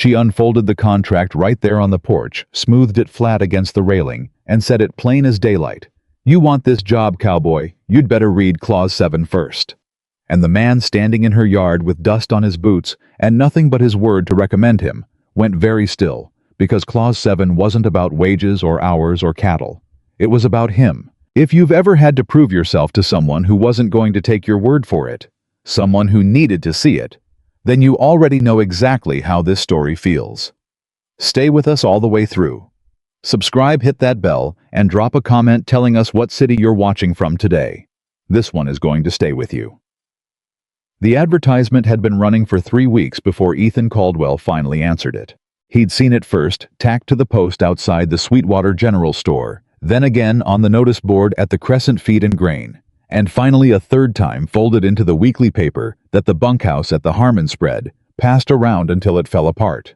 She unfolded the contract right there on the porch, smoothed it flat against the railing, and said it plain as daylight. "You want this job, Cowboy. You'd better read Clause 7 first." And the man standing in her yard with dust on his boots and nothing but his word to recommend him went very still, because Clause 7 wasn't about wages or hours or cattle. It was about him. If you've ever had to prove yourself to someone who wasn't going to take your word for it, someone who needed to see it, then you already know exactly how this story feels. Stay with us all the way through. Subscribe, hit that bell, and drop a comment telling us what city you're watching from today. This one is going to stay with you. The advertisement had been running for 3 weeks before Ethan Caldwell finally answered it. He'd seen it first, tacked to the post outside the Sweetwater General Store, then again on the notice board at the Crescent Feed and Grain, and finally a third time folded into the weekly paper that the bunkhouse at the Harmon spread, passed around until it fell apart.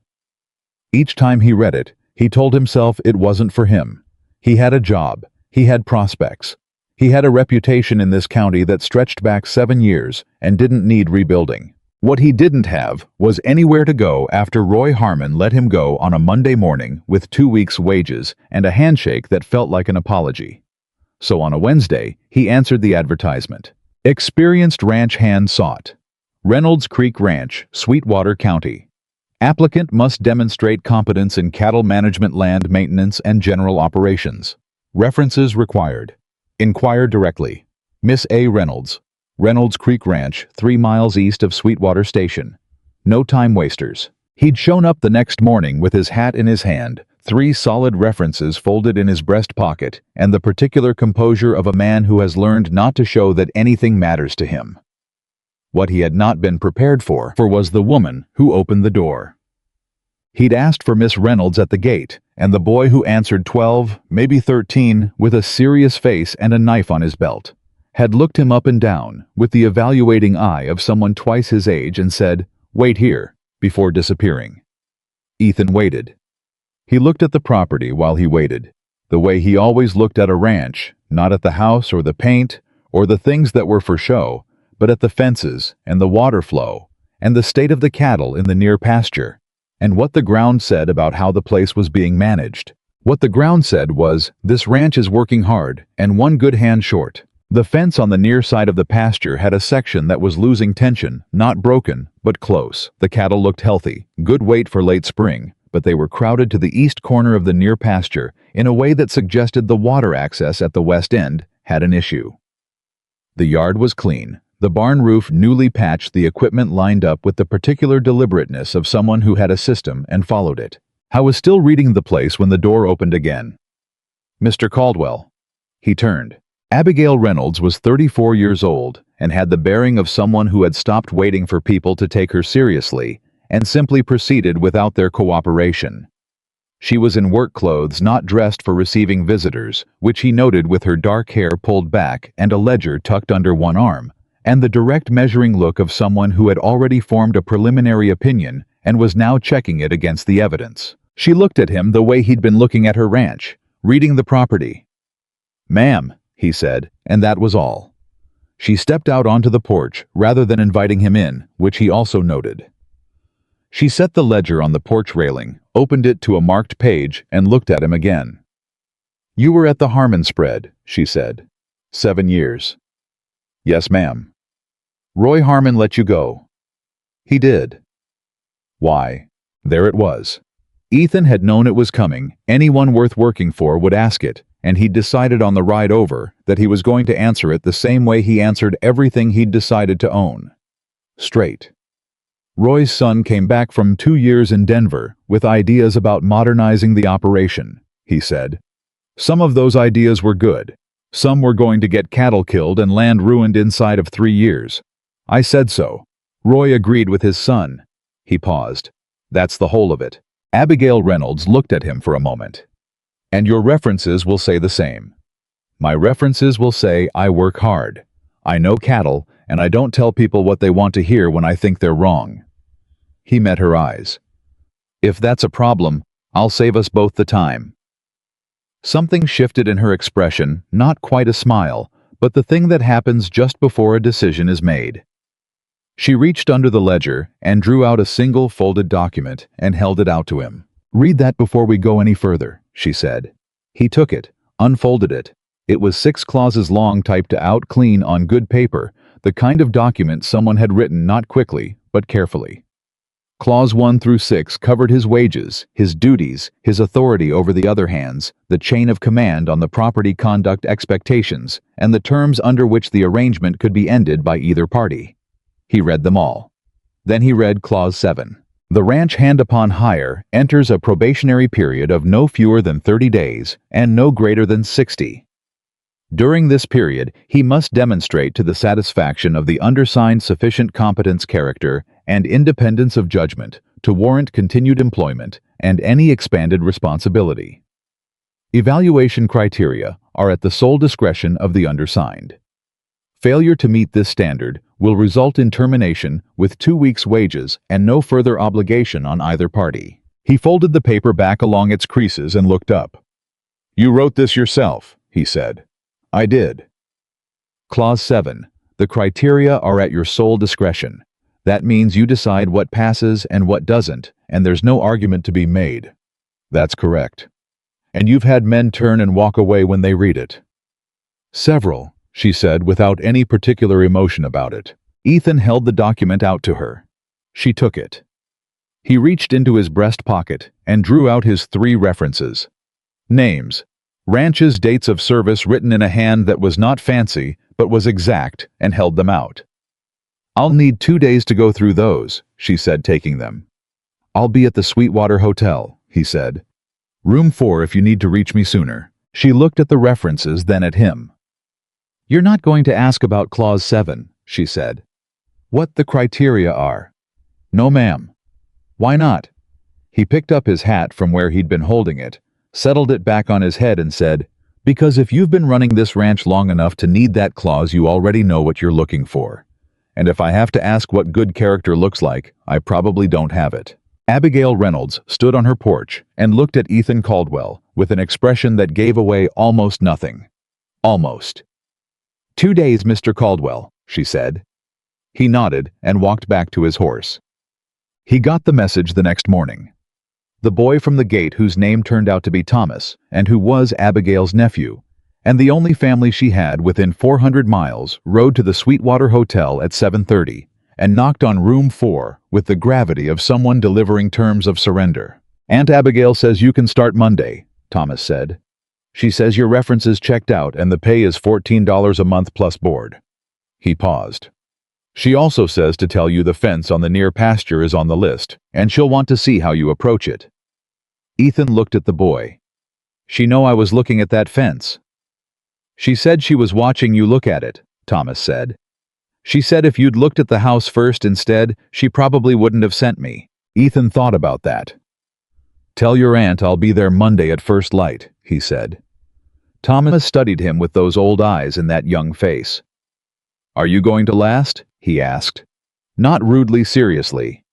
Each time he read it, he told himself it wasn't for him. He had a job, he had prospects. He had a reputation in this county that stretched back 7 years and didn't need rebuilding. What he didn't have was anywhere to go after Roy Harmon let him go on a Monday morning with 2 weeks' wages and a handshake that felt like an apology. So on a Wednesday, he answered the advertisement. Experienced ranch hand sought. Reynolds Creek Ranch, Sweetwater County. Applicant must demonstrate competence in cattle management, land maintenance, and general operations. References required. Inquire directly. Miss A. Reynolds. Reynolds Creek Ranch, 3 miles east of Sweetwater Station. No time wasters. He'd shown up the next morning with his hat in his hand, 3 solid references folded in his breast pocket, and the particular composure of a man who has learned not to show that anything matters to him. What he had not been prepared for was the woman who opened the door. He'd asked for Miss Reynolds at the gate, and the boy who answered 12, maybe 13, with a serious face and a knife on his belt, had looked him up and down with the evaluating eye of someone twice his age and said, "Wait here," before disappearing. Ethan waited. He looked at the property while he waited, the way he always looked at a ranch, not at the house or the paint or the things that were for show, but at the fences and the water flow and the state of the cattle in the near pasture, and what the ground said about how the place was being managed. What the ground said was, this ranch is working hard and one good hand short. The fence on the near side of the pasture had a section that was losing tension, not broken, but close. The cattle looked healthy, good weight for late spring, but they were crowded to the east corner of the near pasture in a way that suggested the water access at the west end had an issue. The yard was clean, the barn roof newly patched, the equipment lined up with the particular deliberateness of someone who had a system and followed it. I was still reading the place when the door opened again. "Mr. Caldwell." He turned. Abigail Reynolds was 34 years old and had the bearing of someone who had stopped waiting for people to take her seriously and simply proceeded without their cooperation. She was in work clothes, not dressed for receiving visitors, which he noted with her dark hair pulled back and a ledger tucked under one arm, and the direct measuring look of someone who had already formed a preliminary opinion and was now checking it against the evidence. She looked at him the way he'd been looking at her ranch, reading the property. "Ma'am," he said, and that was all. She stepped out onto the porch rather than inviting him in, which he also noted. She set the ledger on the porch railing, opened it to a marked page, and looked at him again. "You were at the Harmon spread," she said. 7 years. "Yes, ma'am." "Roy Harmon let you go." "He did." Why? There it was. Ethan had known it was coming. Anyone worth working for would ask it, and he'd decided on the ride over that he was going to answer it the same way he answered everything he'd decided to own. Straight. Roy's son came back from 2 years in Denver with ideas about modernizing the operation, he said. Some of those ideas were good. Some were going to get cattle killed and land ruined inside of 3 years. I said so. Roy agreed with his son. He paused. That's the whole of it. Abigail Reynolds looked at him for a moment. And your references will say the same. My references will say I work hard. I know cattle, and I don't tell people what they want to hear when I think they're wrong. He met her eyes. If that's a problem, I'll save us both the time. Something shifted in her expression, not quite a smile, but the thing that happens just before a decision is made. She reached under the ledger and drew out a single folded document and held it out to him. "Read that before we go any further," she said. He took it, unfolded it. It was 6 clauses long, typed out clean on good paper, the kind of document someone had written not quickly, but carefully. Clause 1 through 6 covered his wages, his duties, his authority over the other hands, the chain of command on the property conduct expectations, and the terms under which the arrangement could be ended by either party. He read them all. Then he read Clause 7. The ranch hand upon hire enters a probationary period of no fewer than 30 days and no greater than 60. During this period, he must demonstrate to the satisfaction of the undersigned sufficient competence, character, and independence of judgment to warrant continued employment and any expanded responsibility. Evaluation criteria are at the sole discretion of the undersigned. Failure to meet this standard will result in termination with 2 weeks' wages and no further obligation on either party. He folded the paper back along its creases and looked up. "You wrote this yourself," he said. "I did." Clause 7. The criteria are at your sole discretion. That means you decide what passes and what doesn't, and there's no argument to be made. "That's correct. And you've had men turn and walk away when they read it?" "Several," she said without any particular emotion about it. Ethan held the document out to her. She took it. He reached into his breast pocket and drew out his 3 references. Names. Ranches, dates of service written in a hand that was not fancy but was exact, and held them out. "I'll need 2 days to go through those," she said, taking them. "I'll be at the Sweetwater Hotel," he said. "Room 4 if you need to reach me sooner." She looked at the references, then at him. "You're not going to ask about Clause 7, she said. "What the criteria are?" "No, ma'am." "Why not?" He picked up his hat from where he'd been holding it, settled it back on his head and said, "Because if you've been running this ranch long enough to need that clause, you already know what you're looking for. And if I have to ask what good character looks like, I probably don't have it." Abigail Reynolds stood on her porch and looked at Ethan Caldwell with an expression that gave away almost nothing. Almost. "2 days, Mr. Caldwell," she said. He nodded and walked back to his horse. He got the message the next morning. The boy from the gate, whose name turned out to be Thomas, and who was Abigail's nephew, and the only family she had within 400 miles, rode to the Sweetwater Hotel at 7:30 and knocked on room 4 with the gravity of someone delivering terms of surrender. "Aunt Abigail says you can start Monday," Thomas said. "She says your references checked out and the pay is $14 a month plus board." He paused. "She also says to tell you the fence on the near pasture is on the list, and she'll want to see how you approach it." Ethan looked at the boy. "She know I was looking at that fence?" "She said she was watching you look at it," Thomas said. "She said if you'd looked at the house first instead, she probably wouldn't have sent me." Ethan thought about that. "Tell your aunt I'll be there Monday at first light," he said. Thomas studied him with those old eyes in that young face. "Are you going to last?" he asked. Not rudely, seriously.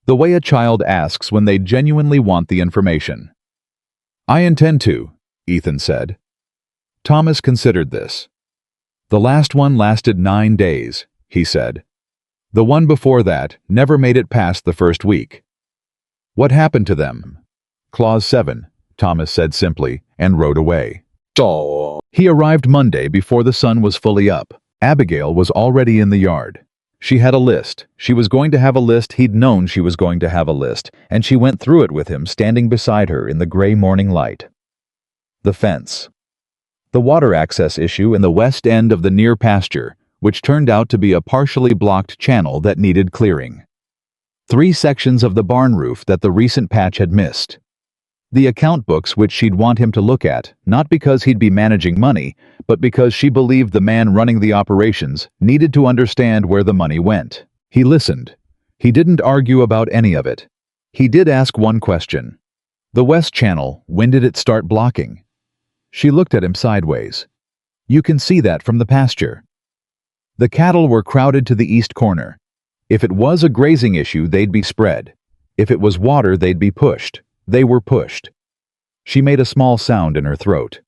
The way a child asks when they genuinely want the information. "I intend to," Ethan said. Thomas considered this. "The last one lasted 9 days, he said. "The one before that never made it past the first week." "What happened to them?" "Clause 7, Thomas said simply, and rode away. He arrived Monday before the sun was fully up. Abigail was already in the yard. She had a list. She was going to have a list. He'd known she was going to have a list, and she went through it with him standing beside her in the gray morning light. The fence. The water access issue in the west end of the near pasture, which turned out to be a partially blocked channel that needed clearing. 3 sections of the barn roof that the recent patch had missed. The account books which she'd want him to look at, not because he'd be managing money, but because she believed the man running the operations needed to understand where the money went. He listened. He didn't argue about any of it. He did ask one question. "The west channel, when did it start blocking?" She looked at him sideways. "You can see that from the pasture." The cattle were crowded to the east corner. If it was a grazing issue, they'd be spread. If it was water, they'd be pushed. They were pushed. She made a small sound in her throat.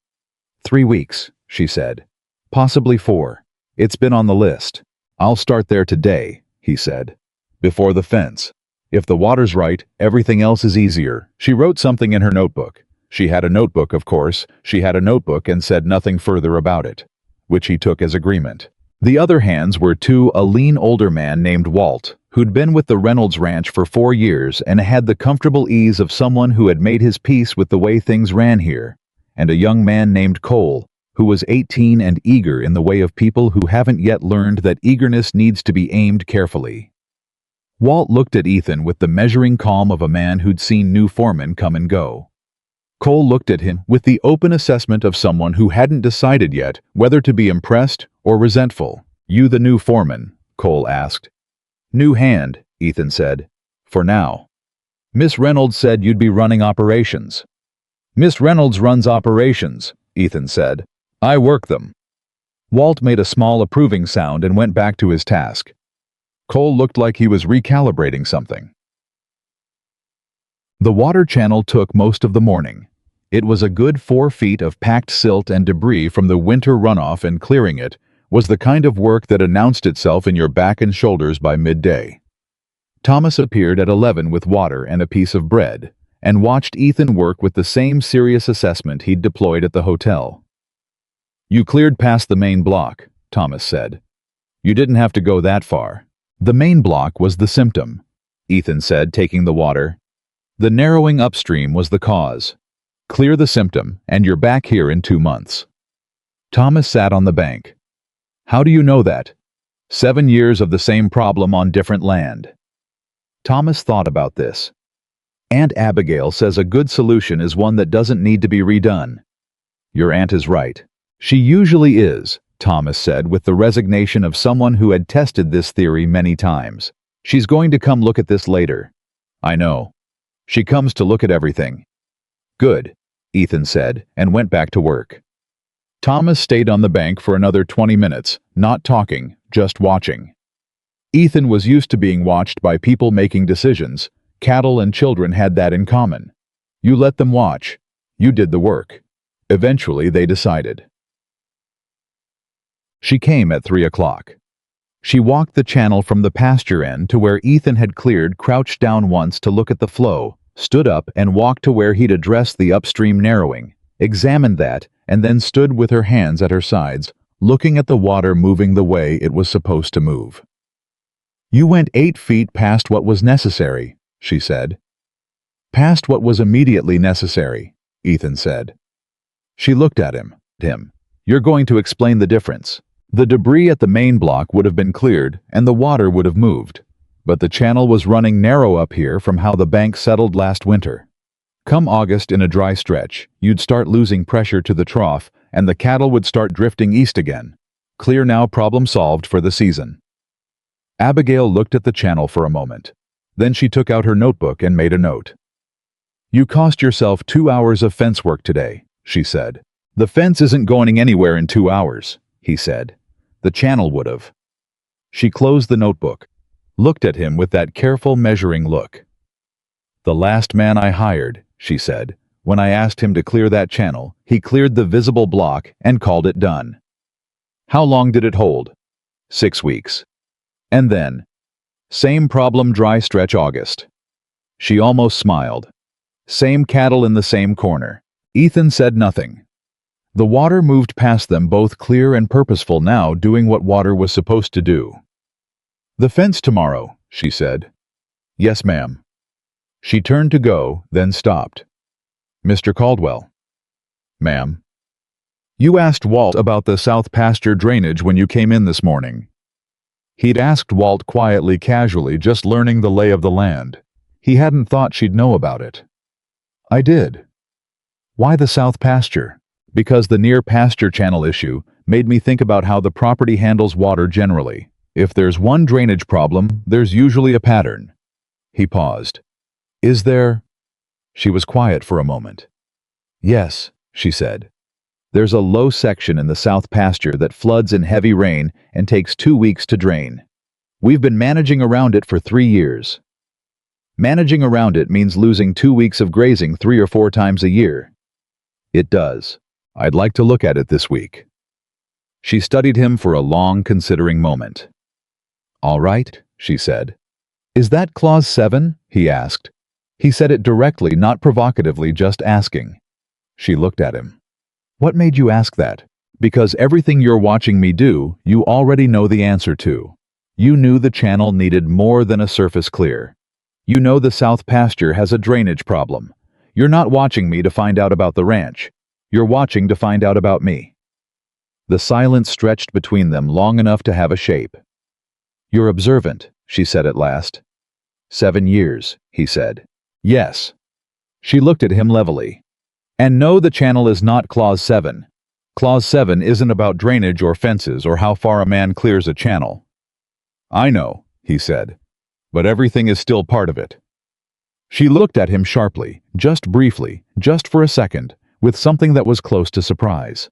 3 weeks, she said. Possibly 4. It's been on the list. I'll start there today, he said. Before the fence. If the water's right, everything else is easier. She wrote something in her notebook. She had a notebook, of course. She had a notebook and said nothing further about it, which he took as agreement. The other hands were a lean older man named Walt, who'd been with the Reynolds Ranch for 4 years and had the comfortable ease of someone who had made his peace with the way things ran here, and a young man named Cole, who was 18 and eager in the way of people who haven't yet learned that eagerness needs to be aimed carefully. Walt looked at Ethan with the measuring calm of a man who'd seen new foremen come and go. Cole looked at him with the open assessment of someone who hadn't decided yet whether to be impressed or resentful. "You the new foreman?" Cole asked. "New hand," Ethan said. "For now." "Miss Reynolds said you'd be running operations." "Miss Reynolds runs operations," Ethan said. "I work them." Walt made a small approving sound and went back to his task. Cole looked like he was recalibrating something. The water channel took most of the morning. It was a good 4 feet of packed silt and debris from the winter runoff, and clearing it was the kind of work that announced itself in your back and shoulders by midday. Thomas appeared at 11 with water and a piece of bread, and watched Ethan work with the same serious assessment he'd deployed at the hotel. "You cleared past the main block," Thomas said. "You didn't have to go that far." "The main block was the symptom," Ethan said, taking the water. "The narrowing upstream was the cause. Clear the symptom, and you're back here in 2 months." Thomas sat on the bank. "How do you know that?" 7 years of the same problem on different land." Thomas thought about this. "Aunt Abigail says a good solution is one that doesn't need to be redone." "Your aunt is right." "She usually is," Thomas said with the resignation of someone who had tested this theory many times. "She's going to come look at this later." "I know. She comes to look at everything." "Good," Ethan said, and went back to work. Thomas stayed on the bank for another 20 minutes, not talking, just watching. Ethan was used to being watched by people making decisions. Cattle and children had that in common. You let them watch. You did the work. Eventually they decided. She came at 3 o'clock. She walked the channel from the pasture end to where Ethan had cleared, crouched down once to look at the flow, stood up and walked to where he'd addressed the upstream narrowing, examined that, and then stood with her hands at her sides, looking at the water moving the way it was supposed to move. "You went 8 feet past what was necessary," she said. "Past what was immediately necessary," Ethan said. She looked at him. "You're going to explain the difference. The debris at the main block would have been cleared, and the water would have moved. But the channel was running narrow up here from how the bank settled last winter. Come August in a dry stretch, you'd start losing pressure to the trough, and the cattle would start drifting east again. Clear now, problem solved for the season." Abigail looked at the channel for a moment. Then she took out her notebook and made a note. "You cost yourself 2 hours of fence work today," she said. "The fence isn't going anywhere in 2 hours," he said. "The channel would have." She closed the notebook, looked at him with that careful measuring look. "The last man I hired," she said, "when I asked him to clear that channel, he cleared the visible block and called it done. How long did it hold? 6 weeks. And then, same problem, dry stretch August." She almost smiled. "Same cattle in the same corner." Ethan said nothing. The water moved past them, both clear and purposeful now, doing what water was supposed to do. "The fence tomorrow," she said. "Yes, ma'am." She turned to go, then stopped. "Mr. Caldwell." "Ma'am." "You asked Walt about the south pasture drainage when you came in this morning." He'd asked Walt quietly, casually, just learning the lay of the land. He hadn't thought she'd know about it. "I did." "Why the south pasture?" "Because the near pasture channel issue made me think about how the property handles water generally. If there's one drainage problem, there's usually a pattern." He paused. "Is there?" She was quiet for a moment. "Yes," she said. "There's a low section in the south pasture that floods in heavy rain and takes 2 weeks to drain. We've been managing around it for 3 years. Managing around it means losing 2 weeks of grazing 3 or 4 times a year." "It does. I'd like to look at it this week." She studied him for a long, considering moment. "All right," she said. Is that Clause 7? He asked. He said it directly, not provocatively, just asking. She looked at him. What made you ask that? Because everything you're watching me do, you already know the answer to. You knew the channel needed more than a surface clear. You know the south pasture has a drainage problem. You're not watching me to find out about the ranch. You're watching to find out about me. The silence stretched between them long enough to have a shape. You're observant, she said at last. 7 years, he said. Yes. She looked at him levelly. And no, the channel is not Clause 7. Clause 7 isn't about drainage or fences or how far a man clears a channel. I know, he said. But everything is still part of it. She looked at him sharply, just briefly, just for a second, with something that was close to surprise.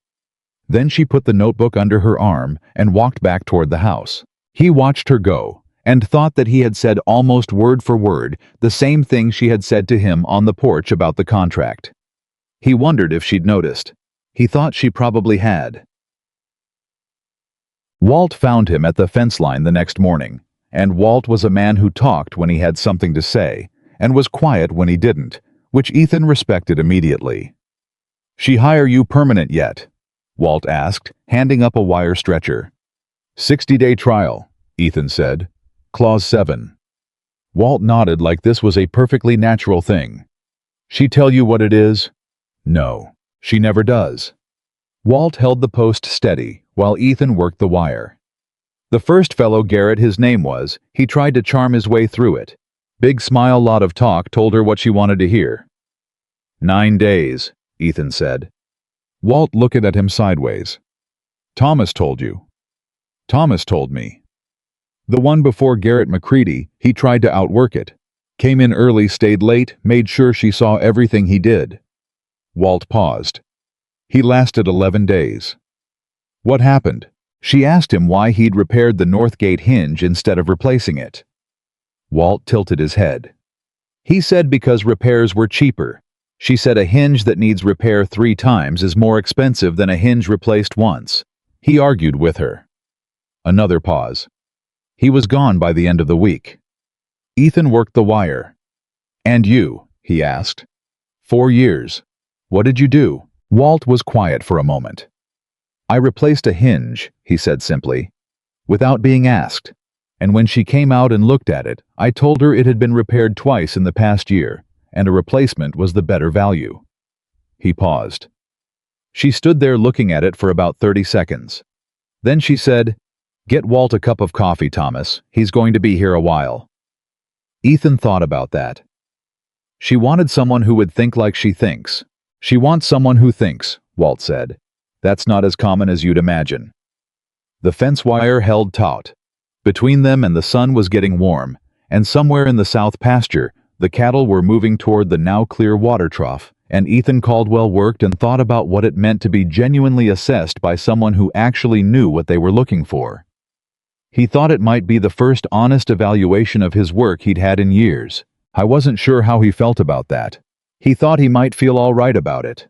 Then she put the notebook under her arm and walked back toward the house. He watched her go, and thought that he had said almost word for word the same thing she had said to him on the porch about the contract. He wondered if she'd noticed. He thought she probably had. Walt found him at the fence line the next morning, and Walt was a man who talked when he had something to say, and was quiet when he didn't, which Ethan respected immediately. She hire you permanent yet? Walt asked, handing up a wire stretcher. 60-day trial, Ethan said. Clause 7. Walt nodded like this was a perfectly natural thing. She tell you what it is? No, she never does. Walt held the post steady while Ethan worked the wire. The first fellow, Garrett his name was, he tried to charm his way through it. Big smile, lot of talk, told her what she wanted to hear. 9 days, Ethan said. Walt looked at him sideways. Thomas told you. Thomas told me. The one before Garrett McCready, he tried to outwork it. Came in early, stayed late, made sure she saw everything he did. Walt paused. He lasted 11 days. What happened? She asked him why he'd repaired the north gate hinge instead of replacing it. Walt tilted his head. He said because repairs were cheaper. She said a hinge that needs repair 3 times is more expensive than a hinge replaced once. He argued with her. Another pause. He was gone by the end of the week. Ethan worked the wire. And you? He asked. 4 years. What did you do? Walt was quiet for a moment. I replaced a hinge, he said simply, without being asked. And when she came out and looked at it, I told her it had been repaired twice in the past year, and a replacement was the better value. He paused. She stood there looking at it for about 30 seconds. Then she said, Get Walt a cup of coffee, Thomas. He's going to be here a while. Ethan thought about that. She wanted someone who would think like she thinks. She wants someone who thinks, Walt said. That's not as common as you'd imagine. The fence wire held taut. Between them and the sun was getting warm, and somewhere in the south pasture, the cattle were moving toward the now clear water trough, and Ethan Caldwell worked and thought about what it meant to be genuinely assessed by someone who actually knew what they were looking for. He thought it might be the first honest evaluation of his work he'd had in years. I wasn't sure how he felt about that. He thought he might feel all right about it.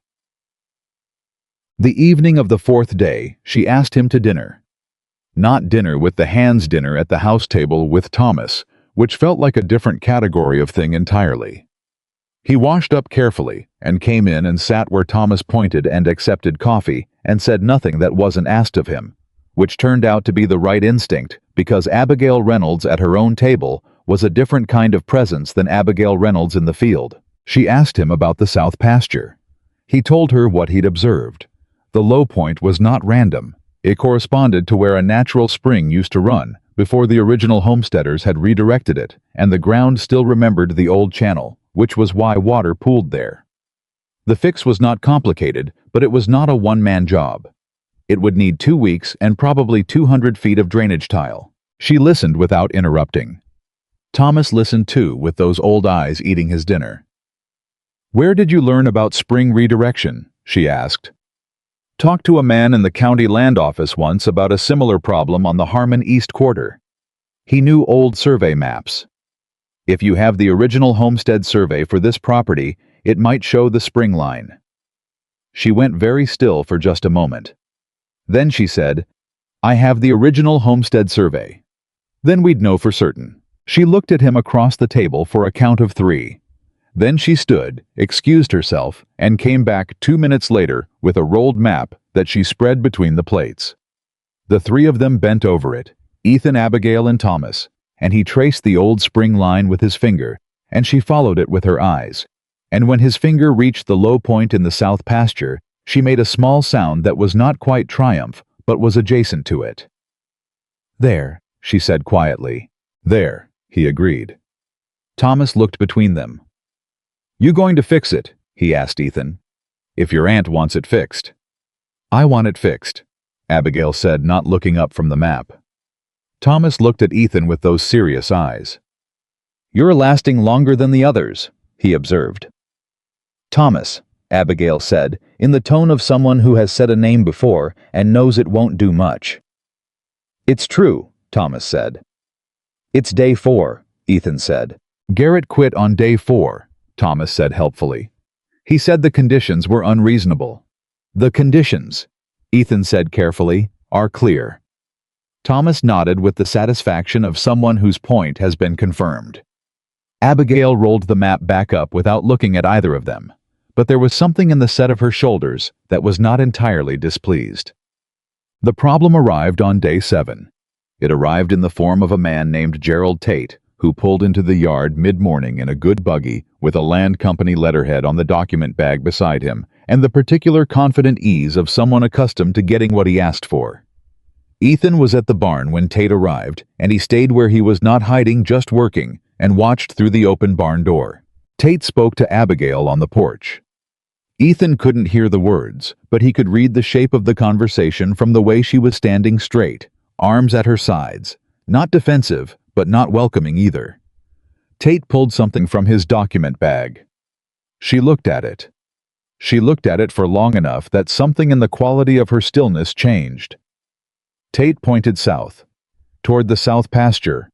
The evening of the 4th day, she asked him to dinner. Not dinner with the hands, dinner at the house table with Thomas, which felt like a different category of thing entirely. He washed up carefully and came in and sat where Thomas pointed and accepted coffee and said nothing that wasn't asked of him, which turned out to be the right instinct because Abigail Reynolds at her own table was a different kind of presence than Abigail Reynolds in the field. She asked him about the south pasture. He told her what he'd observed. The low point was not random. It corresponded to where a natural spring used to run before the original homesteaders had redirected it, and the ground still remembered the old channel, which was why water pooled there. The fix was not complicated, but it was not a one-man job. It would need 2 weeks and probably 200 feet of drainage tile. She listened without interrupting. Thomas listened too, with those old eyes eating his dinner. Where did you learn about spring redirection? She asked. Talked to a man in the county land office once about a similar problem on the Harmon East Quarter. He knew old survey maps. If you have the original homestead survey for this property, it might show the spring line. She went very still for just a moment. Then she said, I have the original homestead survey. Then we'd know for certain. She looked at him across the table for a count of 3. Then she stood, excused herself, and came back 2 minutes later with a rolled map that she spread between the plates. The 3 of them bent over it, Ethan, Abigail, and Thomas, and he traced the old spring line with his finger, and she followed it with her eyes. And when his finger reached the low point in the south pasture, she made a small sound that was not quite triumph, but was adjacent to it. "There," she said quietly. "There," he agreed. Thomas looked between them. "You going to fix it?" he asked Ethan. "If your aunt wants it fixed." "I want it fixed," Abigail said, not looking up from the map. Thomas looked at Ethan with those serious eyes. "You're lasting longer than the others," he observed. "Thomas," Abigail said, in the tone of someone who has said a name before and knows it won't do much. "It's true," Thomas said. "It's day 4, Ethan said. "Garrett quit on day 4, Thomas said helpfully. "He said the conditions were unreasonable." "The conditions," Ethan said carefully, "are clear." Thomas nodded with the satisfaction of someone whose point has been confirmed. Abigail rolled the map back up without looking at either of them, but there was something in the set of her shoulders that was not entirely displeased. The problem arrived on day 7. It arrived in the form of a man named Gerald Tate, who pulled into the yard mid-morning in a good buggy with a land company letterhead on the document bag beside him and the particular confident ease of someone accustomed to getting what he asked for. Ethan was at the barn when Tate arrived, and he stayed where he was not hiding, just working, and watched through the open barn door. Tate spoke to Abigail on the porch. Ethan couldn't hear the words, but he could read the shape of the conversation from the way she was standing straight, arms at her sides, not defensive, but not welcoming either. Tate pulled something from his document bag. She looked at it. She looked at it for long enough that something in the quality of her stillness changed. Tate pointed south, toward the south pasture,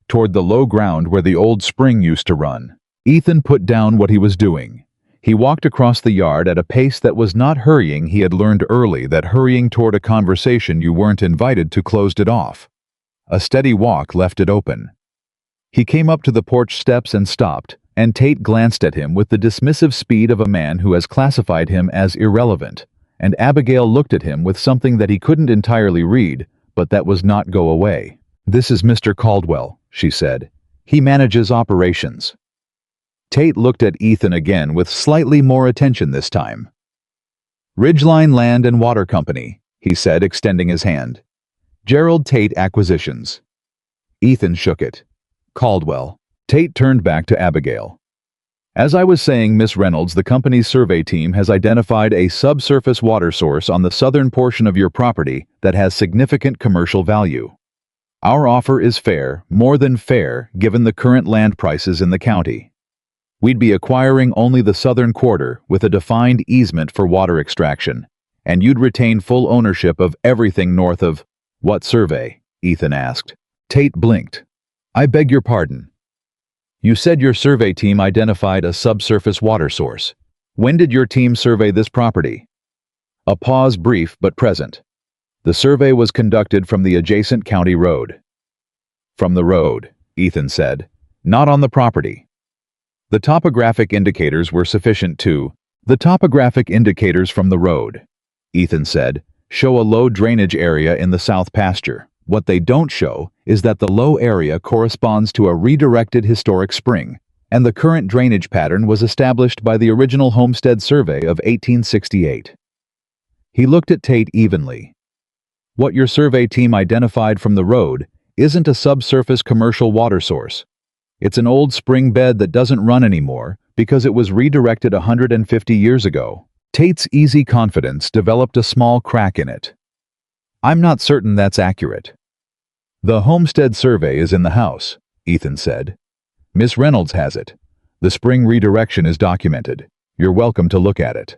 toward the low ground where the old spring used to run. Ethan put down what he was doing. He walked across the yard at a pace that was not hurrying. He had learned early that hurrying toward a conversation you weren't invited to closed it off. A steady walk left it open. He came up to the porch steps and stopped, and Tate glanced at him with the dismissive speed of a man who has classified him as irrelevant, and Abigail looked at him with something that he couldn't entirely read, but that was not go away. "This is Mr. Caldwell," she said. "He manages operations." Tate looked at Ethan again with slightly more attention this time. "Ridgeline Land and Water Company," he said, extending his hand. "Gerald Tate Acquisitions." Ethan shook it. "Caldwell." Tate turned back to Abigail. "As I was saying, Miss Reynolds, the company's survey team has identified a subsurface water source on the southern portion of your property that has significant commercial value. Our offer is fair, more than fair, given the current land prices in the county. We'd be acquiring only the southern quarter with a defined easement for water extraction, and you'd retain full ownership of everything north of—" "What survey?" Ethan asked. Tate blinked. "I beg your pardon. You said your survey team identified a subsurface water source. When did your team survey this property?" A pause, brief but present. "The survey was conducted from the adjacent county road." "From the road," Ethan said. "Not on the property." The topographic indicators were sufficient to— "The topographic indicators from the road," Ethan said, "show a low drainage area in the south pasture. What they don't show is that the low area corresponds to a redirected historic spring, and the current drainage pattern was established by the original Homestead Survey of 1868. He looked at Tate evenly. "What your survey team identified from the road isn't a subsurface commercial water source. It's an old spring bed that doesn't run anymore because it was redirected 150 years ago." Tate's easy confidence developed a small crack in it. "I'm not certain that's accurate." "The Homestead Survey is in the house," Ethan said. "Miss Reynolds has it. The spring redirection is documented. You're welcome to look at it."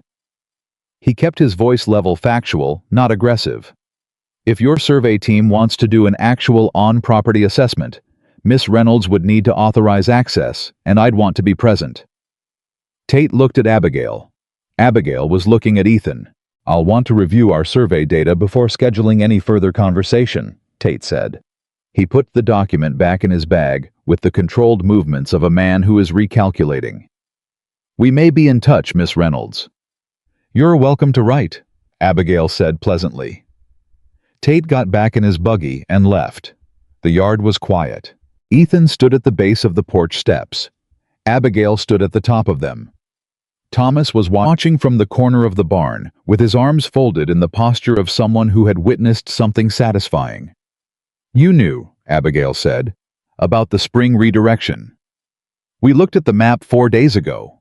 He kept his voice level, factual, not aggressive. "If your survey team wants to do an actual on-property assessment, Miss Reynolds would need to authorize access, and I'd want to be present." Tate looked at Abigail. Abigail was looking at Ethan. "I'll want to review our survey data before scheduling any further conversation," Tate said. He put the document back in his bag with the controlled movements of a man who is recalculating. "We may be in touch, Miss Reynolds." "You're welcome to write," Abigail said pleasantly. Tate got back in his buggy and left. The yard was quiet. Ethan stood at the base of the porch steps. Abigail stood at the top of them. Thomas was watching from the corner of the barn, with his arms folded in the posture of someone who had witnessed something satisfying. "You knew," Abigail said, "about the spring redirection. We looked at the map 4 days ago."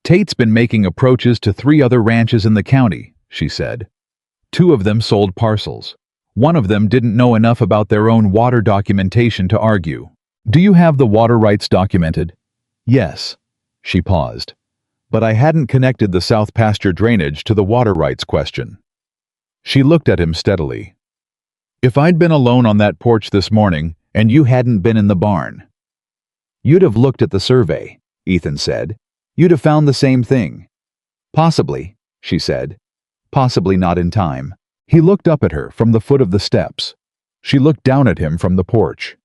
"Tate's been making approaches to 3 other ranches in the county," she said. 2 of them sold parcels. One of them didn't know enough about their own water documentation to argue. "Do you have the water rights documented?" "Yes." She paused. "But I hadn't connected the south pasture drainage to the water rights question." She looked at him steadily. "If I'd been alone on that porch this morning, and you hadn't been in the barn." "You'd have looked at the survey," Ethan said. "You'd have found the same thing." "Possibly," she said. "Possibly not in time." He looked up at her from the foot of the steps. She looked down at him from the porch.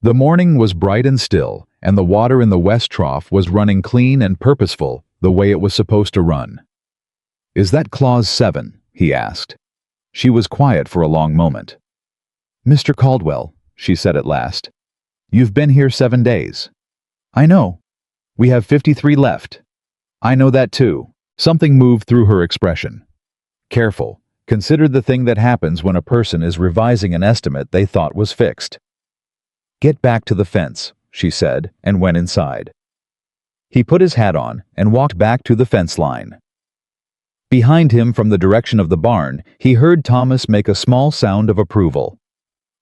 The morning was bright and still, and the water in the west trough was running clean and purposeful, the way it was supposed to run. "Is that Clause 7?" he asked. She was quiet for a long moment. "Mr. Caldwell," she said at last, "you've been here 7 days." "I know. We have 53 left." "I know that too." Something moved through her expression. "Careful. Consider the thing that happens when a person is revising an estimate they thought was fixed." "Get back to the fence," she said, and went inside. He put his hat on and walked back to the fence line. Behind him, from the direction of the barn, he heard Thomas make a small sound of approval.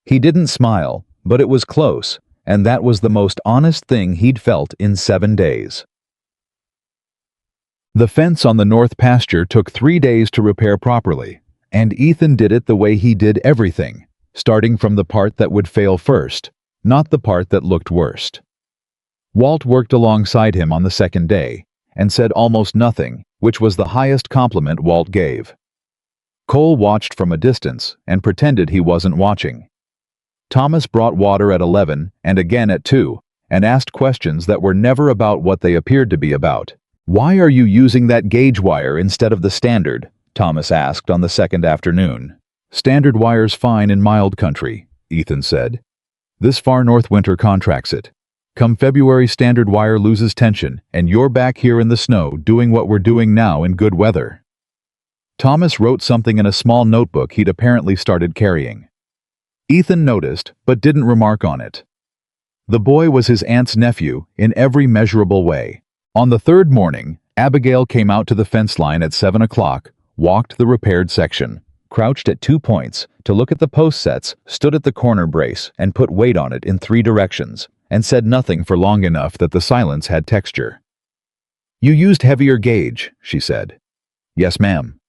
He didn't smile, but it was close, and that was the most honest thing he'd felt in 7 days. The fence on the north pasture took 3 days to repair properly, and Ethan did it the way he did everything, starting from the part that would fail first, not the part that looked worst. Walt worked alongside him on the second day, and said almost nothing, which was the highest compliment Walt gave. Cole watched from a distance and pretended he wasn't watching. Thomas brought water at 11 and again at 2, and asked questions that were never about what they appeared to be about. "Why are you using that gauge wire instead of the standard?" Thomas asked on the second afternoon. "Standard wire's fine in mild country," Ethan said. "This far north winter contracts it. Come February, standard wire loses tension, and you're back here in the snow doing what we're doing now in good weather." Thomas wrote something in a small notebook he'd apparently started carrying. Ethan noticed, but didn't remark on it. The boy was his aunt's nephew in every measurable way. On the 3rd morning, Abigail came out to the fence line at 7 o'clock, walked the repaired section, crouched at 2 points to look at the post sets, stood at the corner brace and put weight on it in 3 directions, and said nothing for long enough that the silence had texture. "You used heavier gauge," she said. "Yes, ma'am."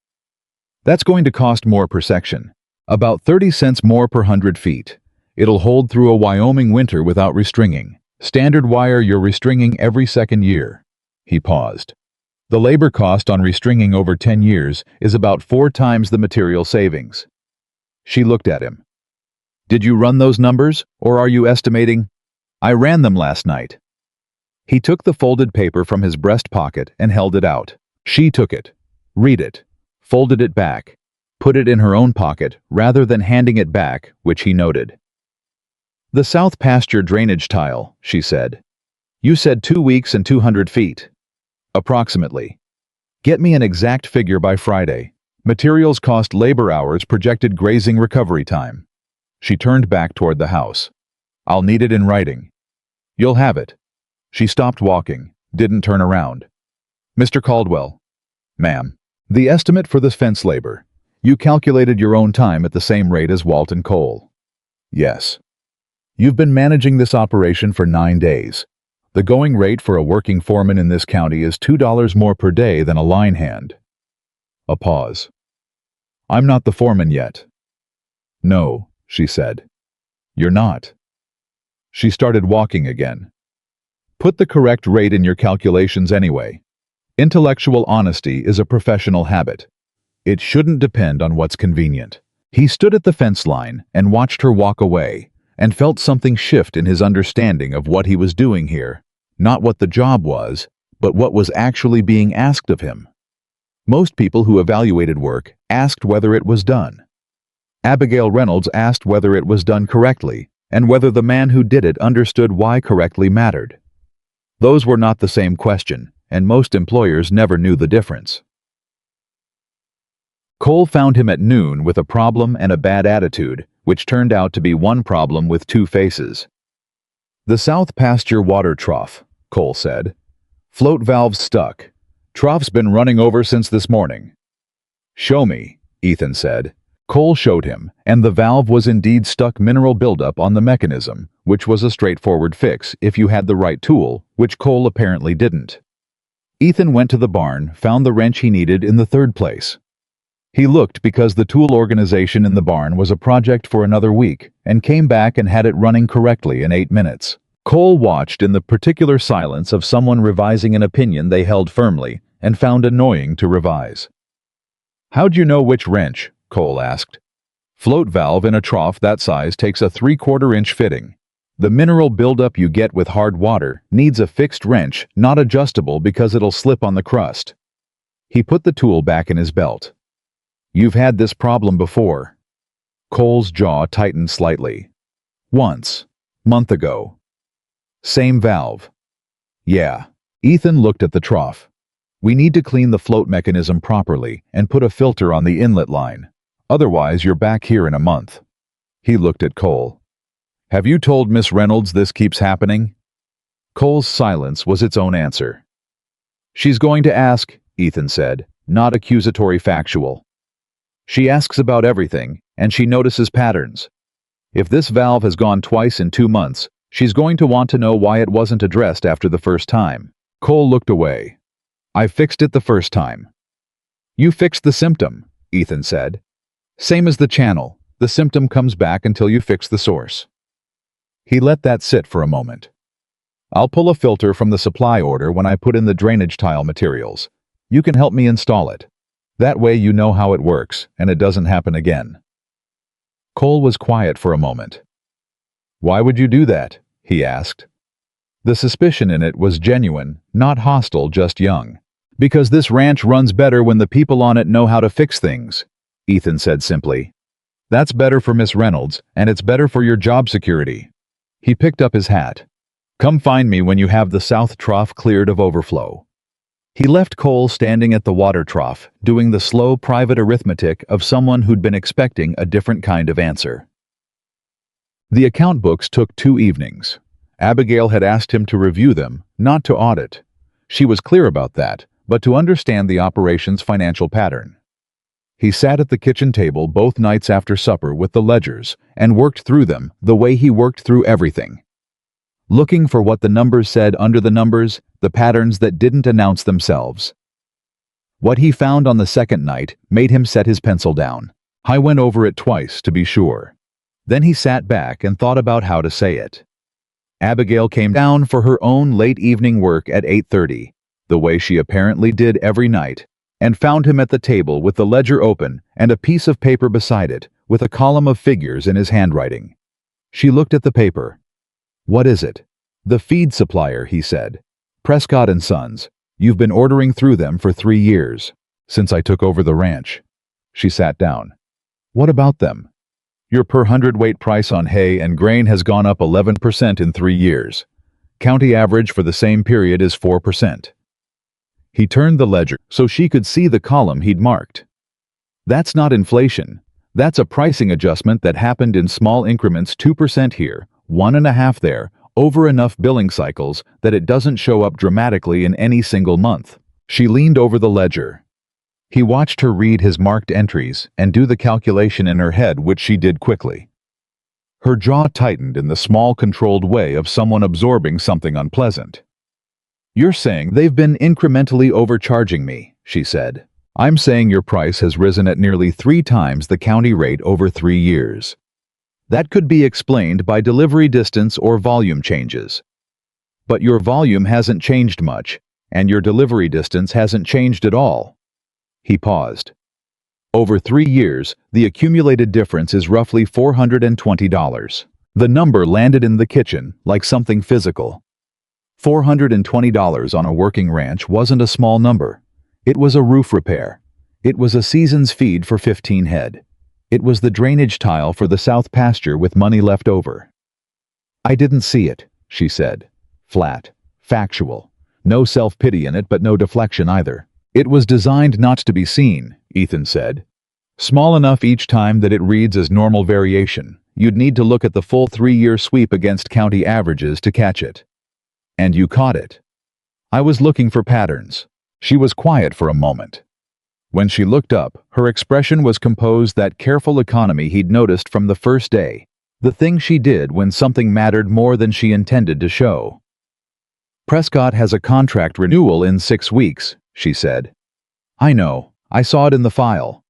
"That's going to cost more per section. About 30 cents more per 100 feet. It'll hold through a Wyoming winter without restringing. Standard wire you're restringing every 2nd year." He paused. "The labor cost on restringing over 10 years is about 4 times the material savings." She looked at him. "Did you run those numbers, or are you estimating?" "I ran them last night." He took the folded paper from his breast pocket and held it out. She took it, read it, folded it back, put it in her own pocket rather than handing it back, which he noted. "The south pasture drainage tile," she said. "You said 2 weeks and 200 feet. Approximately. Get me an exact figure by Friday. Materials cost, labor hours, projected grazing recovery time." She turned back toward the house. "I'll need it in writing." "You'll have it." She stopped walking, didn't turn around. "Mr. Caldwell." "Ma'am." "The estimate for this fence labor. You calculated your own time at the same rate as Walt and Cole." "Yes." "You've been managing this operation for 9 days. The going rate for a working foreman in this county is $2 more per day than a line hand." A pause. "I'm not the foreman yet." "No," she said. "You're not." She started walking again. "Put the correct rate in your calculations anyway. Intellectual honesty is a professional habit. It shouldn't depend on what's convenient." He stood at the fence line and watched her walk away, and felt something shift in his understanding of what he was doing here. Not what the job was, but what was actually being asked of him. Most people who evaluated work asked whether it was done. Abigail Reynolds asked whether it was done correctly, and whether the man who did it understood why correctly mattered. Those were not the same question, and most employers never knew the difference. Cole found him at noon with a problem and a bad attitude, which turned out to be one problem with two faces. "The south pasture water trough," Cole said. "Float valve's stuck. Trough's been running over since this morning." "Show me," Ethan said. Cole showed him, and the valve was indeed stuck. Mineral buildup on the mechanism, which was a straightforward fix if you had the right tool, which Cole apparently didn't. Ethan went to the barn, found the wrench he needed in the third place. He looked because the tool organization in the barn was a project for another week, and came back and had it running correctly in 8 minutes. Cole watched in the particular silence of someone revising an opinion they held firmly and found annoying to revise. "How'd you know which wrench?" Cole asked. "Float valve in a trough that size takes a 3/4-inch fitting. The mineral buildup you get with hard water needs a fixed wrench, not adjustable because it'll slip on the crust." He put the tool back in his belt. "You've had this problem before." Cole's jaw tightened slightly. "Once. Month ago." "Same valve." "Yeah." Ethan looked at the trough. "We need to clean the float mechanism properly and put a filter on the inlet line. Otherwise, you're back here in a month." He looked at Cole. "Have you told Miss Reynolds this keeps happening?" Cole's silence was its own answer. "She's going to ask," Ethan said, not accusatory, factual. "She asks about everything, and she notices patterns. If this valve has gone twice in 2 months, she's going to want to know why it wasn't addressed after the first time." Cole looked away. "I fixed it the first time." "You fixed the symptom," Ethan said. "Same as the channel. The symptom comes back until you fix the source." He let that sit for a moment. "I'll pull a filter from the supply order when I put in the drainage tile materials. You can help me install it. That way you know how it works, and it doesn't happen again." Cole was quiet for a moment. "Why would you do that?" he asked. The suspicion in it was genuine, not hostile, just young. "Because this ranch runs better when the people on it know how to fix things," Ethan said simply. "That's better for Miss Reynolds, and it's better for your job security." He picked up his hat. "Come find me when you have the south trough cleared of overflow." He left Cole standing at the water trough, doing the slow private arithmetic of someone who'd been expecting a different kind of answer. The account books took 2 evenings. Abigail had asked him to review them, not to audit. She was clear about that, but to understand the operation's financial pattern. He sat at the kitchen table both nights after supper with the ledgers and worked through them the way he worked through everything. Looking for what the numbers said under the numbers, the patterns that didn't announce themselves. What he found on the second night made him set his pencil down. I went over it twice to be sure. Then he sat back and thought about how to say it. Abigail came down for her own late evening work at 8:30, the way she apparently did every night, and found him at the table with the ledger open and a piece of paper beside it, with a column of figures in his handwriting. She looked at the paper. "What is it?" "The feed supplier," he said. "Prescott and Sons. You've been ordering through them for 3 years. Since I took over the ranch." She sat down. "What about them?" "Your per hundredweight price on hay and grain has gone up 11% in 3 years. County average for the same period is 4%. He turned the ledger so she could see the column he'd marked. "That's not inflation. That's a pricing adjustment that happened in small increments, 2% here, 1.5% there, over enough billing cycles that it doesn't show up dramatically in any single month." She leaned over the ledger. He watched her read his marked entries and do the calculation in her head, which she did quickly. Her jaw tightened in the small, controlled way of someone absorbing something unpleasant. "You're saying they've been incrementally overcharging me," she said. "I'm saying your price has risen at nearly 3 times the county rate over 3 years. That could be explained by delivery distance or volume changes. But your volume hasn't changed much, and your delivery distance hasn't changed at all." He paused. "Over 3 years, the accumulated difference is roughly $420. The number landed in the kitchen like something physical. $420 on a working ranch wasn't a small number. It was a roof repair. It was a season's feed for 15 head. It was the drainage tile for the south pasture with money left over. "I didn't see it," she said. Flat. Factual. No self-pity in it, but no deflection either. "It was designed not to be seen," Ethan said. "Small enough each time that it reads as normal variation. You'd need to look at the full 3-year sweep against county averages to catch it. And you caught it." "I was looking for patterns." She was quiet for a moment. When she looked up, her expression was composed, that careful economy he'd noticed from the first day, the thing she did when something mattered more than she intended to show. "Prescott has a contract renewal in 6 weeks, she said. "I know. I saw it in the file.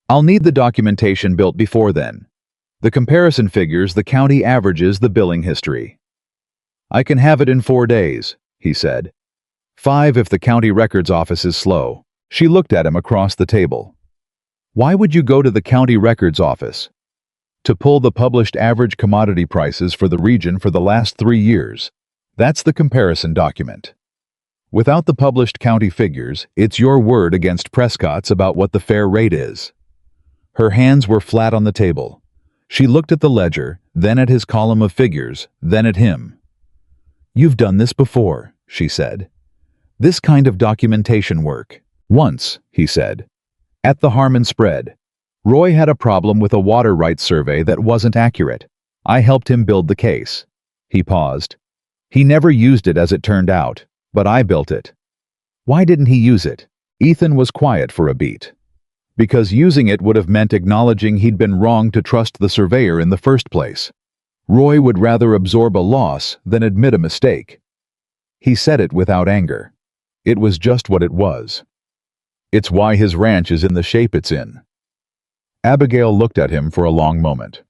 I'll need the documentation built before then. The comparison figures, the county averages, the billing history." "I can have it in 4 days, he said. 5 if the county records office is slow." She looked at him across the table. "Why would you go to the county records office?" "To pull the published average commodity prices for the region for the last 3 years. That's the comparison document. Without the published county figures, it's your word against Prescott's about what the fair rate is." Her hands were flat on the table. She looked at the ledger, then at his column of figures, then at him. "You've done this before," she said. "This kind of documentation work." "Once," he said. "At the Harmon spread. Roy had a problem with a water rights survey that wasn't accurate. I helped him build the case." He paused. "He never used it as it turned out, but I built it." "Why didn't he use it?" Ethan was quiet for a beat. "Because using it would have meant acknowledging he'd been wrong to trust the surveyor in the first place. Roy would rather absorb a loss than admit a mistake." He said it without anger. It was just what it was. "It's why his ranch is in the shape it's in." Abigail looked at him for a long moment.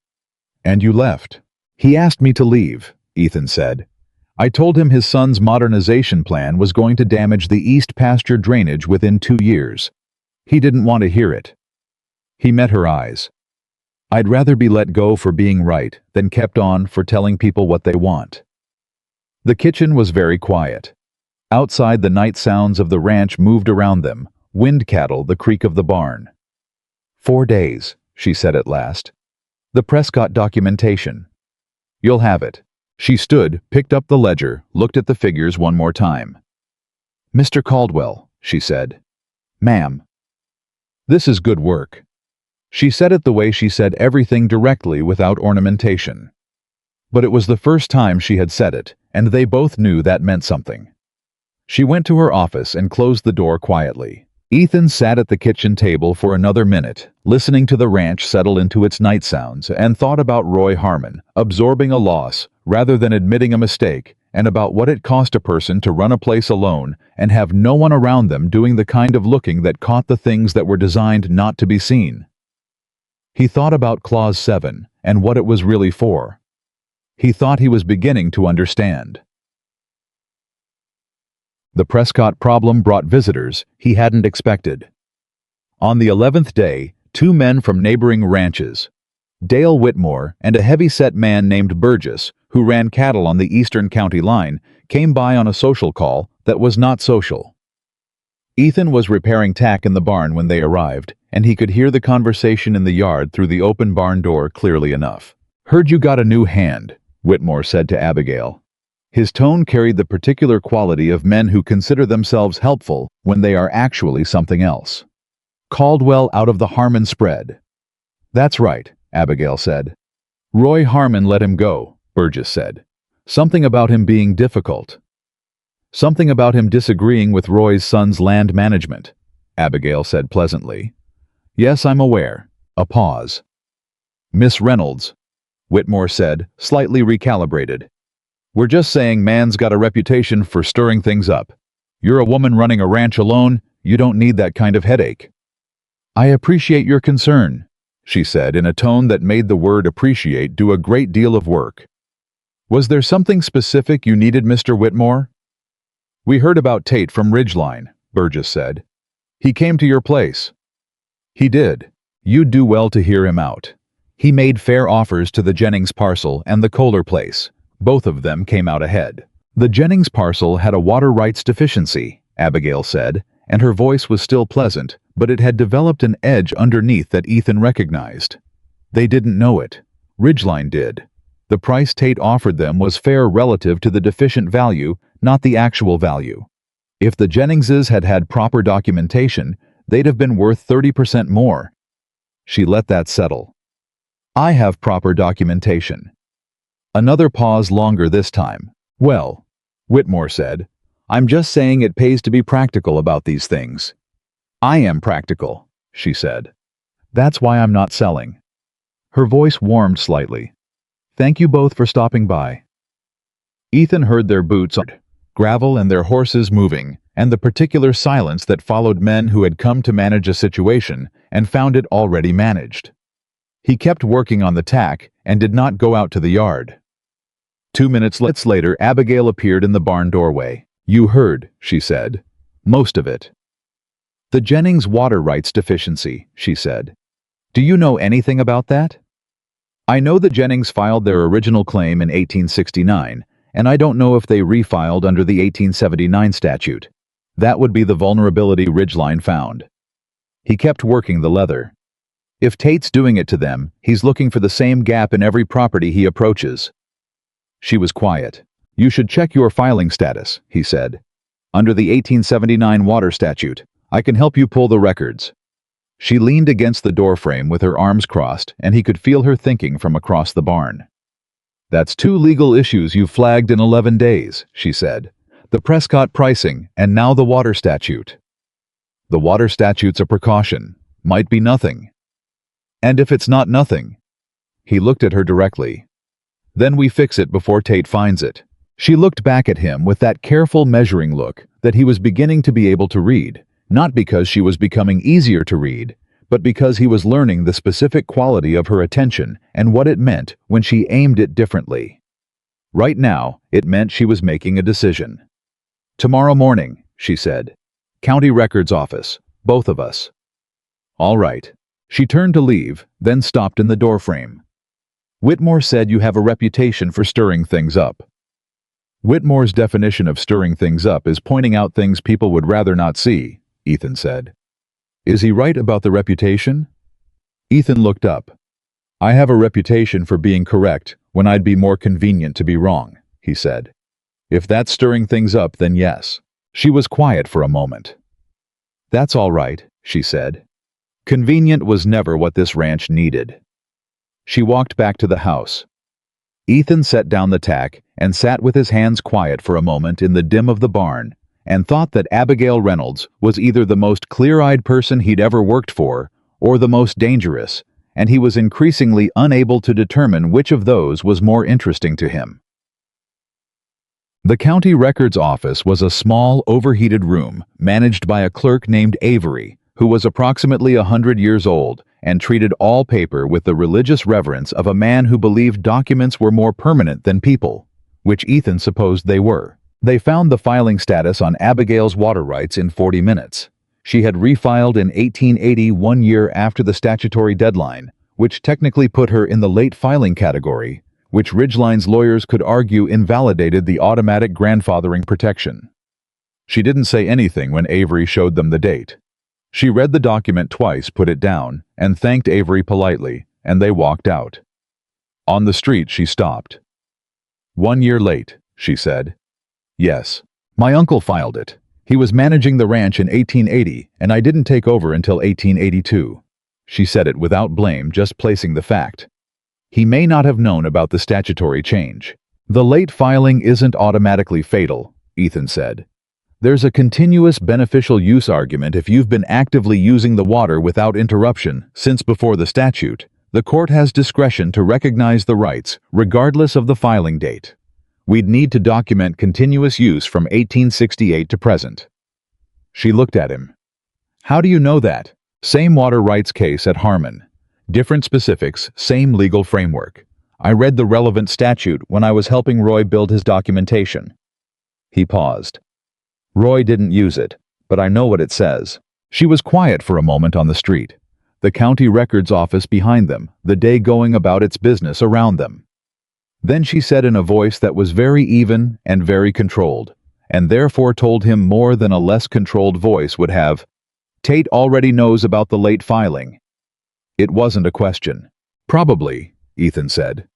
"And you left?" "He asked me to leave," Ethan said. "I told him his son's modernization plan was going to damage the east pasture drainage within 2 years. He didn't want to hear it." He met her eyes. "I'd rather be let go for being right than kept on for telling people what they want." The kitchen was very quiet. Outside, the night sounds of the ranch moved around them, wind cattle, the creak of the barn. 4 days, she said at last. "The Prescott documentation." "You'll have it." She stood, picked up the ledger, looked at the figures one more time. "Mr. Caldwell," she said. "Ma'am." "This is good work." She said it the way she said everything, directly, without ornamentation. But it was the first time she had said it, and they both knew that meant something. She went to her office and closed the door quietly. Ethan sat at the kitchen table for another minute, listening to the ranch settle into its night sounds, and thought about Roy Harmon, absorbing a loss rather than admitting a mistake, and about what it cost a person to run a place alone and have no one around them doing the kind of looking that caught the things that were designed not to be seen. He thought about Clause 7 and what it was really for. He thought he was beginning to understand. The Prescott problem brought visitors he hadn't expected. On the 11th day, 2 men from neighboring ranches, Dale Whitmore and a heavy-set man named Burgess, who ran cattle on the eastern county line, came by on a social call that was not social. Ethan was repairing tack in the barn when they arrived, and he could hear the conversation in the yard through the open barn door clearly enough. "Heard you got a new hand," Whitmore said to Abigail. His tone carried the particular quality of men who consider themselves helpful when they are actually something else. "Caldwell out of the Harmon spread." "That's right," Abigail said. "Roy Harmon let him go," Burgess said. "Something about him being difficult. Something about him disagreeing with Roy's son's land management," Abigail said pleasantly. "Yes, I'm aware." A pause. "Miss Reynolds," Whitmore said, slightly recalibrated. "We're just saying man's got a reputation for stirring things up. You're a woman running a ranch alone, you don't need that kind of headache." "I appreciate your concern," she said in a tone that made the word appreciate do a great deal of work. "Was there something specific you needed, Mr. Whitmore?" "We heard about Tate from Ridgeline," Burgess said. "He came to your place." "He did. You'd do well to hear him out. He made fair offers to the Jennings parcel and the Kohler place. Both of them came out ahead. The Jennings parcel had a water rights deficiency, Abigail said, and her voice was still pleasant, but it had developed an edge underneath that Ethan recognized. They didn't know it. Ridgeline did. The price Tate offered them was fair relative to the deficient value, not the actual value. If the Jenningses had had proper documentation, they'd have been worth 30% more. She let that settle. I have proper documentation. Another pause, longer this time. Well, Whitmore said, I'm just saying it pays to be practical about these things. I am practical, she said. That's why I'm not selling. Her voice warmed slightly. Thank you both for stopping by. Ethan heard their boots on gravel and their horses moving, and the particular silence that followed men who had come to manage a situation and found it already managed. He kept working on the tack and did not go out to the yard. 2 minutes later, Abigail appeared in the barn doorway. You heard, she said. Most of it. The Jennings water rights deficiency, she said. Do you know anything about that? I know the Jennings filed their original claim in 1869, and I don't know if they refiled under the 1879 statute. That would be the vulnerability Ridgeline found. He kept working the leather. If Tate's doing it to them, he's looking for the same gap in every property he approaches. She was quiet. You should check your filing status, he said. Under the 1879 water statute, I can help you pull the records. She leaned against the doorframe with her arms crossed, and he could feel her thinking from across the barn. That's 2 legal issues you've flagged in 11 days, she said. The Prescott pricing, and now the water statute. The water statute's a precaution. Might be nothing. And if it's not nothing? He looked at her directly. Then we fix it before Tate finds it. She looked back at him with that careful measuring look that he was beginning to be able to read. Not because she was becoming easier to read, but because he was learning the specific quality of her attention and what it meant when she aimed it differently. Right now, it meant she was making a decision. Tomorrow morning, she said. County Records Office, both of us. All right. She turned to leave, then stopped in the doorframe. Whitmore said you have a reputation for stirring things up. Whitmore's definition of stirring things up is pointing out things people would rather not see, Ethan said. Is he right about the reputation? Ethan looked up. I have a reputation for being correct when I'd be more convenient to be wrong, he said. If that's stirring things up, then yes. She was quiet for a moment. That's all right, she said. Convenient was never what this ranch needed. She walked back to the house. Ethan set down the tack and sat with his hands quiet for a moment in the dim of the barn, and thought that Abigail Reynolds was either the most clear-eyed person he'd ever worked for or the most dangerous, and he was increasingly unable to determine which of those was more interesting to him. The county records office was a small, overheated room managed by a clerk named Avery, who was approximately 100 years old and treated all paper with the religious reverence of a man who believed documents were more permanent than people, which Ethan supposed they were. They found the filing status on Abigail's water rights in 40 minutes. She had refiled in 1880, 1 year after the statutory deadline, which technically put her in the late filing category, which Ridgeline's lawyers could argue invalidated the automatic grandfathering protection. She didn't say anything when Avery showed them the date. She read the document twice, put it down, and thanked Avery politely, and they walked out. On the street, she stopped. 1 year late, she said. Yes. My uncle filed it. He was managing the ranch in 1880, and I didn't take over until 1882. She said it without blame, just placing the fact. He may not have known about the statutory change. The late filing isn't automatically fatal, Ethan said. There's a continuous beneficial use argument if you've been actively using the water without interruption since before the statute. The court has discretion to recognize the rights, regardless of the filing date. We'd need to document continuous use from 1868 to present. She looked at him. How do you know that? Same water rights case at Harmon. Different specifics, same legal framework. I read the relevant statute when I was helping Roy build his documentation. He paused. Roy didn't use it, but I know what it says. She was quiet for a moment on the street. the county records office behind them, the day going about its business around them. Then she said in a voice that was very even and very controlled, and therefore told him more than a less controlled voice would have, "Tate already knows about the late filing." It wasn't a question. "Probably," Ethan said.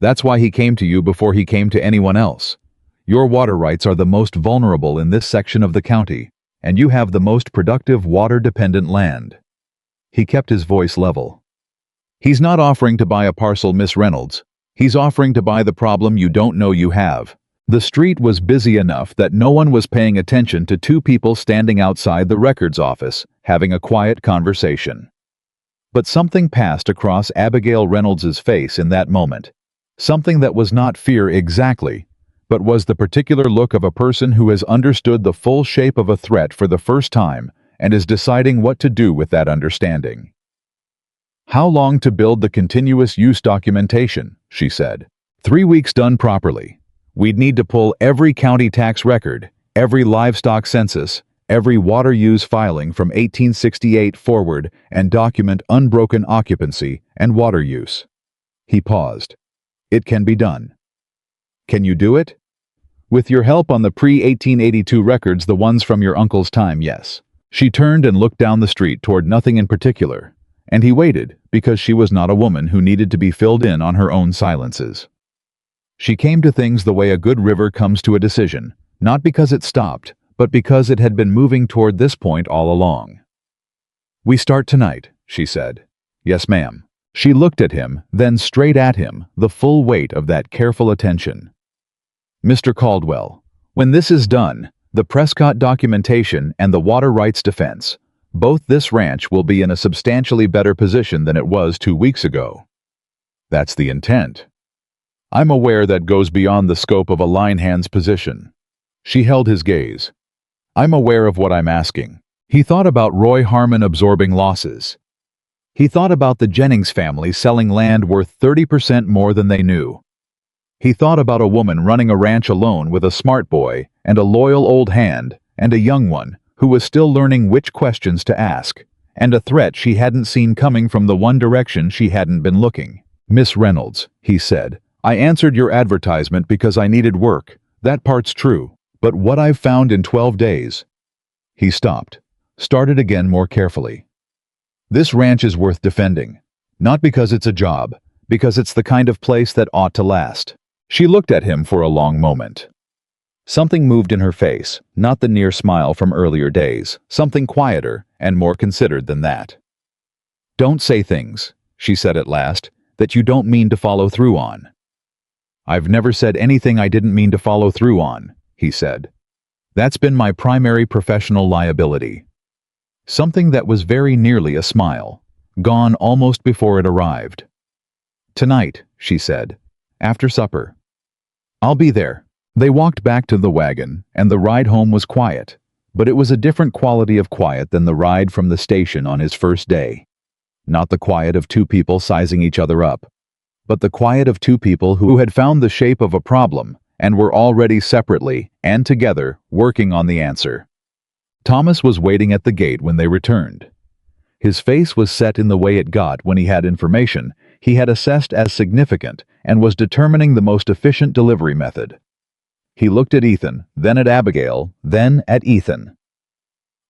"That's why he came to you before he came to anyone else. Your water rights are the most vulnerable in this section of the county, and you have the most productive water-dependent land." He kept his voice level. "He's not offering to buy a parcel, Miss Reynolds. He's offering to buy the problem you don't know you have." The street was busy enough that no one was paying attention to two people standing outside the records office, having a quiet conversation. But something passed across Abigail Reynolds's face in that moment. Something that was not fear exactly, but was the particular look of a person who has understood the full shape of a threat for the first time and is deciding what to do with that understanding. "How long to build the continuous use documentation?" she said. 3 weeks done properly. We'd need to pull every county tax record, every livestock census, every water use filing from 1868 forward, and document unbroken occupancy and water use. He paused. "It can be done." "Can you do it?" "With your help on the pre-1882 records, the ones from your uncle's time, yes." She turned and looked down the street toward nothing in particular, and he waited because she was not a woman who needed to be filled in on her own silences. She came to things the way a good river comes to a decision, not because it stopped, but because it had been moving toward this point all along. "We start tonight," she said. "Yes, ma'am." She looked at him, then straight at him, the full weight of that careful attention. "Mr. Caldwell, when this is done, the Prescott documentation and the water rights defense, both this ranch will be in a substantially better position than it was 2 weeks ago." "That's the intent." "I'm aware that goes beyond the scope of a line hand's position." She held his gaze. "I'm aware of what I'm asking." He thought about Roy Harmon absorbing losses. He thought about the Jennings family selling land worth 30% more than they knew. He thought about a woman running a ranch alone with a smart boy and a loyal old hand and a young one who was still learning which questions to ask, and a threat she hadn't seen coming from the one direction she hadn't been looking. "Miss Reynolds," he said, "I answered your advertisement because I needed work. That part's true. But what I've found in 12 days..." He stopped, started again more carefully. "This ranch is worth defending. Not because it's a job, because it's the kind of place that ought to last." She looked at him for a long moment. Something moved in her face, not the near smile from earlier days, something quieter and more considered than that. "Don't say things," she said at last, "that you don't mean to follow through on." "I've never said anything I didn't mean to follow through on," he said. "That's been my primary professional liability." Something that was very nearly a smile, gone almost before it arrived. "Tonight," she said, "after supper. I'll be there." They walked back to the wagon, and the ride home was quiet, but it was a different quality of quiet than the ride from the station on his first day. Not the quiet of two people sizing each other up, but the quiet of two people who had found the shape of a problem and were already separately and together working on the answer. Thomas was waiting at the gate when they returned. His face was set in the way it got when he had information he had assessed as significant and was determining the most efficient delivery method. He looked at Ethan, then at Abigail, then at Ethan.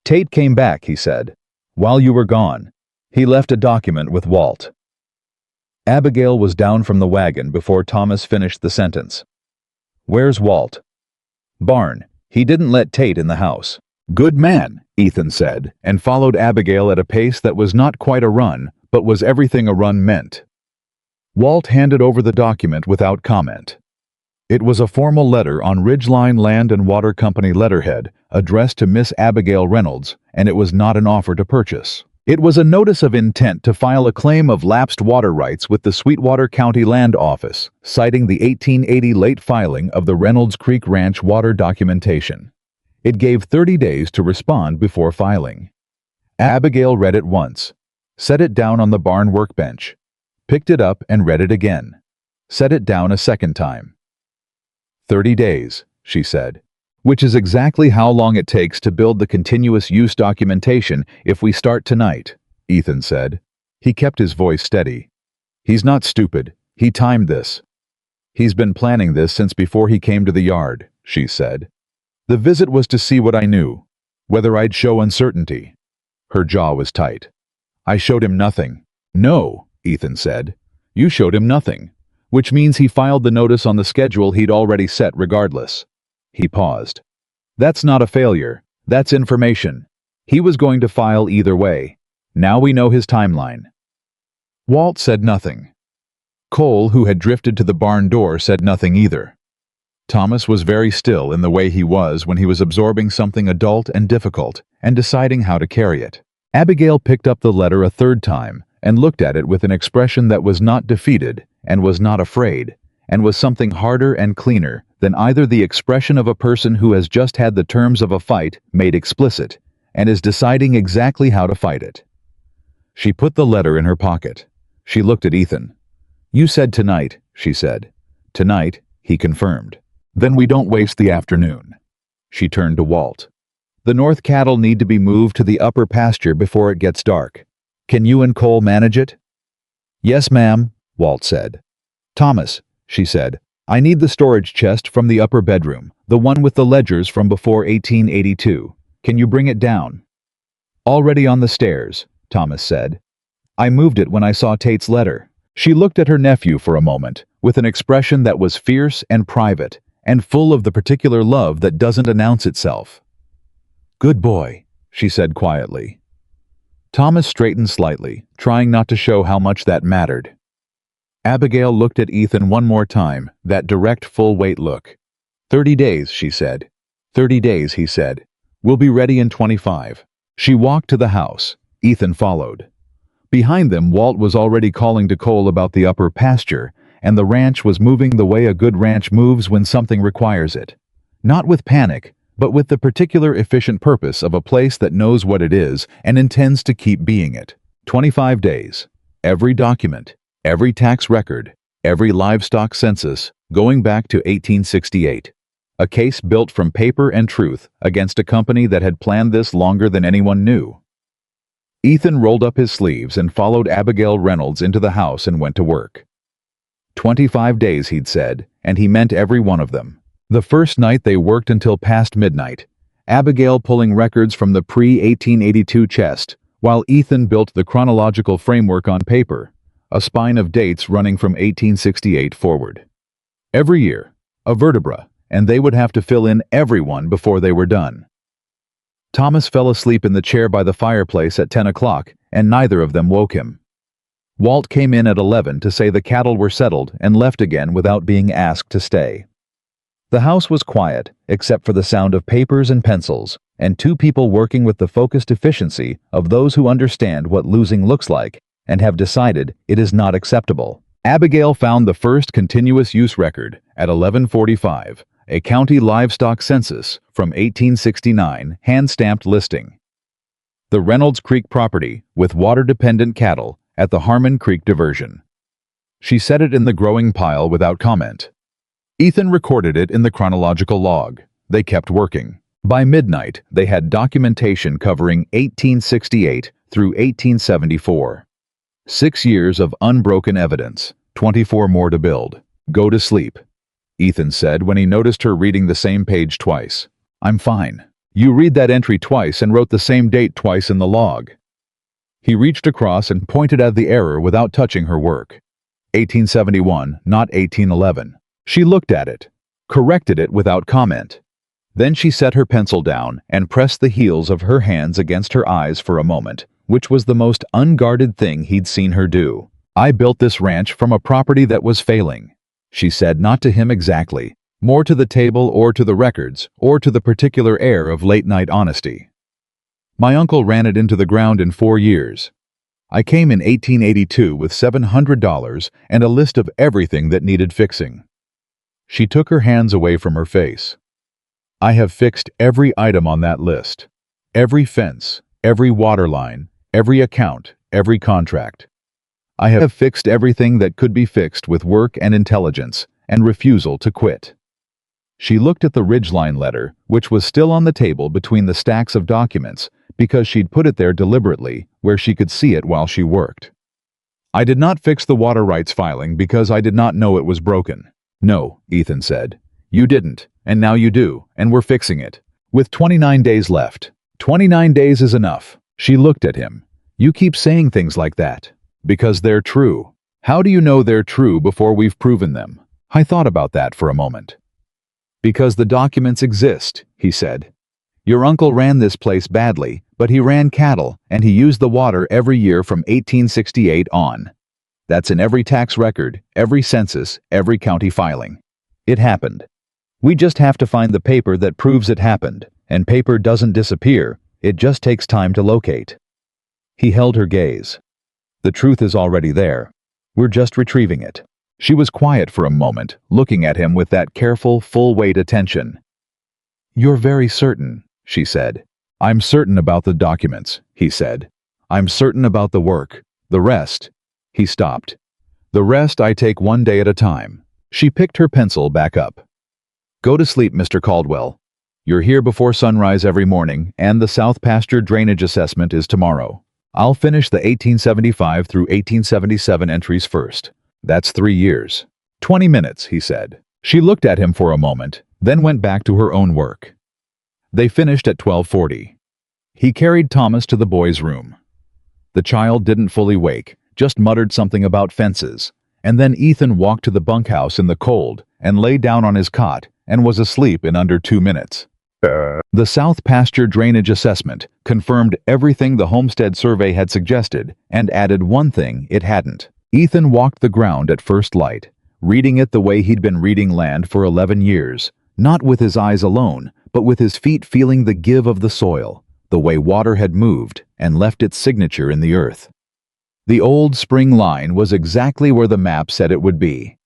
"Tate came back," he said. "While you were gone. He left a document with Walt." Abigail was down from the wagon before Thomas finished the sentence. "Where's Walt?" "Barn. He didn't let Tate in the house." "Good man," Ethan said, and followed Abigail at a pace that was not quite a run, but was everything a run meant. Walt handed over the document without comment. It was a formal letter on Ridgeline Land and Water Company letterhead, addressed to Miss Abigail Reynolds, and it was not an offer to purchase. It was a notice of intent to file a claim of lapsed water rights with the Sweetwater County Land Office, citing the 1880 late filing of the Reynolds Creek Ranch water documentation. It gave 30 days to respond before filing. Abigail read it once, set it down on the barn workbench, picked it up and read it again, set it down a second time. 30 days, she said, which is exactly how long it takes to build the continuous use documentation if we start tonight, Ethan said. He kept his voice steady. He's not stupid. He timed this. He's been planning this since before he came to the yard, she said. The visit was to see what I knew, whether I'd show uncertainty. Her jaw was tight. I showed him nothing. No, Ethan said. You showed him nothing, which means he filed the notice on the schedule he'd already set regardless. He paused. That's not a failure. That's information. He was going to file either way. Now we know his timeline. Walt said nothing. Cole, who had drifted to the barn door, said nothing either. Thomas was very still in the way he was when he was absorbing something adult and difficult and deciding how to carry it. Abigail picked up the letter a third time and looked at it with an expression that was not defeated and was not afraid, and was something harder and cleaner than either the expression of a person who has just had the terms of a fight made explicit and is deciding exactly how to fight it. She put the letter in her pocket. She looked at Ethan. You said tonight, she said. Tonight, he confirmed. Then we don't waste the afternoon. She turned to Walt. The north cattle need to be moved to the upper pasture before it gets dark. Can you and Cole manage it? Yes, ma'am, Walt said. Thomas, she said, I need the storage chest from the upper bedroom, the one with the ledgers from before 1882. Can you bring it down? Already on the stairs, Thomas said. I moved it when I saw Tate's letter. She looked at her nephew for a moment, with an expression that was fierce and private, and full of the particular love that doesn't announce itself. Good boy, she said quietly. Thomas straightened slightly, trying not to show how much that mattered. Abigail looked at Ethan one more time, that direct full-weight look. 30 days, she said. 30 days, he said. We'll be ready in 25. She walked to the house. Ethan followed. Behind them, Walt was already calling to Cole about the upper pasture, and the ranch was moving the way a good ranch moves when something requires it. Not with panic, but with the particular efficient purpose of a place that knows what it is and intends to keep being it. 25 days. Every document, every tax record, every livestock census, going back to 1868. A case built from paper and truth against a company that had planned this longer than anyone knew. Ethan rolled up his sleeves and followed Abigail Reynolds into the house and went to work. 25 days, he'd said, and he meant every one of them. The first night they worked until past midnight, Abigail pulling records from the pre-1882 chest, while Ethan built the chronological framework on paper, a spine of dates running from 1868 forward. Every year, a vertebra, and they would have to fill in everyone before they were done. Thomas fell asleep in the chair by the fireplace at 10 o'clock, and neither of them woke him. Walt came in at 11 to say the cattle were settled and left again without being asked to stay. The house was quiet, except for the sound of papers and pencils, and two people working with the focused efficiency of those who understand what losing looks like and have decided it is not acceptable. Abigail found the first continuous use record at 11:45, a county livestock census from 1869, hand-stamped listing. The Reynolds Creek property with water-dependent cattle at the Harmon Creek diversion. She set it in the growing pile without comment. Ethan recorded it in the chronological log. They kept working. By midnight, they had documentation covering 1868 through 1874. 6 years of unbroken evidence, 24 more to build. Go to sleep, Ethan said when he noticed her reading the same page twice. I'm fine. You read that entry twice and wrote the same date twice in the log. He reached across and pointed at the error without touching her work. 1871, not 1811. She looked at it, corrected it without comment. Then she set her pencil down and pressed the heels of her hands against her eyes for a moment, which was the most unguarded thing he'd seen her do. I built this ranch from a property that was failing, she said, not to him exactly, more to the table or to the records or to the particular air of late-night honesty. My uncle ran it into the ground in 4 years. I came in 1882 with $700 and a list of everything that needed fixing. She took her hands away from her face. I have fixed every item on that list. Every fence, every water line, every account, every contract. I have fixed everything that could be fixed with work and intelligence and refusal to quit. She looked at the Ridgeline letter, which was still on the table between the stacks of documents, because she'd put it there deliberately, where she could see it while she worked. I did not fix the water rights filing because I did not know it was broken. No, Ethan said. You didn't, and now you do, and we're fixing it. With 29 days left. 29 days is enough. She looked at him. You keep saying things like that. Because they're true. How do you know they're true before we've proven them? I thought about that for a moment. Because the documents exist, he said. Your uncle ran this place badly, but he ran cattle, and he used the water every year from 1868 on. That's in every tax record, every census, every county filing. It happened. We just have to find the paper that proves it happened, and paper doesn't disappear, it just takes time to locate. He held her gaze. The truth is already there. We're just retrieving it. She was quiet for a moment, looking at him with that careful, full-weight attention. You're very certain, she said. I'm certain about the documents, he said. I'm certain about the work. The rest. He stopped. The rest I take one day at a time. She picked her pencil back up. Go to sleep, Mr. Caldwell. You're here before sunrise every morning, and the South Pasture drainage assessment is tomorrow. I'll finish the 1875 through 1877 entries first. That's 3 years. 20 minutes, he said. She looked at him for a moment, then went back to her own work. They finished at 12:40. He carried Thomas to the boy's room. The child didn't fully wake, just muttered something about fences, and then Ethan walked to the bunkhouse in the cold and lay down on his cot and was asleep in under 2 minutes. The South Pasture drainage assessment confirmed everything the Homestead Survey had suggested and added one thing it hadn't. Ethan walked the ground at first light, reading it the way he'd been reading land for 11 years, not with his eyes alone, but with his feet feeling the give of the soil, the way water had moved and left its signature in the earth. The old spring line was exactly where the map said it would be.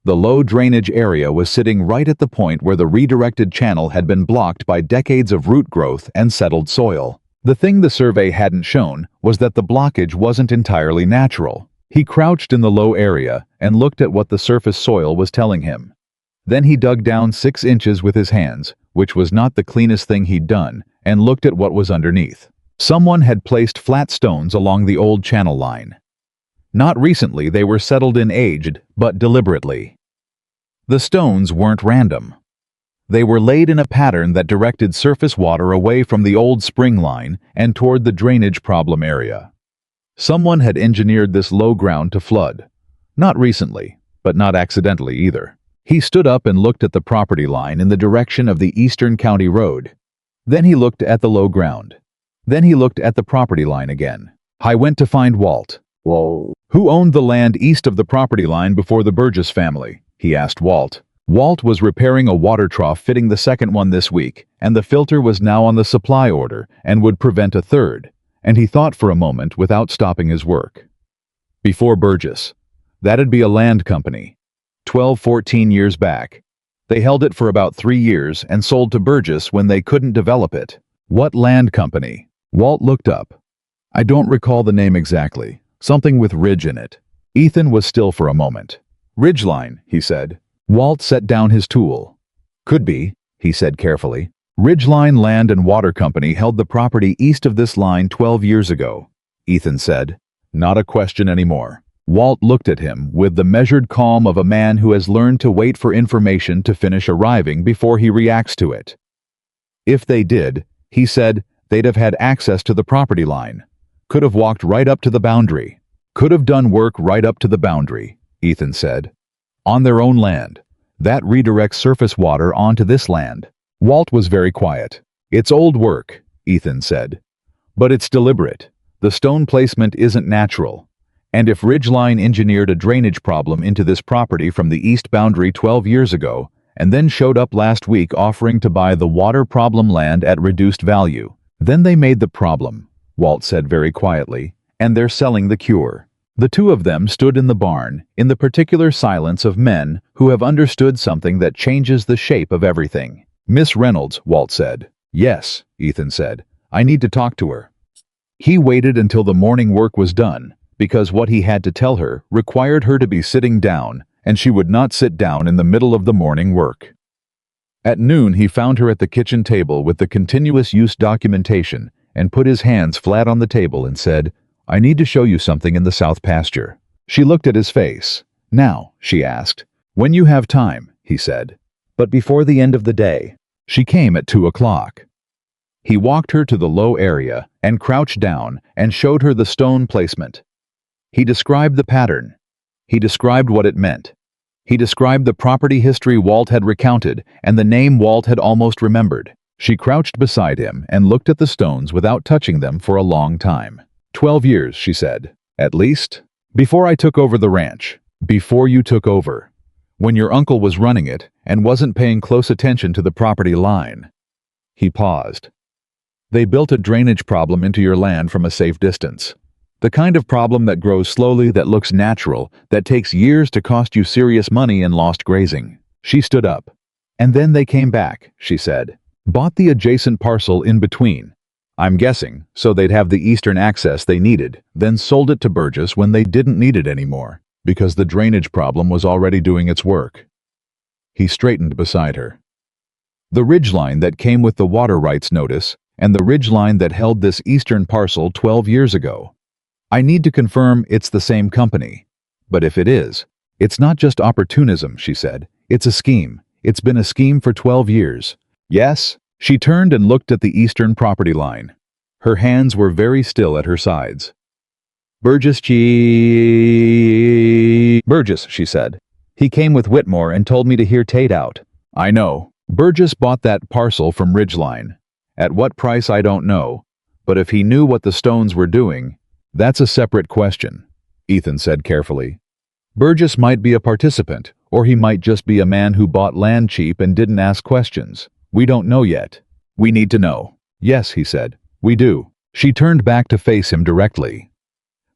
The low drainage area was sitting right at the point where the redirected channel had been blocked by decades of root growth and settled soil. The thing the survey hadn't shown was that the blockage wasn't entirely natural. He crouched in the low area and looked at what the surface soil was telling him. Then he dug down 6 inches with his hands, which was not the cleanest thing he'd done, and looked at what was underneath. Someone had placed flat stones along the old channel line. Not recently, they were settled in aged, but deliberately. The stones weren't random. They were laid in a pattern that directed surface water away from the old spring line and toward the drainage problem area. Someone had engineered this low ground to flood. Not recently, but not accidentally either. He stood up and looked at the property line in the direction of the Eastern County Road. Then he looked at the low ground. Then he looked at the property line again. I went to find Walt. Whoa. Who owned the land east of the property line before the Burgess family? He asked Walt. Walt was repairing a water trough fitting the second one this week, and the filter was now on the supply order and would prevent a third, and he thought for a moment without stopping his work. Before Burgess. That'd be a land company. 14 years back. They held it for about 3 years and sold to Burgess when they couldn't develop it. What land company? Walt looked up. I don't recall the name exactly. Something with Ridge in it. Ethan was still for a moment. Ridgeline, he said. Walt set down his tool. Could be, he said carefully. Ridgeline Land and Water Company held the property east of this line 12 years ago. Ethan said. Not a question anymore. Walt looked at him with the measured calm of a man who has learned to wait for information to finish arriving before he reacts to it. If they did, he said, they'd have had access to the property line. Could have walked right up to the boundary. Could have done work right up to the boundary, Ethan said. On their own land. That redirects surface water onto this land. Walt was very quiet. It's old work, Ethan said. But it's deliberate. The stone placement isn't natural. And if Ridgeline engineered a drainage problem into this property from the east boundary 12 years ago, and then showed up last week offering to buy the water problem land at reduced value, then they made the problem, Walt said very quietly, and they're selling the cure. The two of them stood in the barn, in the particular silence of men who have understood something that changes the shape of everything. Miss Reynolds, Walt said. Yes, Ethan said. I need to talk to her. He waited until the morning work was done, because what he had to tell her required her to be sitting down, and she would not sit down in the middle of the morning work. At noon he found her at the kitchen table with the continuous use documentation and put his hands flat on the table and said, I need to show you something in the South Pasture. She looked at his face. "Now," she asked. "When you have time," he said. "But before the end of the day." She came at 2 o'clock. He walked her to the low area and crouched down and showed her the stone placement. He described the pattern. He described what it meant. He described the property history Walt had recounted and the name Walt had almost remembered. She crouched beside him and looked at the stones without touching them for a long time. 12 years, she said. At least. Before I took over the ranch. Before you took over. When your uncle was running it and wasn't paying close attention to the property line. He paused. They built a drainage problem into your land from a safe distance. The kind of problem that grows slowly, that looks natural, that takes years to cost you serious money in lost grazing. She stood up. And then they came back, she said. Bought the adjacent parcel in between. I'm guessing, so they'd have the eastern access they needed, then sold it to Burgess when they didn't need it anymore, because the drainage problem was already doing its work. He straightened beside her. The ridgeline that came with the water rights notice, and the ridgeline that held this eastern parcel 12 years ago. I need to confirm it's the same company. But if it is, it's not just opportunism, she said. It's a scheme. It's been a scheme for 12 years. Yes? She turned and looked at the eastern property line. Her hands were very still at her sides. Burgess, she said. He came with Whitmore and told me to hear Tate out. I know. Burgess bought that parcel from Ridgeline. At what price I don't know, but if he knew what the stones were doing, that's a separate question, Ethan said carefully. Burgess might be a participant, or he might just be a man who bought land cheap and didn't ask questions. We don't know yet. We need to know. Yes, he said. We do. She turned back to face him directly.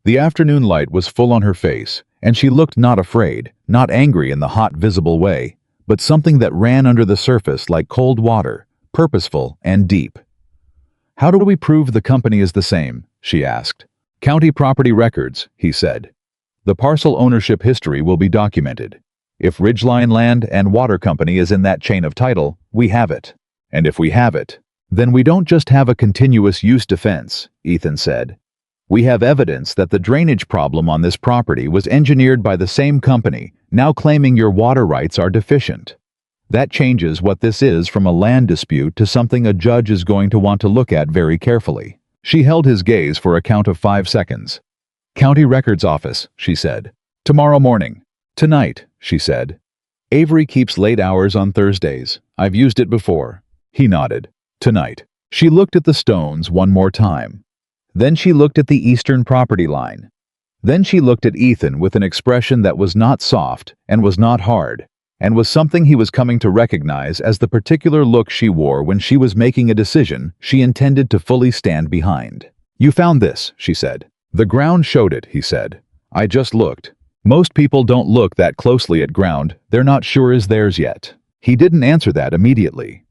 The afternoon light was full on her face, and she looked not afraid, not angry in the hot, visible way, but something that ran under the surface like cold water, purposeful and deep. How do we prove the company is the same? She asked. County property records, he said. The parcel ownership history will be documented. If Ridgeline Land and Water Company is in that chain of title, we have it. And if we have it, then we don't just have a continuous use defense, Ethan said. We have evidence that the drainage problem on this property was engineered by the same company, now claiming your water rights are deficient. That changes what this is from a land dispute to something a judge is going to want to look at very carefully. She held his gaze for a count of 5 seconds. County Records Office, she said. Tomorrow morning. Tonight, she said. Avery keeps late hours on Thursdays. I've used it before. He nodded. Tonight. She looked at the stones one more time. Then she looked at the eastern property line. Then she looked at Ethan with an expression that was not soft and was not hard, and was something he was coming to recognize as the particular look she wore when she was making a decision she intended to fully stand behind. You found this, she said. The ground showed it, he said. I just looked. Most people don't look that closely at ground they're not sure is theirs yet. He didn't answer that immediately.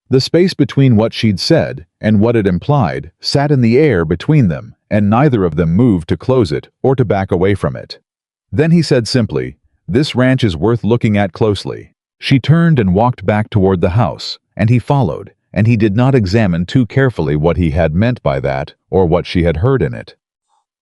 The space between what she'd said and what it implied sat in the air between them, and neither of them moved to close it or to back away from it. Then he said simply, This ranch is worth looking at closely. She turned and walked back toward the house, and he followed, and he did not examine too carefully what he had meant by that or what she had heard in it.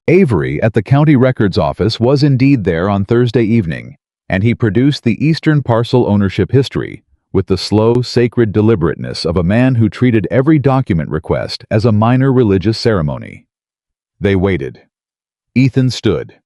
Avery at the county records office was indeed there on Thursday evening, and he produced the eastern parcel ownership history with the slow, sacred deliberateness of a man who treated every document request as a minor religious ceremony. They waited. Ethan stood.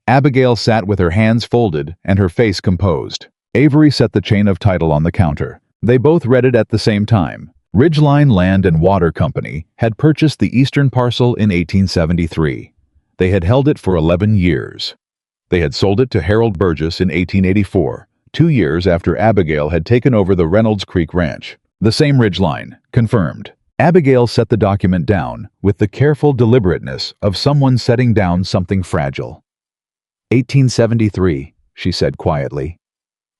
Abigail sat with her hands folded and her face composed. Avery set the chain of title on the counter. They both read it at the same time. Ridgeline Land and Water Company had purchased the eastern parcel in 1873. They had held it for 11 years. They had sold it to Harold Burgess in 1884, 2 years after Abigail had taken over the Reynolds Creek Ranch. The same ridgeline, confirmed. Abigail set the document down with the careful deliberateness of someone setting down something fragile. 1873, she said quietly.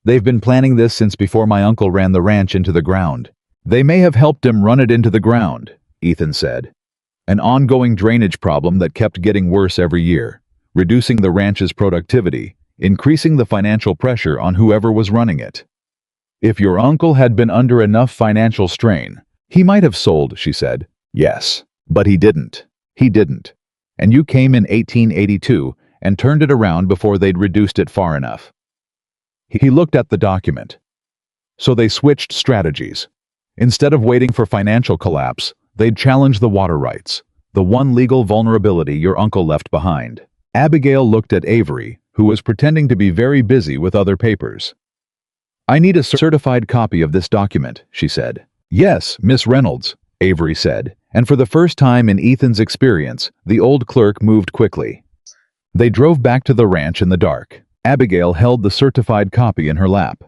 They've been planning this since before my uncle ran the ranch into the ground. They may have helped him run it into the ground, Ethan said. An ongoing drainage problem that kept getting worse every year, reducing the ranch's productivity, increasing the financial pressure on whoever was running it. If your uncle had been under enough financial strain, he might have sold, she said. Yes, but he didn't. He didn't. And you came in 1882 and turned it around before they'd reduced it far enough. He looked at the document. So they switched strategies. Instead of waiting for financial collapse, they'd challenge the water rights, the one legal vulnerability your uncle left behind. Abigail looked at Avery, who was pretending to be very busy with other papers. "I need a certified copy of this document," she said. "Yes, Miss Reynolds," Avery said, and for the first time in Ethan's experience, the old clerk moved quickly. They drove back to the ranch in the dark. Abigail held the certified copy in her lap.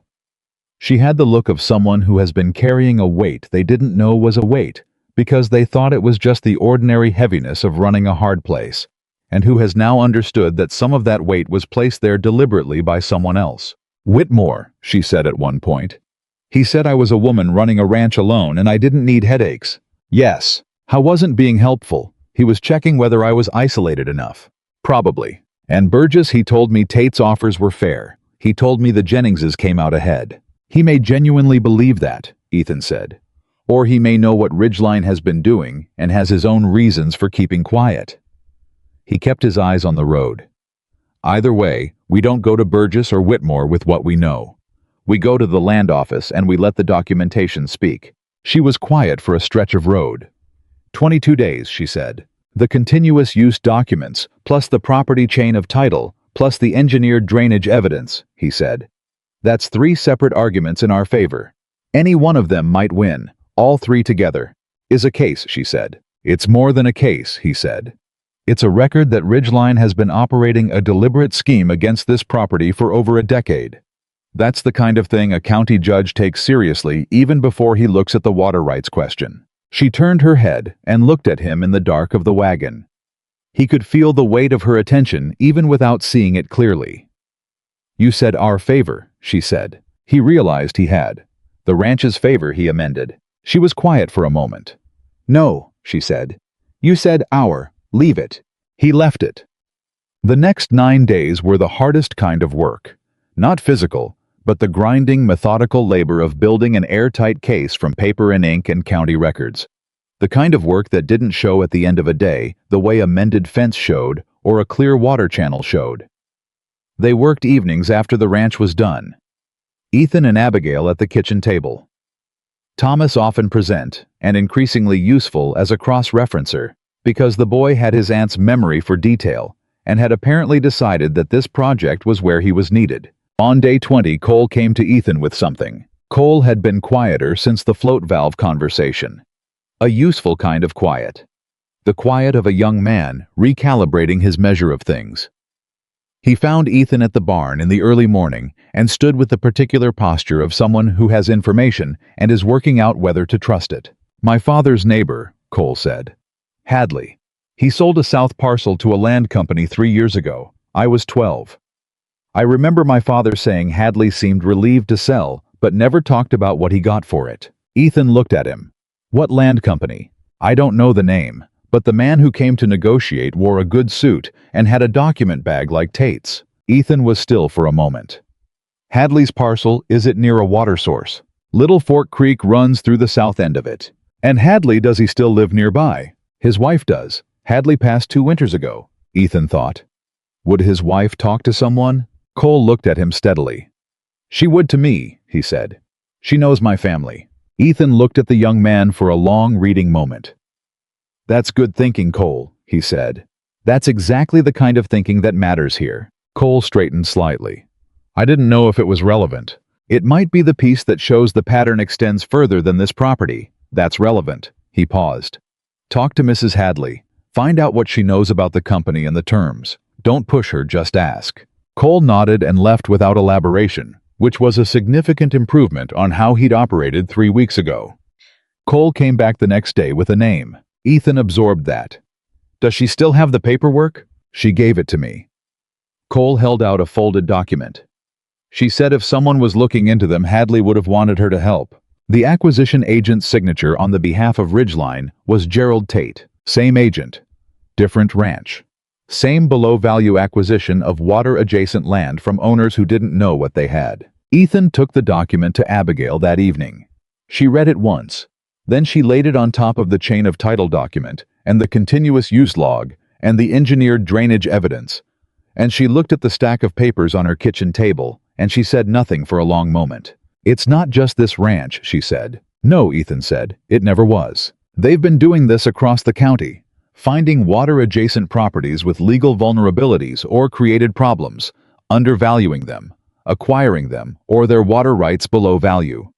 She had the look of someone who has been carrying a weight they didn't know was a weight, because they thought it was just the ordinary heaviness of running a hard place, and who has now understood that some of that weight was placed there deliberately by someone else. "Whitmore," she said at one point. "He said I was a woman running a ranch alone and I didn't need headaches." "Yes. I wasn't being helpful. He was checking whether I was isolated enough." "Probably. And Burgess, he told me Tate's offers were fair. He told me the Jenningses came out ahead." "He may genuinely believe that," Ethan said. "Or he may know what Ridgeline has been doing and has his own reasons for keeping quiet." He kept his eyes on the road. "Either way, we don't go to Burgess or Whitmore with what we know. We go to the land office and we let the documentation speak." She was quiet for a stretch of road. 22 days, she said. "The continuous use documents, plus the property chain of title, plus the engineered drainage evidence," he said. "That's 3 separate arguments in our favor. Any one of them might win. All 3 together is a case," she said. "It's more than a case," he said. "It's a record that Ridgeline has been operating a deliberate scheme against this property for over a decade. That's the kind of thing a county judge takes seriously even before he looks at the water rights question." She turned her head and looked at him in the dark of the wagon. He could feel the weight of her attention even without seeing it clearly. "You said our favor," she said. He realized he had. "The ranch's favor," he amended. She was quiet for a moment. "No," she said. "You said our. Leave it." He left it. The next 9 days were the hardest kind of work. Not physical, but the grinding, methodical labor of building an airtight case from paper and ink and county records. The kind of work that didn't show at the end of a day the way a mended fence showed or a clear water channel showed. They worked evenings after the ranch was done. Ethan and Abigail at the kitchen table. Thomas often present, and increasingly useful as a cross-referencer, because the boy had his aunt's memory for detail, and had apparently decided that this project was where he was needed. On day 20, Cole came to Ethan with something. Cole had been quieter since the float valve conversation. A useful kind of quiet. The quiet of a young man recalibrating his measure of things. He found Ethan at the barn in the early morning and stood with the particular posture of someone who has information and is working out whether to trust it. "My father's neighbor," Cole said. "Hadley. He sold a south parcel to a land company 3 years ago. I was 12. I remember my father saying Hadley seemed relieved to sell, but never talked about what he got for it." Ethan looked at him. "What land company?" "I don't know the name, but the man who came to negotiate wore a good suit and had a document bag like Tate's." Ethan was still for a moment. "Hadley's parcel, is it near a water source?" "Little Fork Creek runs through the south end of it." "And Hadley, does he still live nearby?" "His wife does. Hadley passed 2 winters ago," Ethan thought. Would his wife talk to someone? Cole looked at him steadily. "She would to me," he said. "She knows my family." Ethan looked at the young man for a long reading moment. "That's good thinking, Cole," he said. "That's exactly the kind of thinking that matters here." Cole straightened slightly. "I didn't know if it was relevant. It might be the piece that shows the pattern extends further than this property. That's relevant." He paused. "Talk to Mrs. Hadley. Find out what she knows about the company and the terms. Don't push her, just ask." Cole nodded and left without elaboration, which was a significant improvement on how he'd operated 3 weeks ago. Cole came back the next day with a name. Ethan absorbed that. "Does she still have the paperwork?" "She gave it to me." Cole held out a folded document. "She said if someone was looking into them, Hadley would have wanted her to help." The acquisition agent's signature on the behalf of Ridgeline was Gerald Tate. Same agent. Different ranch. Same below-value acquisition of water-adjacent land from owners who didn't know what they had. Ethan took the document to Abigail that evening. She read it once. Then she laid it on top of the chain of title document, and the continuous use log, and the engineered drainage evidence, And she looked at the stack of papers on her kitchen table, and she said nothing for a long moment. "It's not just this ranch," she said. "No," Ethan said, "it never was. They've been doing this across the county, finding water-adjacent properties with legal vulnerabilities or created problems, undervaluing them, acquiring them, or their water rights below value."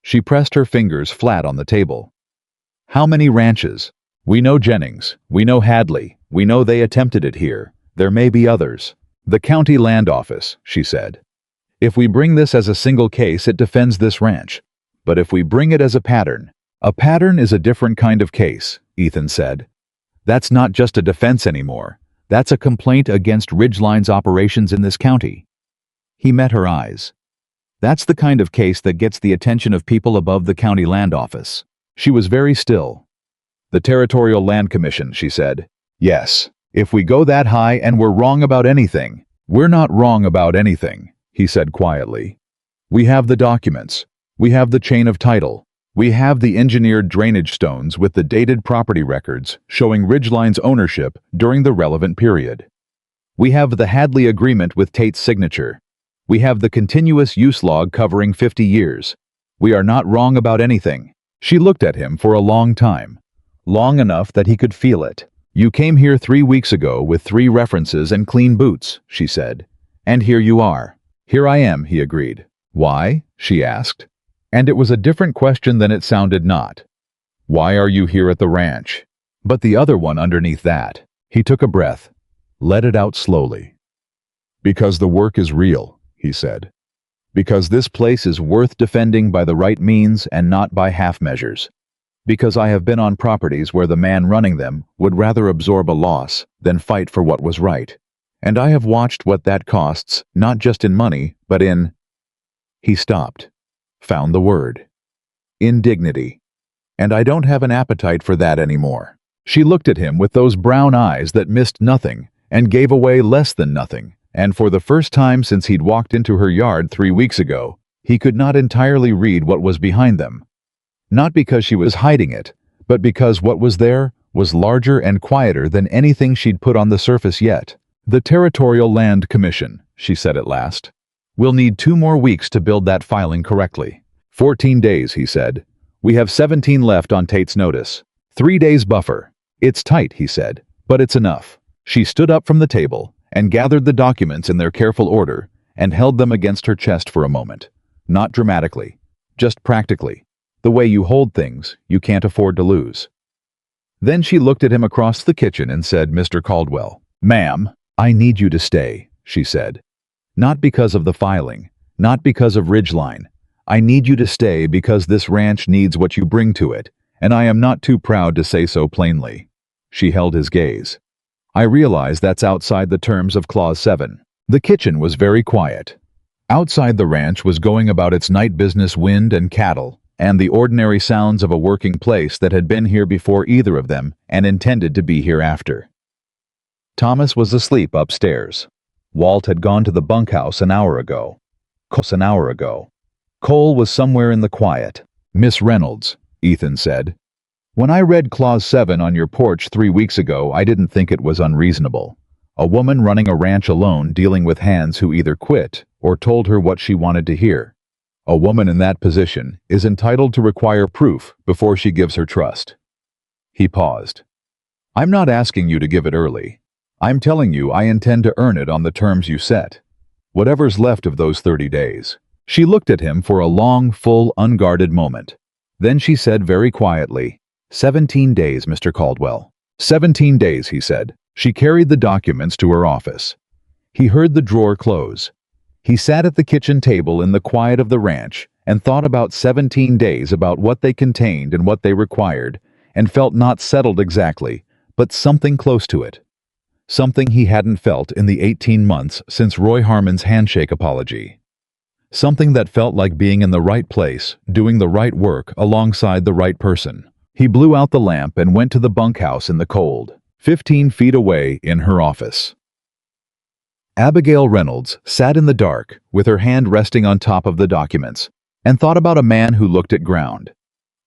She pressed her fingers flat on the table. "How many ranches? We know Jennings, we know Hadley, we know they attempted it here. There may be others." "The county land office," she said. "If we bring this as a single case, it defends this ranch. But if we bring it as a pattern is a different kind of case," Ethan said. "That's not just a defense anymore. That's a complaint against Ridgeline's operations in this county." He met her eyes. "That's the kind of case that gets the attention of people above the county land office." She was very still. "The Territorial Land Commission," she said. "Yes. If we go that high and we're wrong about anything." "We're not wrong about anything," he said quietly. "We have the documents. We have the chain of title. We have the engineered drainage stones with the dated property records showing Ridgeline's ownership during the relevant period. We have the Hadley agreement with Tate's signature. We have the continuous use log covering 50 years. We are not wrong about anything." She looked at him for a long time, long enough that he could feel it. "You came here 3 weeks ago with 3 references and clean boots," she said. "And here you are." "Here I am," he agreed. "Why?" she asked. And it was a different question than it sounded not. "Why are you here at the ranch?" But the other one underneath that. He took a breath, let it out slowly. "Because the work is real," he said. "Because this place is worth defending by the right means and not by half measures. Because I have been on properties where the man running them would rather absorb a loss than fight for what was right. And I have watched what that costs, not just in money, but in—" He stopped, found the word. "Indignity. And I don't have an appetite for that anymore." She looked at him with those brown eyes that missed nothing and gave away less than nothing, and for the first time since he'd walked into her yard 3 weeks ago, he could not entirely read what was behind them. Not because she was hiding it, but because what was there was larger and quieter than anything she'd put on the surface yet. "The Territorial Land Commission," she said at last. "We'll need 2 more weeks to build that filing correctly." 14 days, he said. "We have 17 left on Tate's notice. 3 days buffer. It's tight," he said, "but it's enough." She stood up from the table and gathered the documents in their careful order and held them against her chest for a moment. Not dramatically, just practically. The way you hold things, you can't afford to lose. Then she looked at him across the kitchen and said, "Mr. Caldwell." "Ma'am, I need you to stay," she said. "Not because of the filing, not because of Ridgeline. I need you to stay because this ranch needs what you bring to it, and I am not too proud to say so plainly." She held his gaze. "I realize that's outside the terms of Clause 7. The kitchen was very quiet. Outside the ranch was going about its night business, wind and cattle, and the ordinary sounds of a working place that had been here before either of them and intended to be here after. Thomas was asleep upstairs. Walt had gone to the bunkhouse an hour ago. Cole was somewhere in the quiet. "Miss Reynolds," Ethan said. "When I read Clause 7 on your porch 3 weeks ago, I didn't think it was unreasonable. A woman running a ranch alone dealing with hands who either quit or told her what she wanted to hear. A woman in that position is entitled to require proof before she gives her trust." He paused. "I'm not asking you to give it early. I'm telling you I intend to earn it on the terms you set. Whatever's left of those 30 days. She looked at him for a long, full, unguarded moment. Then she said very quietly, 17 days, Mr. Caldwell." 17 days, he said. She carried the documents to her office. He heard the drawer close. He sat at the kitchen table in the quiet of the ranch and thought about 17 days, about what they contained and what they required, and felt not settled exactly, but something close to it. Something he hadn't felt in the 18 months since Roy Harmon's handshake apology. Something that felt like being in the right place, doing the right work alongside the right person. He blew out the lamp and went to the bunkhouse in the cold, 15 feet away in her office. Abigail Reynolds sat in the dark with her hand resting on top of the documents and thought about a man who looked at ground.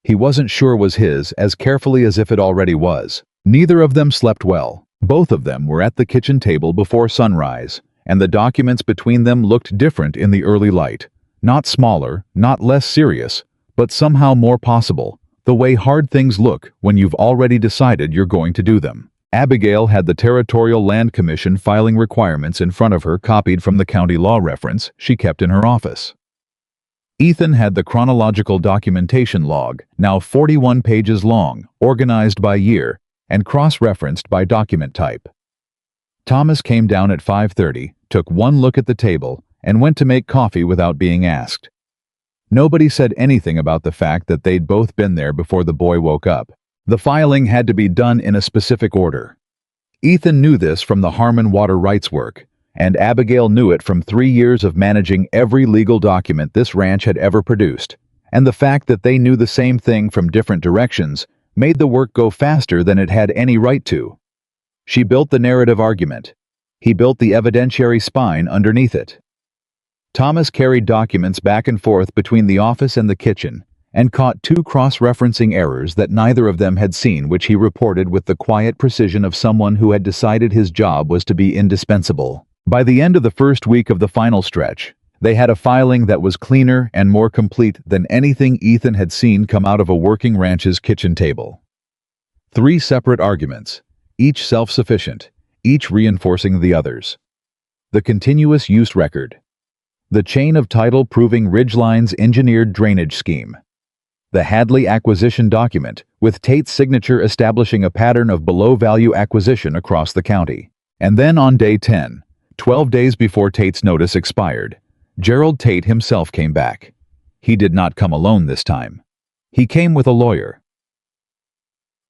He wasn't sure was his as carefully as if it already was. Neither of them slept well. Both of them were at the kitchen table before sunrise, and the documents between them looked different in the early light. Not smaller, not less serious, but somehow more possible, the way hard things look when you've already decided you're going to do them. Abigail had the Territorial Land Commission filing requirements in front of her copied from the county law reference she kept in her office. Ethan had the chronological documentation log, now 41 pages long, organized by year, and cross-referenced by document type. Thomas came down at 5:30, took one look at the table, and went to make coffee without being asked. Nobody said anything about the fact that they'd both been there before the boy woke up. The filing had to be done in a specific order. Ethan knew this from the Harmon water rights work, and Abigail knew it from 3 years of managing every legal document this ranch had ever produced, and the fact that they knew the same thing from different directions made the work go faster than it had any right to. She built the narrative argument. He built the evidentiary spine underneath it. Thomas carried documents back and forth between the office and the kitchen, and caught 2 cross-referencing errors that neither of them had seen, which he reported with the quiet precision of someone who had decided his job was to be indispensable. By the end of the first week of the final stretch, they had a filing that was cleaner and more complete than anything Ethan had seen come out of a working ranch's kitchen table. 3 separate arguments, each self-sufficient, each reinforcing the others. The continuous use record. The chain of title proving Ridgeline's engineered drainage scheme. The Hadley acquisition document, with Tate's signature establishing a pattern of below-value acquisition across the county. And then on day 10, 12 days before Tate's notice expired, Gerald Tate himself came back. He did not come alone this time. He came with a lawyer.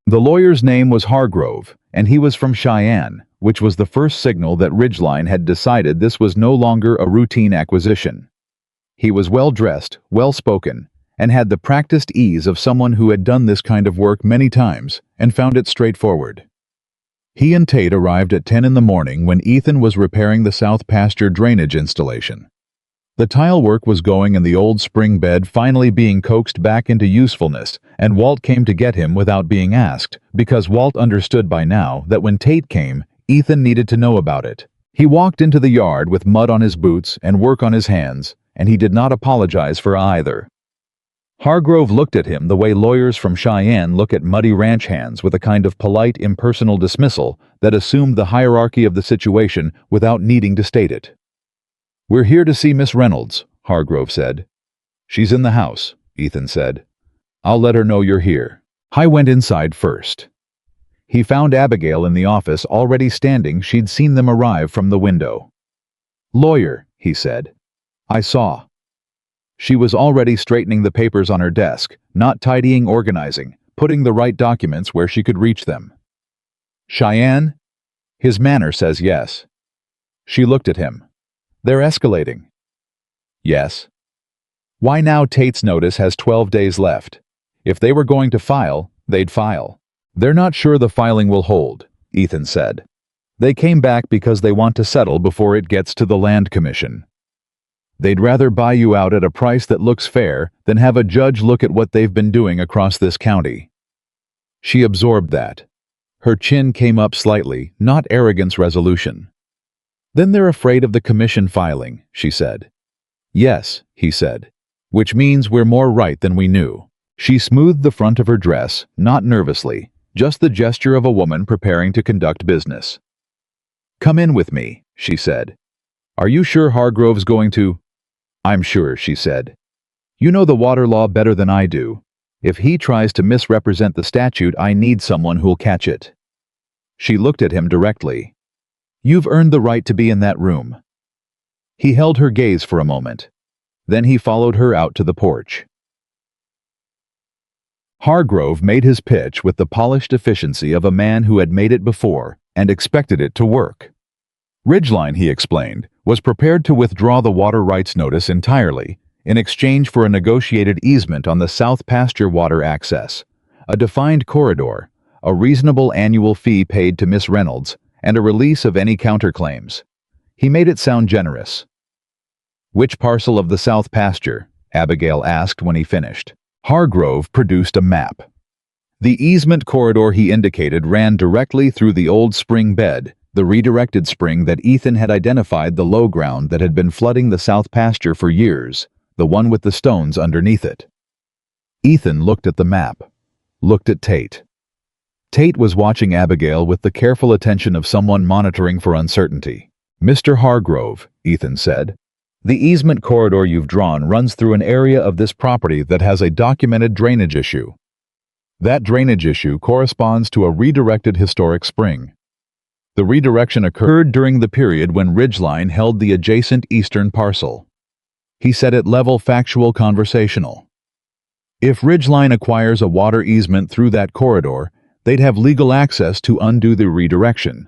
The lawyer's name was Hargrove, and he was from Cheyenne, which was the first signal that Ridgeline had decided this was no longer a routine acquisition. He was well-dressed, well-spoken, and had the practiced ease of someone who had done this kind of work many times and found it straightforward. He and Tate arrived at 10 in the morning when Ethan was repairing the south pasture drainage installation. The tile work was going and the old spring bed finally being coaxed back into usefulness, and Walt came to get him without being asked, because Walt understood by now that when Tate came, Ethan needed to know about it. He walked into the yard with mud on his boots and work on his hands, and he did not apologize for either. Hargrove looked at him the way lawyers from Cheyenne look at muddy ranch hands, with a kind of polite, impersonal dismissal that assumed the hierarchy of the situation without needing to state it. "We're here to see Miss Reynolds," Hargrove said. "She's in the house," Ethan said. "I'll let her know you're here." I went inside first. He found Abigail in the office already standing. She'd seen them arrive from the window. "Lawyer," he said. "I saw." She was already straightening the papers on her desk, not tidying, organizing, putting the right documents where she could reach them. "Cheyenne?" His manner says yes. She looked at him. "They're escalating." "Yes." "Why now? Tate's notice has 12 days left. If they were going to file, they'd file." "They're not sure the filing will hold," Ethan said. "They came back because they want to settle before it gets to the Land Commission. They'd rather buy you out at a price that looks fair than have a judge look at what they've been doing across this county." She absorbed that. Her chin came up slightly, not arrogance, resolution. "Then they're afraid of the commission filing," she said. "Yes," he said. "Which means we're more right than we knew." She smoothed the front of her dress, not nervously, just the gesture of a woman preparing to conduct business. "Come in with me," she said. "Are you sure Hargrove's going to—" "I'm sure," she said. "You know the water law better than I do. If he tries to misrepresent the statute, I need someone who'll catch it." She looked at him directly. "You've earned the right to be in that room." He held her gaze for a moment. Then he followed her out to the porch. Hargrove made his pitch with the polished efficiency of a man who had made it before and expected it to work. Ridgeline, he explained, was prepared to withdraw the water rights notice entirely in exchange for a negotiated easement on the south pasture water access, a defined corridor, a reasonable annual fee paid to Miss Reynolds, and a release of any counterclaims. He made it sound generous. "Which parcel of the south pasture?" Abigail asked when he finished. Hargrove produced a map. The easement corridor he indicated ran directly through the old spring bed, the redirected spring that Ethan had identified, the low ground that had been flooding the south pasture for years, the one with the stones underneath it. Ethan looked at the map, looked at Tate. Tate was watching Abigail with the careful attention of someone monitoring for uncertainty. "Mr. Hargrove," Ethan said, "the easement corridor you've drawn runs through an area of this property that has a documented drainage issue. That drainage issue corresponds to a redirected historic spring. The redirection occurred during the period when Ridgeline held the adjacent eastern parcel." He said it level, factual, conversational. "If Ridgeline acquires a water easement through that corridor, they'd have legal access to undo the redirection.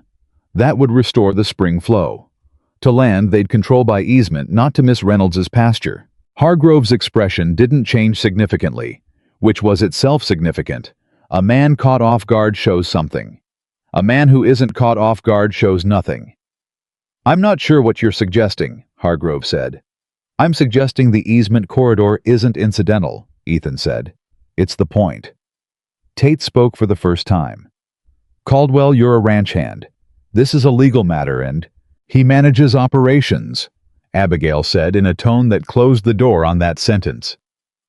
That would restore the spring flow to land they'd control by easement, not to Miss Reynolds's pasture." Hargrove's expression didn't change significantly, which was itself significant. A man caught off guard shows something. A man who isn't caught off guard shows nothing. "I'm not sure what you're suggesting," Hargrove said. "I'm suggesting the easement corridor isn't incidental," Ethan said. "It's the point." Tate spoke for the first time. "Caldwell, you're a ranch hand. This is a legal matter and he manages operations," Abigail said in a tone that closed the door on that sentence.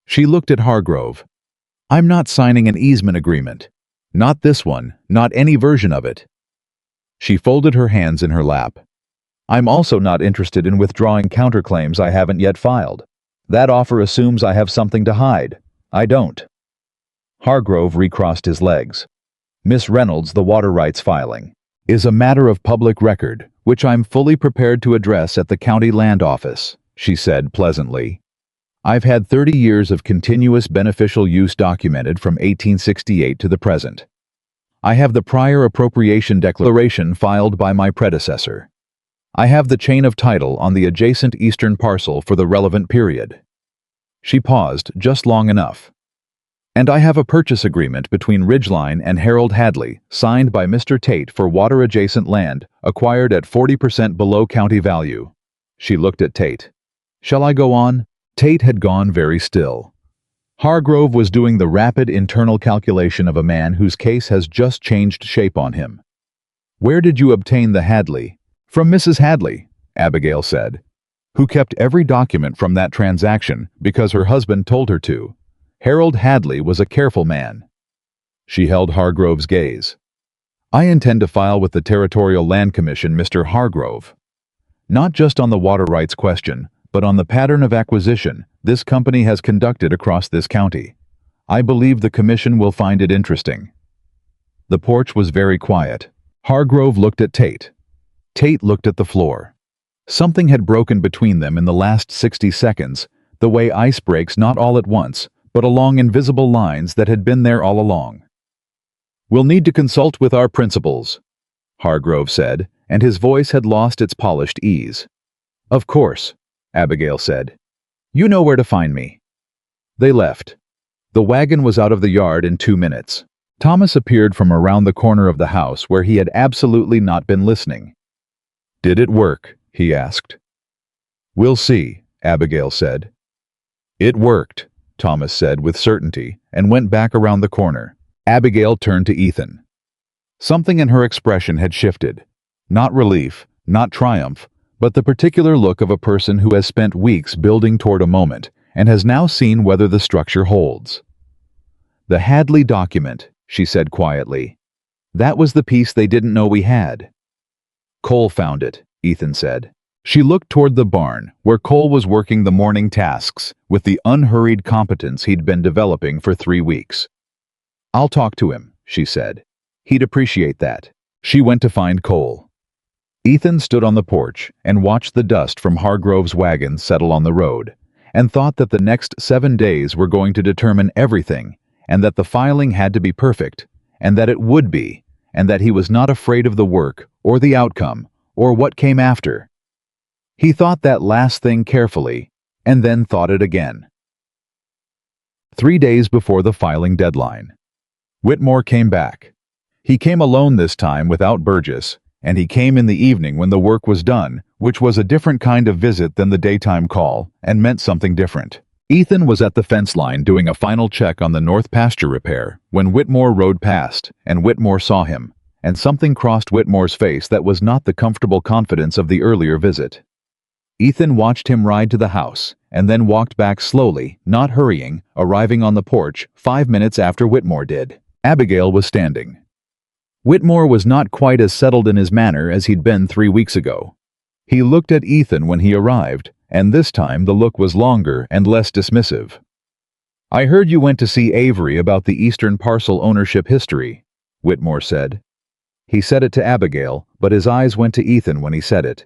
She looked at Hargrove. "I'm not signing an easement agreement. Not this one, not any version of it." She folded her hands in her lap. "I'm also not interested in withdrawing counterclaims I haven't yet filed. That offer assumes I have something to hide. I don't." Hargrove recrossed his legs. "Miss Reynolds, the water rights filing is a matter of public record, which I'm fully prepared to address at the county land office," she said pleasantly. "I've had 30 years of continuous beneficial use documented from 1868 to the present. I have the prior appropriation declaration filed by my predecessor. I have the chain of title on the adjacent eastern parcel for the relevant period." She paused just long enough. "And I have a purchase agreement between Ridgeline and Harold Hadley, signed by Mr. Tate for water-adjacent land, acquired at 40% below county value." She looked at Tate. "Shall I go on?" Tate had gone very still. Hargrove was doing the rapid internal calculation of a man whose case has just changed shape on him. "Where did you obtain the Hadley?" "From Mrs. Hadley," Abigail said, "who kept every document from that transaction because her husband told her to. Harold Hadley was a careful man." She held Hargrove's gaze. "I intend to file with the Territorial Land Commission, Mr. Hargrove. Not just on the water rights question, but on the pattern of acquisition this company has conducted across this county. I believe the commission will find it interesting." The porch was very quiet. Hargrove looked at Tate. Tate looked at the floor. Something had broken between them in the last 60 seconds, the way ice breaks not all at once, but along invisible lines that had been there all along. "We'll need to consult with our principals," Hargrove said, and his voice had lost its polished ease. "Of course," Abigail said. "You know where to find me." They left. The wagon was out of the yard in 2 minutes. Thomas appeared from around the corner of the house where he had absolutely not been listening. "Did it work?" he asked. "We'll see," Abigail said. "It worked," Thomas said with certainty, and went back around the corner. Abigail turned to Ethan. Something in her expression had shifted. Not relief, not triumph, but the particular look of a person who has spent weeks building toward a moment and has now seen whether the structure holds. "The Hadley document," she said quietly. "That was the piece they didn't know we had." "Cole found it," Ethan said. She looked toward the barn, where Cole was working the morning tasks with the unhurried competence he'd been developing for 3 weeks. "I'll talk to him," she said. "He'd appreciate that." She went to find Cole. Ethan stood on the porch and watched the dust from Hargrove's wagon settle on the road, and thought that the next 7 days were going to determine everything, and that the filing had to be perfect, and that it would be, and that he was not afraid of the work, or the outcome, or what came after. He thought that last thing carefully, and then thought it again. 3 days before the filing deadline, Whitmore came back. He came alone this time without Burgess, and he came in the evening when the work was done, which was a different kind of visit than the daytime call, and meant something different. Ethan was at the fence line doing a final check on the north pasture repair when Whitmore rode past, and Whitmore saw him, and something crossed Whitmore's face that was not the comfortable confidence of the earlier visit. Ethan watched him ride to the house, and then walked back slowly, not hurrying, arriving on the porch 5 minutes after Whitmore did. Abigail was standing. Whitmore was not quite as settled in his manner as he'd been 3 weeks ago. He looked at Ethan when he arrived, and this time the look was longer and less dismissive. "I heard you went to see Avery about the Eastern parcel ownership history," Whitmore said. He said it to Abigail, but his eyes went to Ethan when he said it.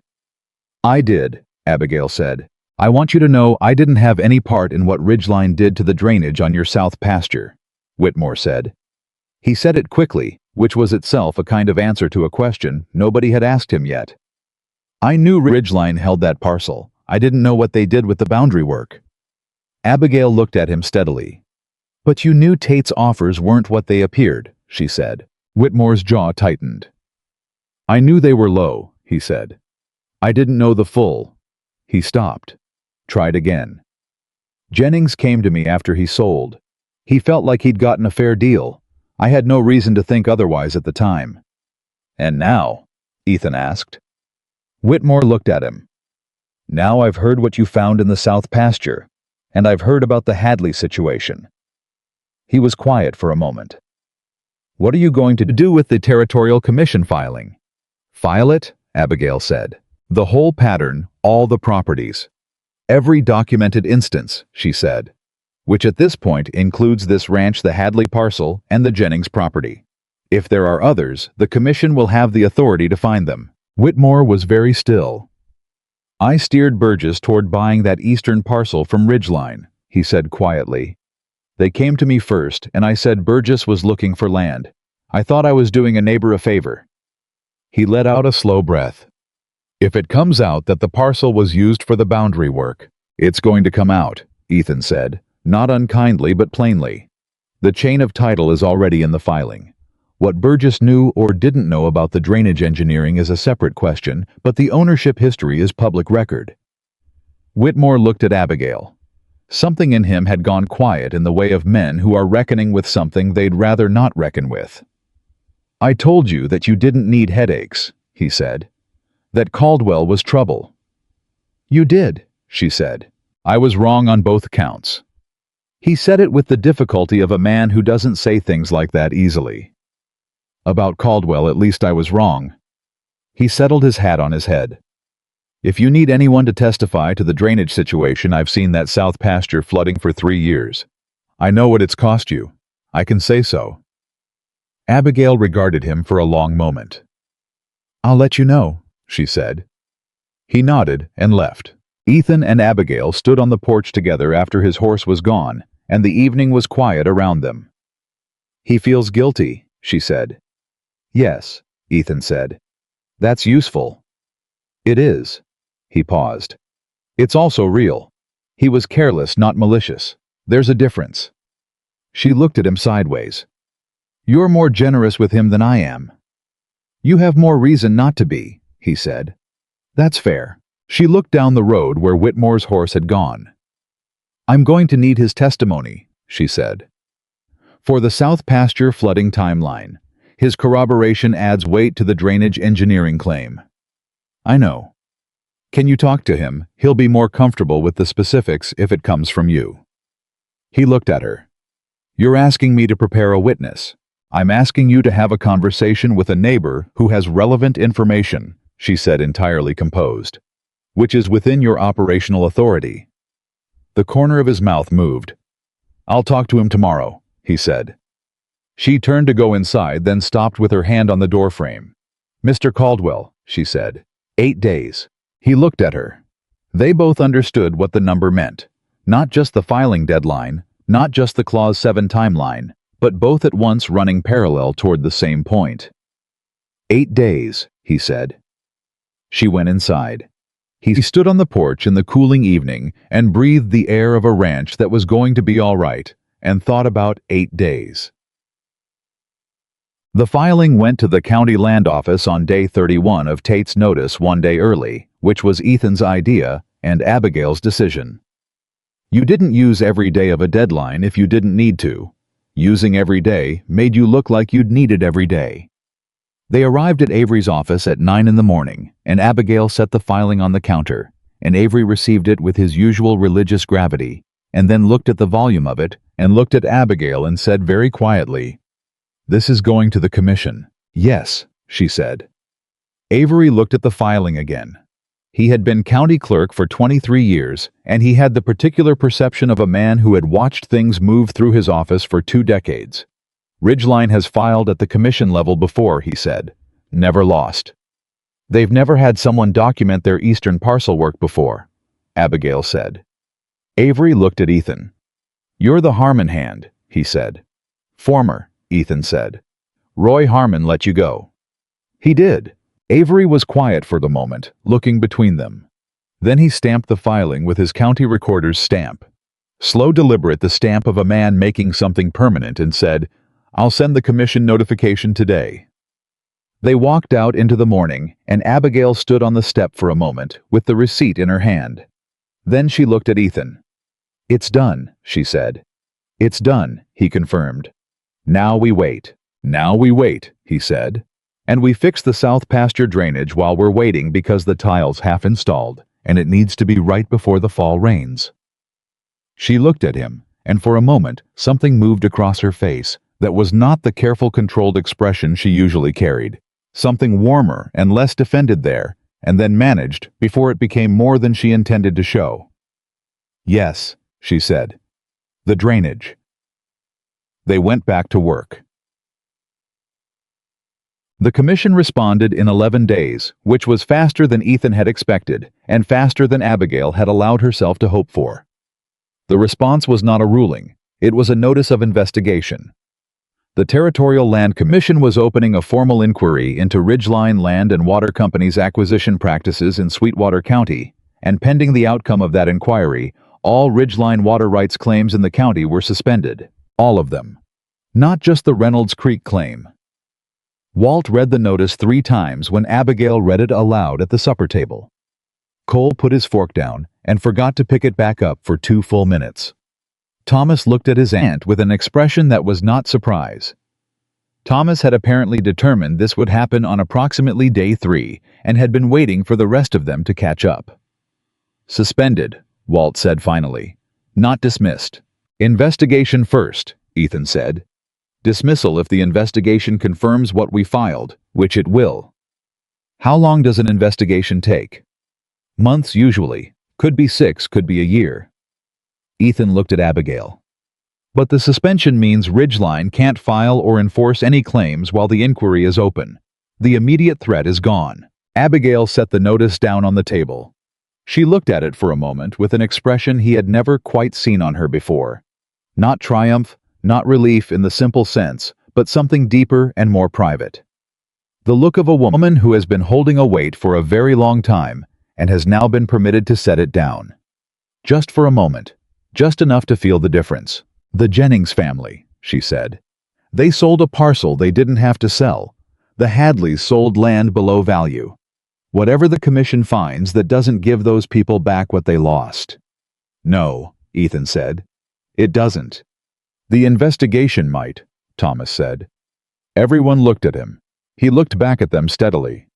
"I did," Abigail said. "I want you to know I didn't have any part in what Ridgeline did to the drainage on your south pasture," Whitmore said. He said it quickly, which was itself a kind of answer to a question nobody had asked him yet. "I knew Ridgeline held that parcel. I didn't know what they did with the boundary work." Abigail looked at him steadily. "But you knew Tate's offers weren't what they appeared," she said. Whitmore's jaw tightened. "I knew they were low," he said. "I didn't know the full." He stopped. Tried again. "Jennings came to me after he sold. He felt like he'd gotten a fair deal. I had no reason to think otherwise at the time." "And now?" Ethan asked. Whitmore looked at him. "Now I've heard what you found in the south pasture, and I've heard about the Hadley situation." He was quiet for a moment. "What are you going to do with the Territorial Commission filing?" "File it," Abigail said. "The whole pattern, all the properties. Every documented instance," she said, "which at this point includes this ranch, the Hadley parcel, and the Jennings property. If there are others, the Commission will have the authority to find them." Whitmore was very still. "I steered Burgess toward buying that eastern parcel from Ridgeline," he said quietly. "They came to me first, and I said Burgess was looking for land. I thought I was doing a neighbor a favor." He let out a slow breath. "If it comes out that the parcel was used for the boundary work, it's going to come out," Ethan said, not unkindly but plainly. "The chain of title is already in the filing. What Burgess knew or didn't know about the drainage engineering is a separate question, but the ownership history is public record." Whitmore looked at Abigail. Something in him had gone quiet in the way of men who are reckoning with something they'd rather not reckon with. "I told you that you didn't need headaches," he said. "That Caldwell was trouble." "You did," she said. "I was wrong on both counts." He said it with the difficulty of a man who doesn't say things like that easily. "About Caldwell, at least I was wrong." He settled his hat on his head. "If you need anyone to testify to the drainage situation, I've seen that south pasture flooding for 3 years. I know what it's cost you. I can say so." Abigail regarded him for a long moment. "I'll let you know," she said. He nodded and left. Ethan and Abigail stood on the porch together after his horse was gone, and the evening was quiet around them. "He feels guilty," she said. "Yes," Ethan said. "That's useful." "It is." He paused. "It's also real. He was careless, not malicious. There's a difference." She looked at him sideways. "You're more generous with him than I am." "You have more reason not to be," he said. "That's fair." She looked down the road where Whitmore's horse had gone. "I'm going to need his testimony," she said. "For the south pasture flooding timeline. His corroboration adds weight to the drainage engineering claim." "I know." "Can you talk to him? He'll be more comfortable with the specifics if it comes from you." He looked at her. "You're asking me to prepare a witness. I'm asking you to have a conversation with a neighbor who has relevant information," she said, entirely composed, "which is within your operational authority." The corner of his mouth moved. "I'll talk to him tomorrow," he said. She turned to go inside, then stopped with her hand on the doorframe. "Mr. Caldwell," she said. 8 days. He looked at her. They both understood what the number meant. Not just the filing deadline, not just the Clause 7 timeline, but both at once running parallel toward the same point. 8 days, he said. She went inside. He stood on the porch in the cooling evening and breathed the air of a ranch that was going to be all right, and thought about 8 days. The filing went to the county land office on day 31 of Tate's notice 1 day early, which was Ethan's idea and Abigail's decision. You didn't use every day of a deadline if you didn't need to. Using every day made you look like you'd need it every day. They arrived at Avery's office at 9 in the morning, and Abigail set the filing on the counter, and Avery received it with his usual religious gravity, and then looked at the volume of it, and looked at Abigail and said very quietly, "This is going to the commission." "Yes," she said. Avery looked at the filing again. He had been county clerk for 23 years, and he had the particular perception of a man who had watched things move through his office for 2 decades. "Ridgeline has filed at the commission level before," he said. "Never lost." "They've never had someone document their eastern parcel work before," Abigail said. Avery looked at Ethan. "You're the Harmon hand," he said. "Former," Ethan said. "Roy Harmon let you go." "He did." Avery was quiet for the moment, looking between them. Then he stamped the filing with his county recorder's stamp. Slow, deliberate, the stamp of a man making something permanent, and said, "I'll send the commission notification today." They walked out into the morning, and Abigail stood on the step for a moment, with the receipt in her hand. Then she looked at Ethan. "It's done," she said. "It's done," he confirmed. "Now we wait." "Now we wait," he said. "And we fix the south pasture drainage while we're waiting because the tile's half installed, and it needs to be right before the fall rains." She looked at him, and for a moment something moved across her face that was not the careful, controlled expression she usually carried. Something warmer and less defended there, and then managed before it became more than she intended to show. "Yes," she said. "The drainage." They went back to work. The commission responded in 11 days, which was faster than Ethan had expected, and faster than Abigail had allowed herself to hope for. The response was not a ruling, it was a notice of investigation. The Territorial Land Commission was opening a formal inquiry into Ridgeline Land and Water Company's acquisition practices in Sweetwater County, and pending the outcome of that inquiry, all Ridgeline water rights claims in the county were suspended. All of them. Not just the Reynolds Creek claim. Walt read the notice 3 times when Abigail read it aloud at the supper table. Cole put his fork down and forgot to pick it back up for 2 full minutes. Thomas looked at his aunt with an expression that was not surprise. Thomas had apparently determined this would happen on approximately day 3 and had been waiting for the rest of them to catch up. "Suspended," Walt said finally. "Not dismissed. Investigation first," Ethan said. "Dismissal if the investigation confirms what we filed, which it will." "How long does an investigation take?" "Months usually. Could be 6, could be a year." Ethan looked at Abigail. "But the suspension means Ridgeline can't file or enforce any claims while the inquiry is open. The immediate threat is gone." Abigail set the notice down on the table. She looked at it for a moment with an expression he had never quite seen on her before. Not triumph, not relief in the simple sense, but something deeper and more private. The look of a woman who has been holding a weight for a very long time and has now been permitted to set it down. Just for a moment. Just enough to feel the difference. "The Jennings family," she said. "They sold a parcel they didn't have to sell. The Hadleys sold land below value. Whatever the commission finds, that doesn't give those people back what they lost." "No," Ethan said. "It doesn't." "The investigation might," Thomas said. Everyone looked at him. He looked back at them steadily.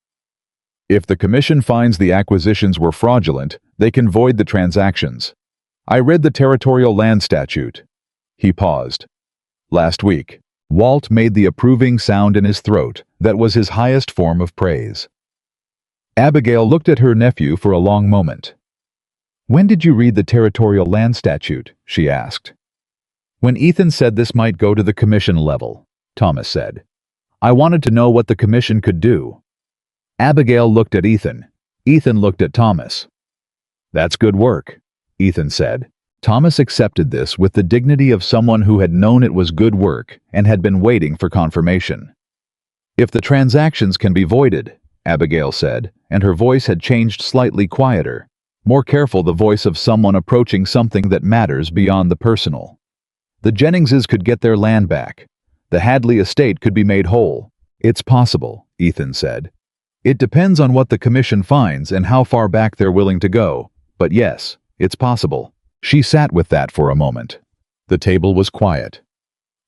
"If the commission finds the acquisitions were fraudulent, they can void the transactions. I read the Territorial Land Statute." He paused. "Last week." Walt made the approving sound in his throat that was his highest form of praise. Abigail looked at her nephew for a long moment. "When did you read the Territorial Land Statute?" she asked. "When Ethan said this might go to the commission level," Thomas said. "I wanted to know what the commission could do." Abigail looked at Ethan. Ethan looked at Thomas. "That's good work," Ethan said. Thomas accepted this with the dignity of someone who had known it was good work and had been waiting for confirmation. "If the transactions can be voided," Abigail said, and her voice had changed slightly quieter, more careful, the voice of someone approaching something that matters beyond the personal. "The Jenningses could get their land back. The Hadley estate could be made whole." "It's possible," Ethan said. "It depends on what the commission finds and how far back they're willing to go, but yes, it's possible." She sat with that for a moment. The table was quiet.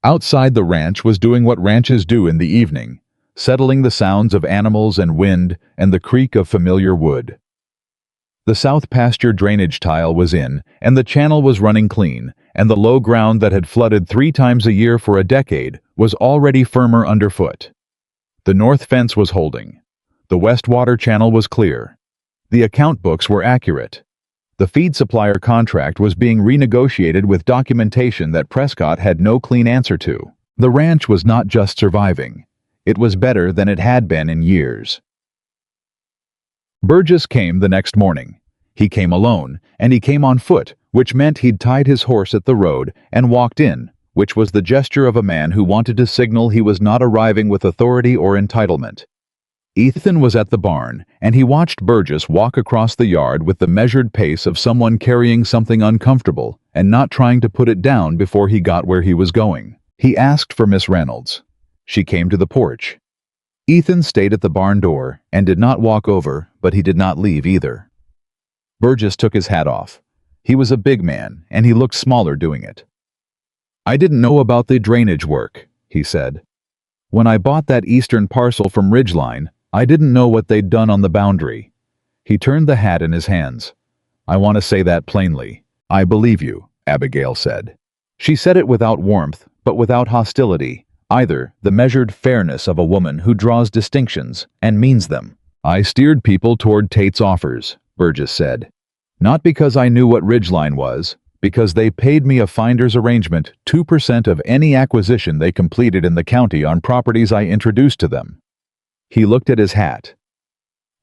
Outside, the ranch was doing what ranches do in the evening, settling the sounds of animals and wind and the creak of familiar wood. The south pasture drainage tile was in, and the channel was running clean, and the low ground that had flooded 3 times a year for a decade was already firmer underfoot. The north fence was holding. The west water channel was clear. The account books were accurate. The feed supplier contract was being renegotiated with documentation that Prescott had no clean answer to. The ranch was not just surviving. It was better than it had been in years. Burgess came the next morning. He came alone, and he came on foot, which meant he'd tied his horse at the road and walked in, which was the gesture of a man who wanted to signal he was not arriving with authority or entitlement. Ethan was at the barn, and he watched Burgess walk across the yard with the measured pace of someone carrying something uncomfortable and not trying to put it down before he got where he was going. He asked for Miss Reynolds. She came to the porch. Ethan stayed at the barn door and did not walk over, but he did not leave either. Burgess took his hat off. He was a big man, and he looked smaller doing it. "I didn't know about the drainage work," he said. "When I bought that eastern parcel from Ridgeline, I didn't know what they'd done on the boundary." He turned the hat in his hands. "I want to say that plainly. I believe you," Abigail said. She said it without warmth, but without hostility, either the measured fairness of a woman who draws distinctions and means them. "I steered people toward Tate's offers," Burgess said. "Not because I knew what Ridgeline was, because they paid me a finder's arrangement 2% of any acquisition they completed in the county on properties I introduced to them." He looked at his hat.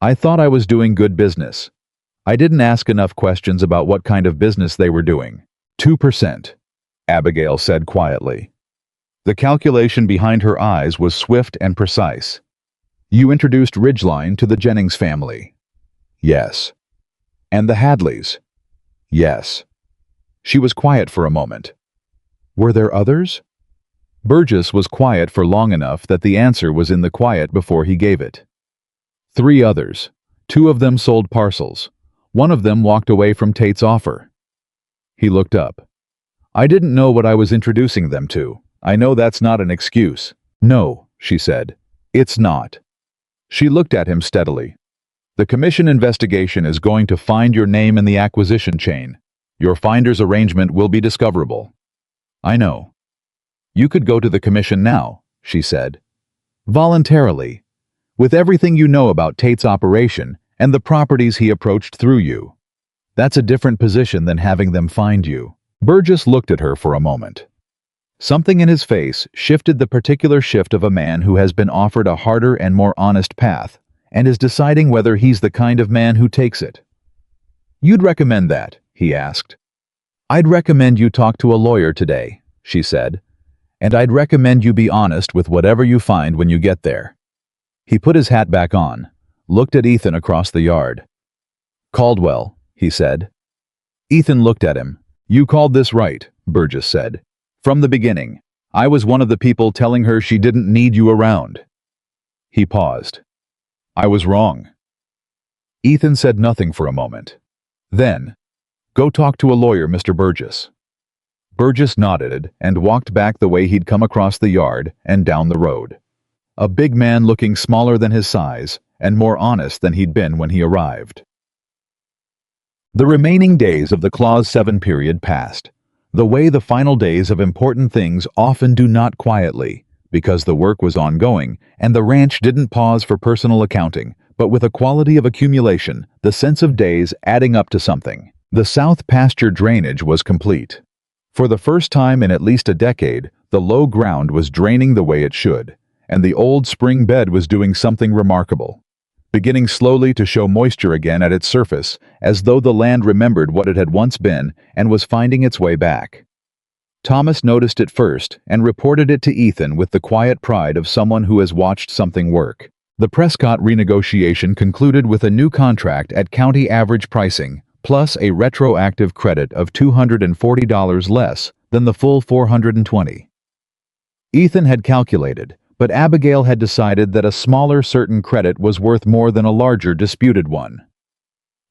"I thought I was doing good business. I didn't ask enough questions about what kind of business they were doing." 2%, Abigail said quietly. The calculation behind her eyes was swift and precise. "You introduced Ridgeline to the Jennings family?" "Yes." "And the Hadleys?" "Yes." She was quiet for a moment. "Were there others?" Burgess was quiet for long enough that the answer was in the quiet before he gave it. 3 others. 2 of them sold parcels. 1 of them walked away from Tate's offer." He looked up. "I didn't know what I was introducing them to. I know that's not an excuse." "No," she said. "It's not." She looked at him steadily. "The commission investigation is going to find your name in the acquisition chain. Your finder's arrangement will be discoverable." "I know." "You could go to the commission now," she said. "Voluntarily. With everything you know about Tate's operation and the properties he approached through you. That's a different position than having them find you." Burgess looked at her for a moment. Something in his face shifted the particular shift of a man who has been offered a harder and more honest path, and is deciding whether he's the kind of man who takes it. "You'd recommend that?" he asked. "I'd recommend you talk to a lawyer today," she said. "And I'd recommend you be honest with whatever you find when you get there." He put his hat back on, looked at Ethan across the yard. "Caldwell," he said. Ethan looked at him. "You called this right," Burgess said. "From the beginning. I was one of the people telling her she didn't need you around." He paused. "I was wrong." Ethan said nothing for a moment. Then, "Go talk to a lawyer, Mr. Burgess." Burgess nodded and walked back the way he'd come across the yard and down the road. A big man looking smaller than his size and more honest than he'd been when he arrived. The remaining days of the Clause 7 period passed, the way the final days of important things often do not quietly, because the work was ongoing and the ranch didn't pause for personal accounting, but with a quality of accumulation, the sense of days adding up to something. The south pasture drainage was complete. For the first time in at least a decade, the low ground was draining the way it should, and the old spring bed was doing something remarkable, beginning slowly to show moisture again at its surface, as though the land remembered what it had once been and was finding its way back. Thomas noticed it first and reported it to Ethan with the quiet pride of someone who has watched something work. The Prescott renegotiation concluded with a new contract at county average pricing, plus a retroactive credit of $240 less than the full $420. Ethan had calculated, but Abigail had decided that a smaller certain credit was worth more than a larger disputed one.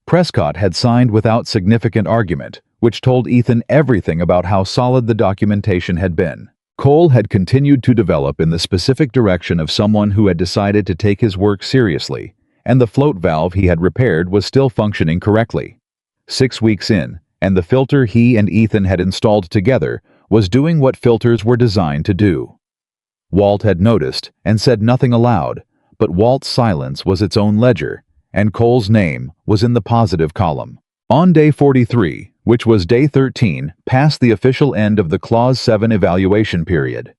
Prescott had signed without significant argument, which told Ethan everything about how solid the documentation had been. Cole had continued to develop in the specific direction of someone who had decided to take his work seriously, and the float valve he had repaired was still functioning correctly. 6 weeks in, and the filter he and Ethan had installed together was doing what filters were designed to do. Walt had noticed and said nothing aloud, but Walt's silence was its own ledger, and Cole's name was in the positive column. On day 43, which was day 13, past the official end of the Clause 7 evaluation period,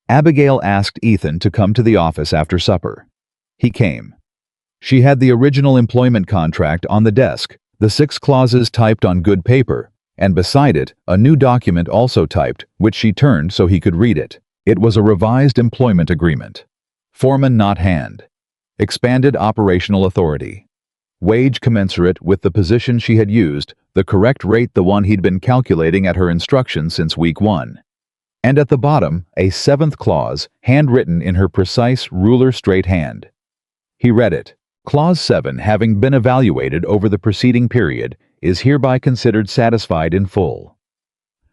Abigail asked Ethan to come to the office after supper. He came. She had the original employment contract on the desk, the 6 clauses typed on good paper, and beside it, a new document also typed, which she turned so he could read it. It was a revised employment agreement. Foreman not hand. Expanded operational authority. Wage commensurate with the position she had used, the correct rate the one he'd been calculating at her instruction since week 1. And at the bottom, a 7th clause, handwritten in her precise ruler-straight hand. He read it. Clause 7, having been evaluated over the preceding period, is hereby considered satisfied in full.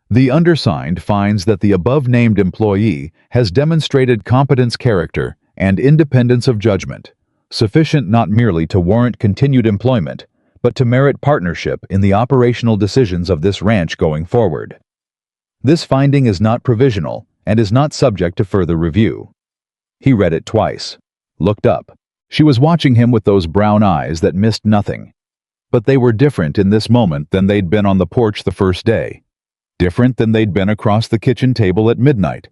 The undersigned finds that the above-named employee has demonstrated competence, character, and independence of judgment, sufficient not merely to warrant continued employment, but to merit partnership in the operational decisions of this ranch going forward. This finding is not provisional and is not subject to further review. He read it twice, looked up. She was watching him with those brown eyes that missed nothing. But they were different in this moment than they'd been on the porch the first day. Different than they'd been across the kitchen table at midnight.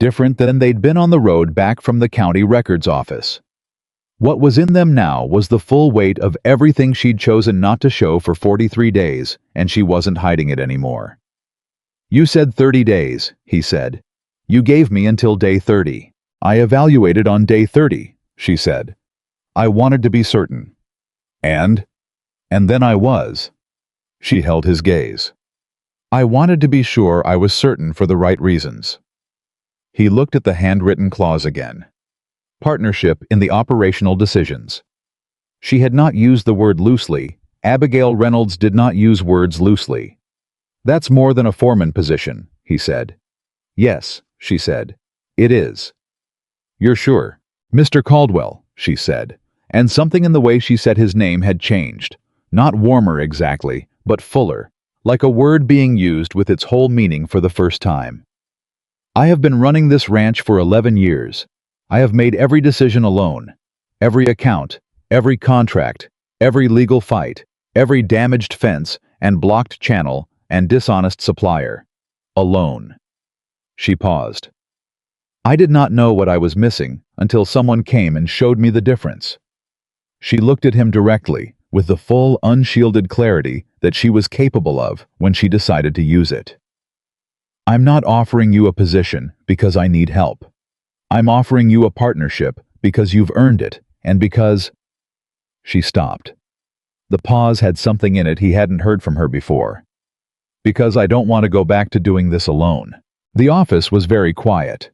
Different than they'd been on the road back from the county records office. What was in them now was the full weight of everything she'd chosen not to show for 43 days, and she wasn't hiding it anymore. You said 30 days, he said. You gave me until day 30. I evaluated on day 30, she said. I wanted to be certain. And then I was. She held his gaze. I wanted to be sure I was certain for the right reasons. He looked at the handwritten clause again. Partnership in the operational decisions. She had not used the word loosely. Abigail Reynolds did not use words loosely. That's more than a foreman position, he said. Yes, she said. It is. You're sure? Mr. Caldwell, she said, and something in the way she said his name had changed. Not warmer exactly, but fuller, like a word being used with its whole meaning for the first time. I have been running this ranch for 11 years. I have made every decision alone. Every account, every contract, every legal fight, every damaged fence and blocked channel and dishonest supplier. Alone. She paused. I did not know what I was missing until someone came and showed me the difference. She looked at him directly, with the full, unshielded clarity that she was capable of when she decided to use it. I'm not offering you a position because I need help. I'm offering you a partnership because you've earned it, and because... She stopped. The pause had something in it he hadn't heard from her before. Because I don't want to go back to doing this alone. The office was very quiet.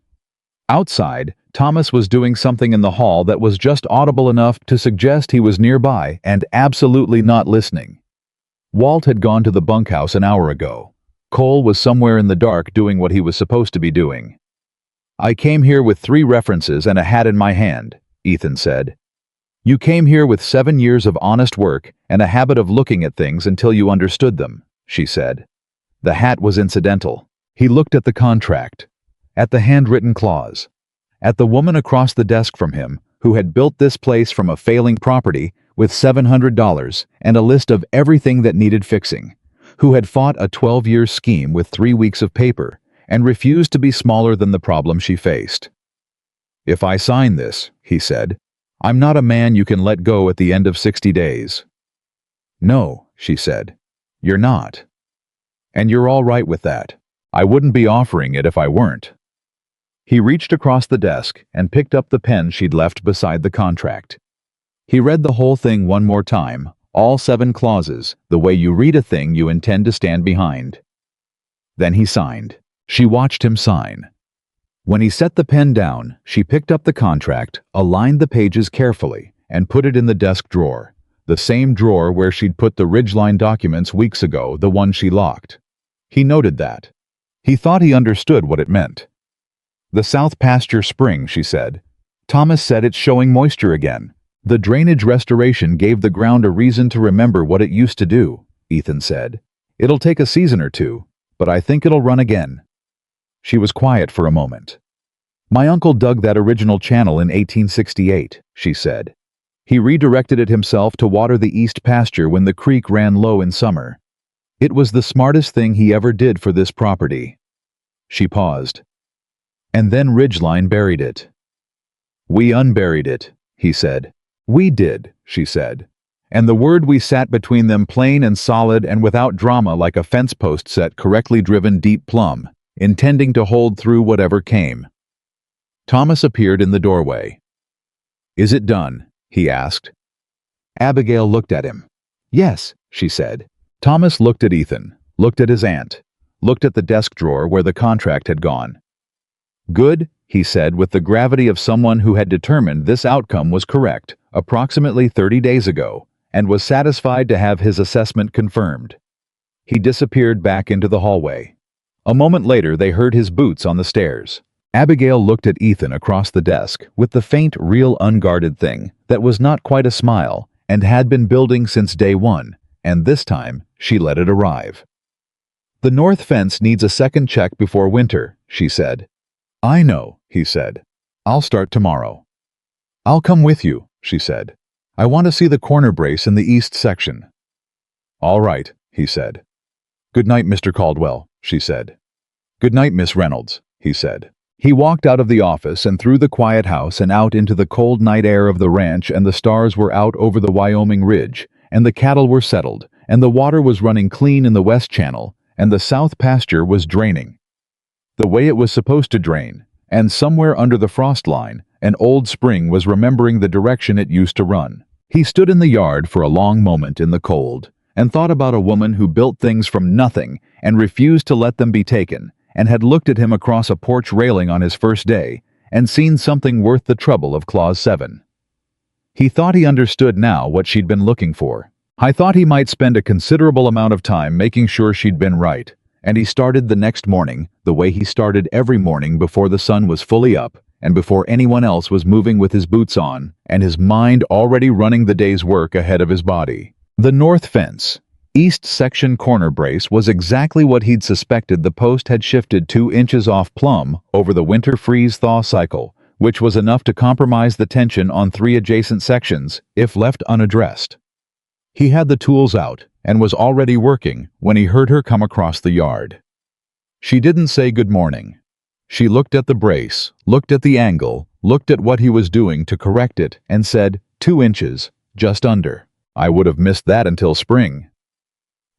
Outside, Thomas was doing something in the hall that was just audible enough to suggest he was nearby and absolutely not listening. Walt had gone to the bunkhouse an hour ago. Cole was somewhere in the dark doing what he was supposed to be doing. I came here with 3 references and a hat in my hand, Ethan said. You came here with 7 years of honest work and a habit of looking at things until you understood them, she said. The hat was incidental. He looked at the contract, at the handwritten clause, at the woman across the desk from him who had built this place from a failing property with $700 and a list of everything that needed fixing, who had fought a 12-year scheme with 3 weeks of paper and refused to be smaller than the problem she faced. If I sign this, he said, I'm not a man you can let go at the end of 60 days. No, she said, you're not. And you're all right with that. I wouldn't be offering it if I weren't. He reached across the desk and picked up the pen she'd left beside the contract. He read the whole thing one more time, all 7 clauses, the way you read a thing you intend to stand behind. Then he signed. She watched him sign. When he set the pen down, she picked up the contract, aligned the pages carefully, and put it in the desk drawer, The same drawer where she'd put the Ridgeline documents weeks ago, the one she locked. He noted that. He thought he understood what it meant. The South Pasture Spring, she said. Thomas said it's showing moisture again. The drainage restoration gave the ground a reason to remember what it used to do, Ethan said. It'll take a season or two, but I think it'll run again. She was quiet for a moment. My uncle dug that original channel in 1868, she said. He redirected it himself to water the east pasture when the creek ran low in summer. It was the smartest thing he ever did for this property. She paused. And then Ridgeline buried it. We unburied it, he said. We did, she said. And the word we sat between them plain and solid and without drama like a fence post set correctly driven deep plumb, intending to hold through whatever came. Thomas appeared in the doorway. Is it done? He asked. Abigail looked at him. Yes, she said. Thomas looked at Ethan, looked at his aunt, looked at the desk drawer where the contract had gone. Good, he said with the gravity of someone who had determined this outcome was correct approximately 30 days ago and was satisfied to have his assessment confirmed. He disappeared back into the hallway. A moment later they heard his boots on the stairs. Abigail looked at Ethan across the desk with the faint, real unguarded thing that was not quite a smile and had been building since day one, and this time she let it arrive. The north fence needs a second check before winter, she said. I know, he said. I'll start tomorrow. I'll come with you, she said. I want to see the corner brace in the east section. All right, he said. Good night, Mr. Caldwell, she said. Good night, Miss Reynolds, he said. He walked out of the office and through the quiet house and out into the cold night air of the ranch, and the stars were out over the Wyoming ridge, and the cattle were settled, and the water was running clean in the west channel, and the south pasture was draining the way it was supposed to drain, and somewhere under the frost line, an old spring was remembering the direction it used to run. He stood in the yard for a long moment in the cold, and thought about a woman who built things from nothing and refused to let them be taken, and had looked at him across a porch railing on his first day, and seen something worth the trouble of Clause 7. He thought he understood now what she'd been looking for. I thought he might spend a considerable amount of time making sure she'd been right, and he started the next morning the way he started every morning before the sun was fully up and before anyone else was moving with his boots on and his mind already running the day's work ahead of his body. The north fence, east section corner brace was exactly what he'd suspected. The post had shifted 2 inches off plumb over the winter freeze-thaw cycle, which was enough to compromise the tension on 3 adjacent sections if left unaddressed. He had the tools out and was already working when he heard her come across the yard. She didn't say good morning. She looked at the brace, looked at the angle, looked at what he was doing to correct it, and said, 2 inches, just under. I would have missed that until spring.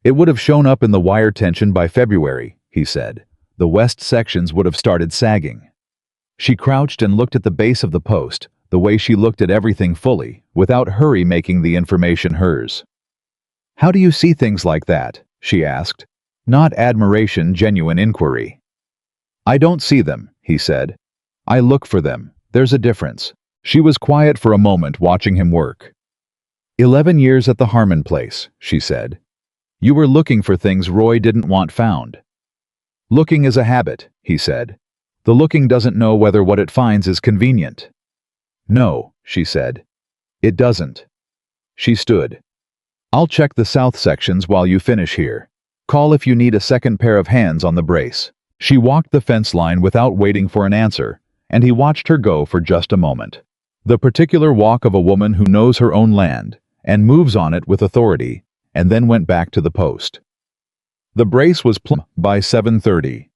It would have shown up in the wire tension by February, he said. The west sections would have started sagging. She crouched and looked at the base of the post, the way she looked at everything fully, without hurry making the information hers. How do you see things like that? She asked. Not admiration, genuine inquiry. I don't see them, he said. I look for them. There's a difference. She was quiet for a moment watching him work. 11 years at the Harmon place, she said. You were looking for things Roy didn't want found. Looking is a habit, he said. The looking doesn't know whether what it finds is convenient. No, she said. It doesn't. She stood. I'll check the south sections while you finish here. Call if you need a second pair of hands on the brace. She walked the fence line without waiting for an answer, and he watched her go for just a moment. The particular walk of a woman who knows her own land and moves on it with authority, and then went back to the post. The brace was plumb by 7:30.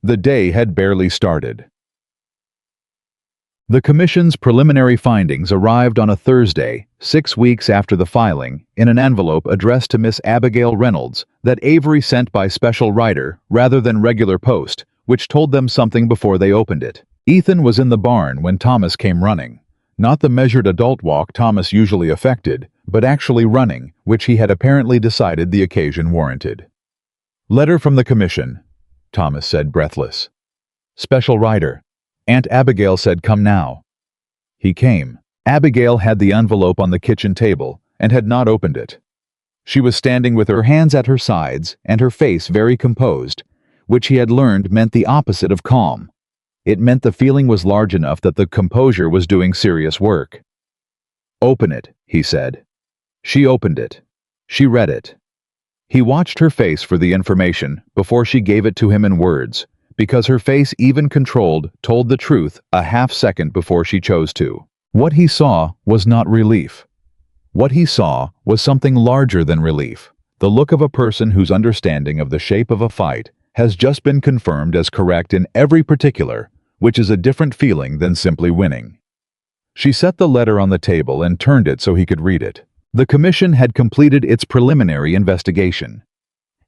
The day had barely started. The Commission's preliminary findings arrived on a Thursday, 6 weeks after the filing, in an envelope addressed to Miss Abigail Reynolds that Avery sent by special rider rather than regular post, which told them something before they opened it. Ethan was in the barn when Thomas came running. Not the measured adult walk Thomas usually affected, but actually running, which he had apparently decided the occasion warranted. Letter from the Commission, Thomas said, breathless. Special rider. Aunt Abigail said come now. He came. Abigail had the envelope on the kitchen table, and had not opened it. She was standing with her hands at her sides and her face very composed, which he had learned meant the opposite of calm. It meant the feeling was large enough that the composure was doing serious work. "Open it," he said. She opened it. She read it. He watched her face for the information before she gave it to him in words, because her face, even controlled, told the truth a half-second before she chose to. What he saw was not relief. What he saw was something larger than relief, the look of a person whose understanding of the shape of a fight has just been confirmed as correct in every particular, which is a different feeling than simply winning. She set the letter on the table and turned it so he could read it. The commission had completed its preliminary investigation.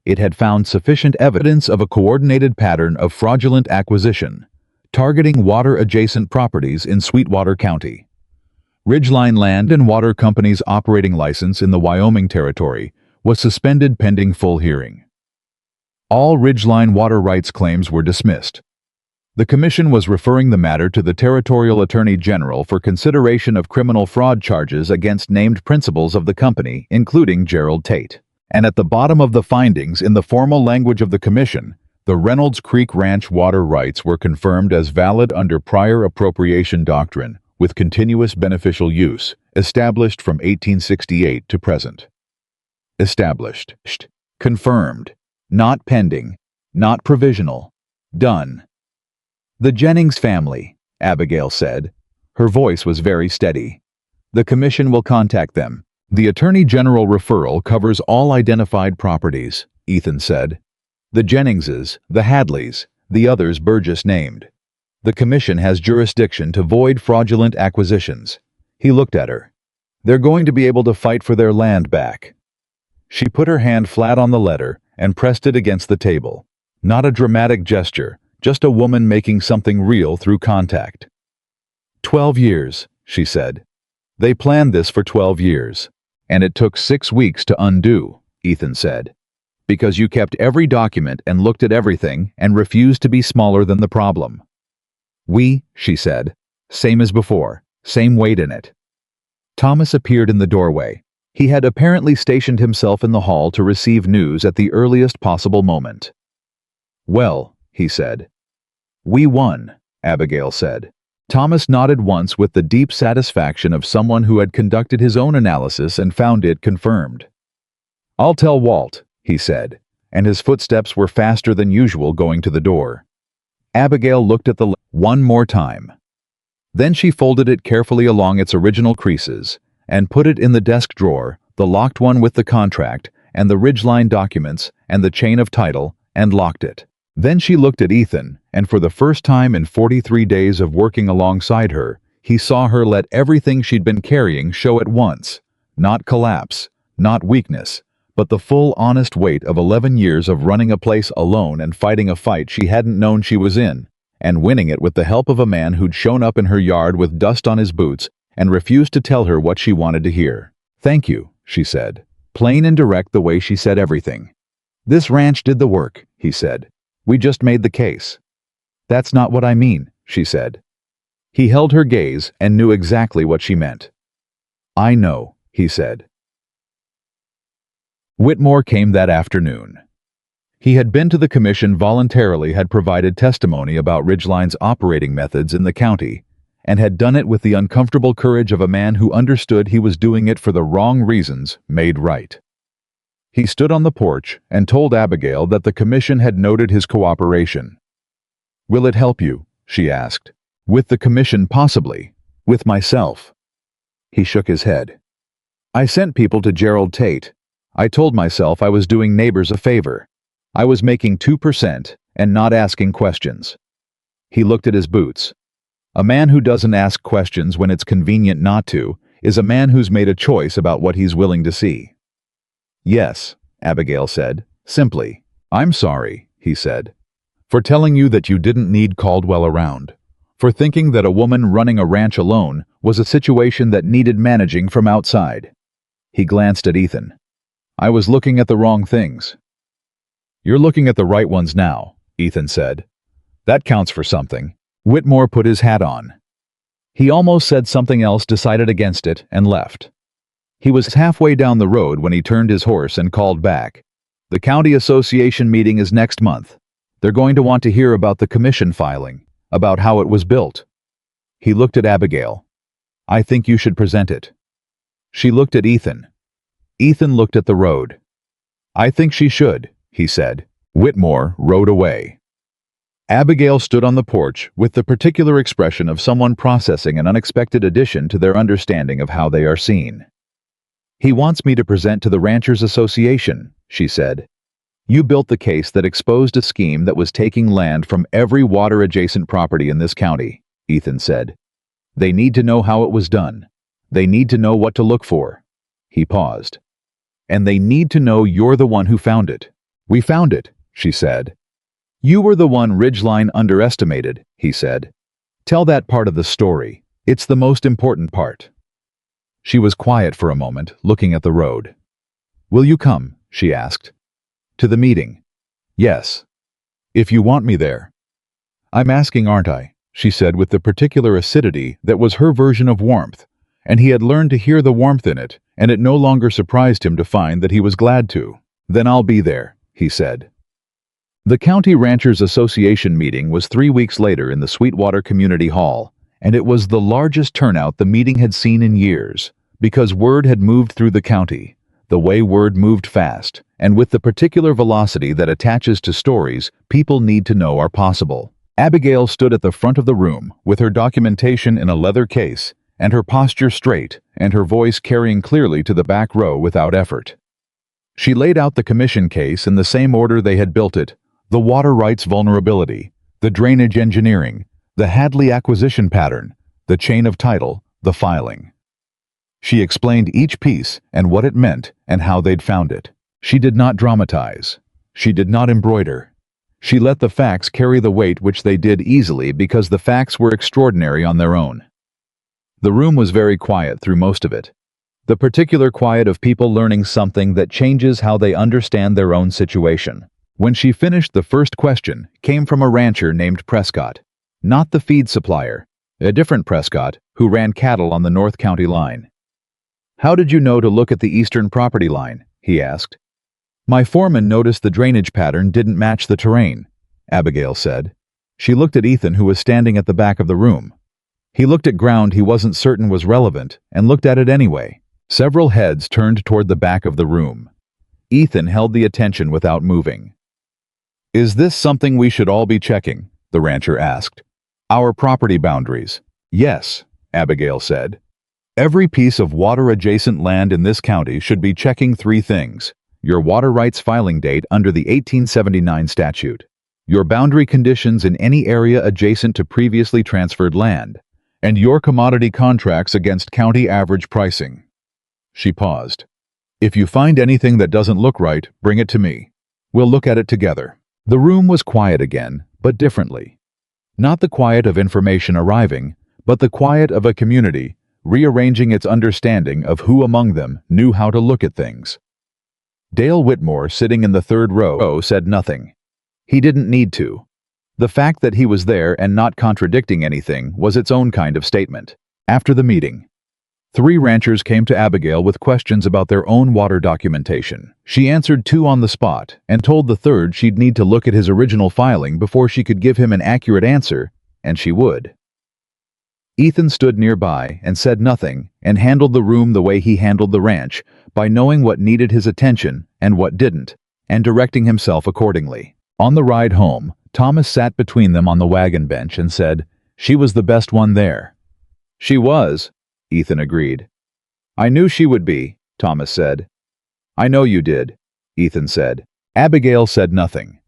It had found sufficient evidence of a coordinated pattern of fraudulent acquisition, targeting water-adjacent properties in Sweetwater County. Ridgeline Land and Water Company's operating license in the Wyoming Territory was suspended pending full hearing. All Ridgeline water rights claims were dismissed. The commission was referring the matter to the Territorial Attorney General for consideration of criminal fraud charges against named principals of the company, including Gerald Tate. And at the bottom of the findings, in the formal language of the commission, the Reynolds Creek Ranch water rights were confirmed as valid under prior appropriation doctrine, with continuous beneficial use, established from 1868 to present. Established. Confirmed. Not pending. Not provisional. Done. "The Jennings family," Abigail said. Her voice was very steady. "The commission will contact them. The Attorney General referral covers all identified properties," Ethan said. "The Jenningses, the Hadleys, the others Burgess named. The commission has jurisdiction to void fraudulent acquisitions." He looked at her. "They're going to be able to fight for their land back." She put her hand flat on the letter and pressed it against the table. Not a dramatic gesture, just a woman making something real through contact. 12 years, she said. "They planned this for 12 years. And it took 6 weeks to undo," Ethan said. "Because you kept every document and looked at everything and refused to be smaller than the problem." She said. "Same as before, same weight in it." Thomas appeared in the doorway. He had apparently stationed himself in the hall to receive news at the earliest possible moment. "Well," he said. "We won," Abigail said. Thomas nodded once with the deep satisfaction of someone who had conducted his own analysis and found it confirmed. "I'll tell Walt," he said, and his footsteps were faster than usual going to the door. Abigail looked at the letter one more time. Then she folded it carefully along its original creases and put it in the desk drawer, the locked one with the contract and the Ridgeline documents and the chain of title, and locked it. Then she looked at Ethan, and for the first time in 43 days of working alongside her, he saw her let everything she'd been carrying show at once. Not collapse, not weakness, but the full honest weight of 11 years of running a place alone and fighting a fight she hadn't known she was in, and winning it with the help of a man who'd shown up in her yard with dust on his boots and refused to tell her what she wanted to hear. "Thank you," she said, plain and direct the way she said everything. "This ranch did the work," he said. "We just made the case." "That's not what I mean," she said. He held her gaze and knew exactly what she meant. "I know," he said. Whitmore came that afternoon. He had been to the commission voluntarily, had provided testimony about Ridgeline's operating methods in the county, and had done it with the uncomfortable courage of a man who understood he was doing it for the wrong reasons, made right. He stood on the porch and told Abigail that the commission had noted his cooperation. "Will it help you?" she asked. "With the commission, possibly. With myself." He shook his head. "I sent people to Gerald Tate. I told myself I was doing neighbors a favor. I was making 2% and not asking questions." He looked at his boots. A man who doesn't ask questions when it's convenient not to is a man who's made a choice about what he's willing to see. "Yes," Abigail said, simply. "I'm sorry," he said, "for telling you that you didn't need Caldwell around, for thinking that a woman running a ranch alone was a situation that needed managing from outside." He glanced at Ethan. "I was looking at the wrong things." "You're looking at the right ones now," Ethan said. "That counts for something." Whitmore put his hat on. He almost said something else, decided against it, and left. He was halfway down the road when he turned his horse and called back. "The county association meeting is next month. They're going to want to hear about the commission filing, about how it was built." He looked at Abigail. "I think you should present it." She looked at Ethan. Ethan looked at the road. "I think she should," he said. Whitmore rode away. Abigail stood on the porch with the particular expression of someone processing an unexpected addition to their understanding of how they are seen. "He wants me to present to the Ranchers Association," she said. "You built the case that exposed a scheme that was taking land from every water-adjacent property in this county," Ethan said. "They need to know how it was done. They need to know what to look for." He paused. "And they need to know you're the one who found it." "We found it," she said. "You were the one Ridgeline underestimated," he said. "Tell that part of the story. It's the most important part." She was quiet for a moment, looking at the road. "Will you come?" she asked. "To the meeting?" "Yes. If you want me there." "I'm asking, aren't I?" she said with the particular acidity that was her version of warmth, and he had learned to hear the warmth in it, and it no longer surprised him to find that he was glad to. "Then I'll be there," he said. The County Ranchers Association meeting was 3 weeks later in the Sweetwater Community Hall, and it was the largest turnout the meeting had seen in years, because word had moved through the county, the way word moved fast, and with the particular velocity that attaches to stories people need to know are possible. Abigail stood at the front of the room, with her documentation in a leather case, and her posture straight, and her voice carrying clearly to the back row without effort. She laid out the commission case in the same order they had built it: the water rights vulnerability, the drainage engineering, the Hadley acquisition pattern, the chain of title, the filing. She explained each piece and what it meant and how they'd found it. She did not dramatize. She did not embroider. She let the facts carry the weight, which they did easily because the facts were extraordinary on their own. The room was very quiet through most of it. The particular quiet of people learning something that changes how they understand their own situation. When she finished, the first question came from a rancher named Prescott, not the feed supplier, a different Prescott who ran cattle on the North County line. "How did you know to look at the eastern property line?" he asked. "My foreman noticed the drainage pattern didn't match the terrain," Abigail said. She looked at Ethan, who was standing at the back of the room. He looked at ground he wasn't certain was relevant and looked at it anyway. Several heads turned toward the back of the room. Ethan held the attention without moving. "Is this something we should all be checking?" the rancher asked. "Our property boundaries." "Yes," Abigail said. "Every piece of water-adjacent land in this county should be checking 3 things: your water rights filing date under the 1879 statute, your boundary conditions in any area adjacent to previously transferred land, and your commodity contracts against county average pricing." She paused. "If you find anything that doesn't look right, bring it to me. We'll look at it together." The room was quiet again, but differently. Not the quiet of information arriving, but the quiet of a community rearranging its understanding of who among them knew how to look at things. Dale Whitmore, sitting in the third row, said nothing. He didn't need to. The fact that he was there and not contradicting anything was its own kind of statement. After the meeting, 3 ranchers came to Abigail with questions about their own water documentation. She answered 2 on the spot and told the third she'd need to look at his original filing before she could give him an accurate answer, and she would. Ethan stood nearby and said nothing and handled the room the way he handled the ranch, by knowing what needed his attention and what didn't, and directing himself accordingly. On the ride home, Thomas sat between them on the wagon bench and said, "She was the best one there." "She was," Ethan agreed. "I knew she would be," Thomas said. "I know you did," Ethan said. Abigail said nothing.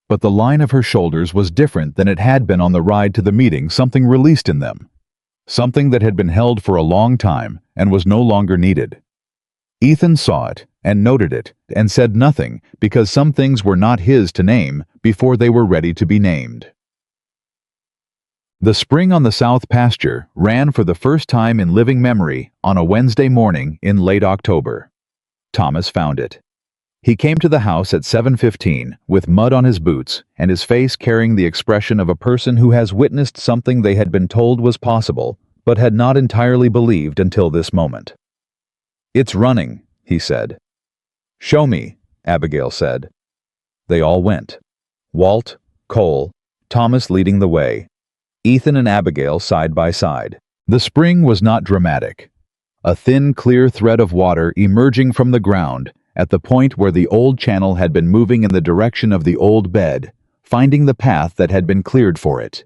But the line of her shoulders was different than it had been on the ride to the meeting. Something released in them. Something that had been held for a long time and was no longer needed. Ethan saw it and noted it and said nothing because some things were not his to name before they were ready to be named. The spring on the south pasture ran for the first time in living memory on a Wednesday morning in late October. Thomas found it. He came to the house at 7:15 with mud on his boots and his face carrying the expression of a person who has witnessed something they had been told was possible but had not entirely believed until this moment. It's running, he said. Show me, Abigail said. They all went. Walt, Cole, Thomas leading the way. Ethan and Abigail side by side. The spring was not dramatic. A thin, clear thread of water emerging from the ground at the point where the old channel had been moving in the direction of the old bed, finding the path that had been cleared for it.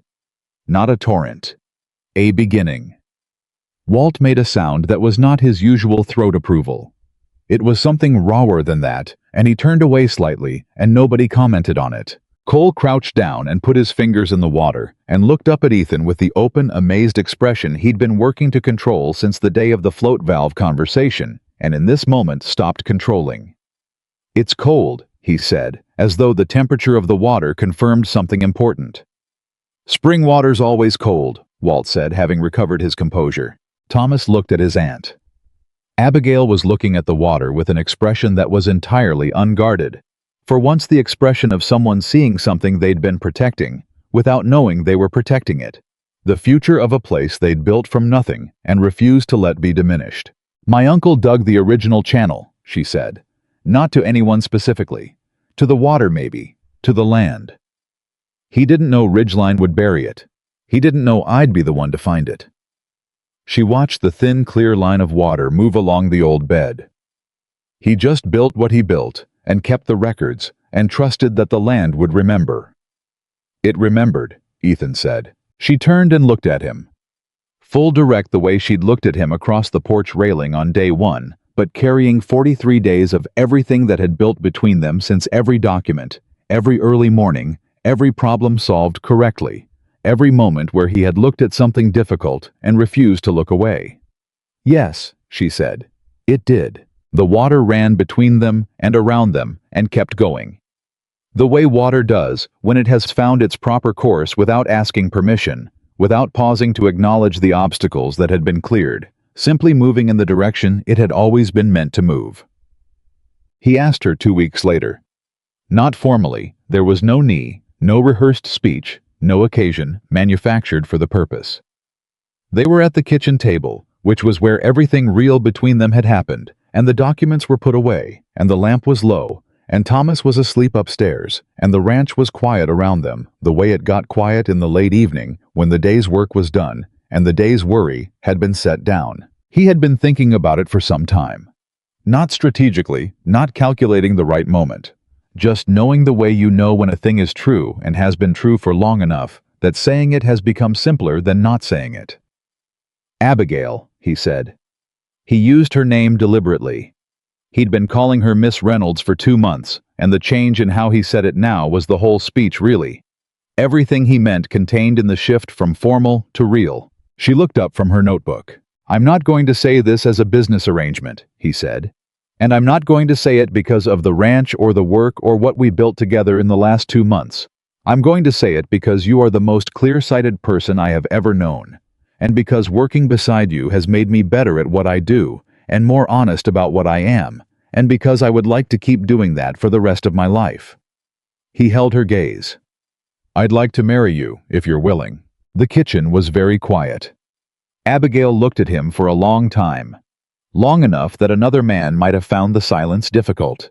Not a torrent. A beginning. Walt made a sound that was not his usual throat approval. It was something rawer than that, and he turned away slightly, and nobody commented on it. Cole crouched down and put his fingers in the water and looked up at Ethan with the open, amazed expression he'd been working to control since the day of the float valve conversation, and in this moment stopped controlling. It's cold, he said, as though the temperature of the water confirmed something important. Spring water's always cold, Walt said, having recovered his composure. Thomas looked at his aunt. Abigail was looking at the water with an expression that was entirely unguarded. For once, the expression of someone seeing something they'd been protecting, without knowing they were protecting it. The future of a place they'd built from nothing and refused to let be diminished. My uncle dug the original channel, she said. Not to anyone specifically. To the water maybe. To the land. He didn't know Ridgeline would bury it. He didn't know I'd be the one to find it. She watched the thin, clear line of water move along the old bed. He just built what he built, and kept the records, and trusted that the land would remember. It remembered, Ethan said. She turned and looked at him. Full direct the way she'd looked at him across the porch railing on day one, but carrying 43 days of everything that had built between them since every document, every early morning, every problem solved correctly, every moment where he had looked at something difficult and refused to look away. Yes, she said. It did. The water ran between them and around them and kept going. The way water does when it has found its proper course without asking permission, without pausing to acknowledge the obstacles that had been cleared, simply moving in the direction it had always been meant to move. He asked her 2 weeks later. Not formally, there was no knee, no rehearsed speech, no occasion manufactured for the purpose. They were at the kitchen table, which was where everything real between them had happened, and the documents were put away, and the lamp was low, and Thomas was asleep upstairs, and the ranch was quiet around them, the way it got quiet in the late evening when the day's work was done, and the day's worry had been set down. He had been thinking about it for some time. Not strategically, not calculating the right moment. Just knowing the way you know when a thing is true and has been true for long enough that saying it has become simpler than not saying it. Abigail, he said. He used her name deliberately. He'd been calling her Miss Reynolds for 2 months, and the change in how he said it now was the whole speech, really. Everything he meant contained in the shift from formal to real. She looked up from her notebook. I'm not going to say this as a business arrangement, he said. And I'm not going to say it because of the ranch or the work or what we built together in the last 2 months. I'm going to say it because you are the most clear-sighted person I have ever known. And because working beside you has made me better at what I do, and more honest about what I am, and because I would like to keep doing that for the rest of my life. He held her gaze. I'd like to marry you, if you're willing. The kitchen was very quiet. Abigail looked at him for a long time. Long enough that another man might have found the silence difficult.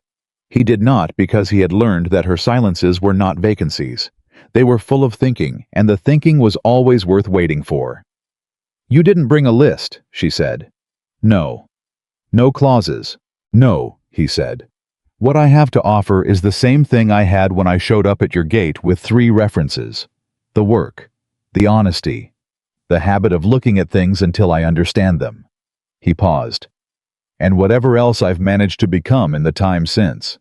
He did not, because he had learned that her silences were not vacancies. They were full of thinking, and the thinking was always worth waiting for. You didn't bring a list, she said. No. No clauses. No, he said. What I have to offer is the same thing I had when I showed up at your gate with 3 references. The work. The honesty. The habit of looking at things until I understand them. He paused. And whatever else I've managed to become in the time since.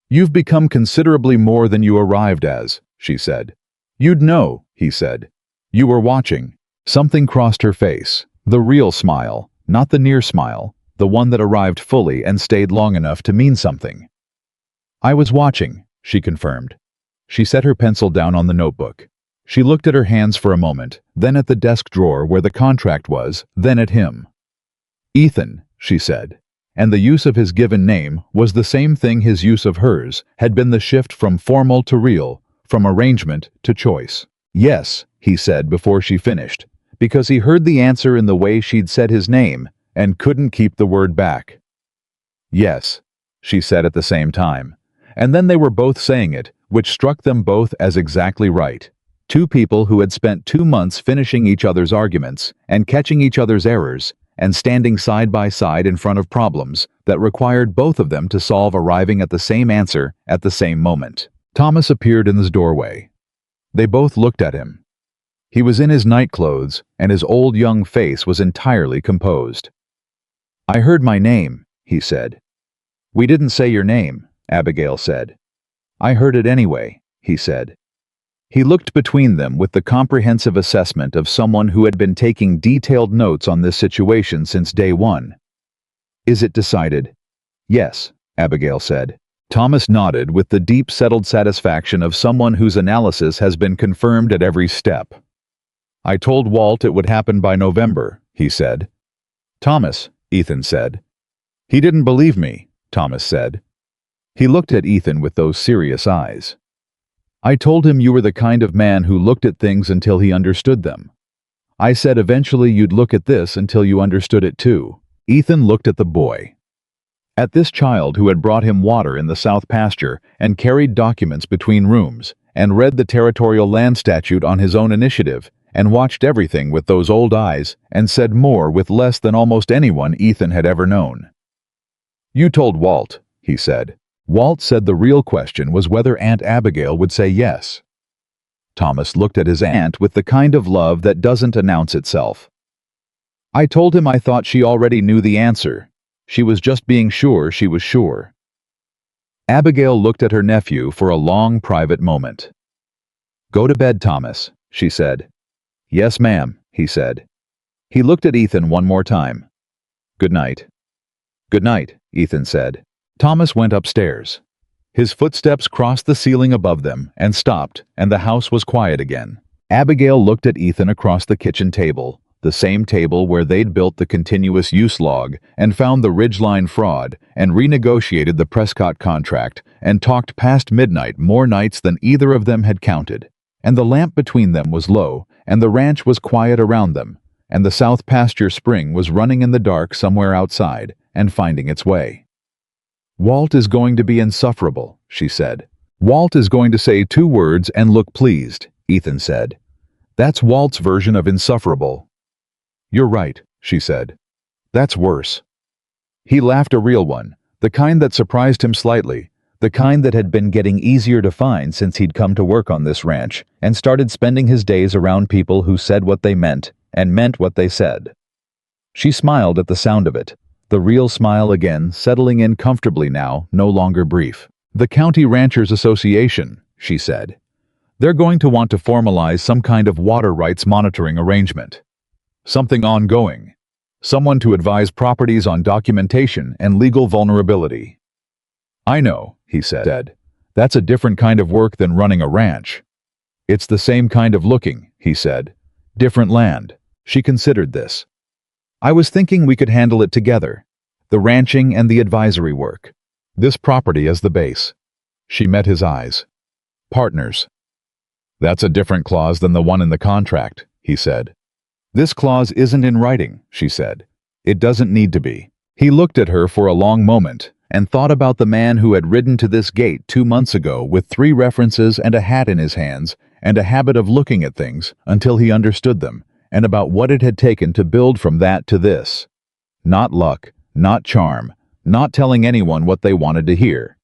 You've become considerably more than you arrived as, she said. You'd know, he said. You were watching. Something crossed her face. The real smile, not the near smile, the one that arrived fully and stayed long enough to mean something. I was watching, she confirmed. She set her pencil down on the notebook. She looked at her hands for a moment, then at the desk drawer where the contract was, then at him. Ethan, she said, and the use of his given name was the same thing his use of hers had been the shift from formal to real, from arrangement to choice. Yes, he said before she finished, because he heard the answer in the way she'd said his name, and couldn't keep the word back. "Yes," she said at the same time. And then they were both saying it, which struck them both as exactly right. Two people who had spent 2 months finishing each other's arguments and catching each other's errors and standing side by side in front of problems that required both of them to solve, arriving at the same answer at the same moment. Thomas appeared in his doorway. They both looked at him. He was in his night clothes, and his old young face was entirely composed. "I heard my name," he said. "We didn't say your name," Abigail said. "I heard it anyway," he said. He looked between them with the comprehensive assessment of someone who had been taking detailed notes on this situation since day one. "Is it decided?" "Yes," Abigail said. Thomas nodded with the deep settled satisfaction of someone whose analysis has been confirmed at every step. "I told Walt it would happen by November," he said. "Thomas," Ethan said. "He didn't believe me," Thomas said. He looked at Ethan with those serious eyes. "I told him you were the kind of man who looked at things until he understood them. I said eventually you'd look at this until you understood it too." Ethan looked at the boy. At this child who had brought him water in the south pasture and carried documents between rooms and read the territorial land statute on his own initiative and watched everything with those old eyes and said more with less than almost anyone Ethan had ever known. "You told Walt," he said. Walt said the real question was whether Aunt Abigail would say yes. Thomas looked at his aunt with the kind of love that doesn't announce itself. "I told him I thought she already knew the answer. She was just being sure she was sure." Abigail looked at her nephew for a long private moment. "Go to bed, Thomas," she said. "Yes, ma'am," he said. He looked at Ethan one more time. "Good night." "Good night," Ethan said. Thomas went upstairs. His footsteps crossed the ceiling above them and stopped, and the house was quiet again. Abigail looked at Ethan across the kitchen table, the same table where they'd built the continuous use log and found the ridgeline fraud and renegotiated the Prescott contract and talked past midnight more nights than either of them had counted. And the lamp between them was low, and the ranch was quiet around them, and the south pasture spring was running in the dark somewhere outside and finding its way. "Walt is going to be insufferable," she said. "Walt is going to say 2 words and look pleased," Ethan said. "That's Walt's version of insufferable." "You're right," she said. "That's worse." He laughed, a real one, the kind that surprised him slightly, the kind that had been getting easier to find since he'd come to work on this ranch and started spending his days around people who said what they meant and meant what they said. She smiled at the sound of it, the real smile again, settling in comfortably now, no longer brief. "The County Ranchers Association," she said. "They're going to want to formalize some kind of water rights monitoring arrangement. Something ongoing. Someone to advise properties on documentation and legal vulnerability." "I know," he said. "That's a different kind of work than running a ranch." "It's the same kind of looking," he said. "Different land." She considered this. "I was thinking we could handle it together. The ranching and the advisory work. This property as the base." She met his eyes. "Partners." "That's a different clause than the one in the contract," he said. "This clause isn't in writing," she said. "It doesn't need to be." He looked at her for a long moment and thought about the man who had ridden to this gate 2 months ago with 3 references and a hat in his hands and a habit of looking at things until he understood them, and about what it had taken to build from that to this. Not luck, not charm, not telling anyone what they wanted to hear,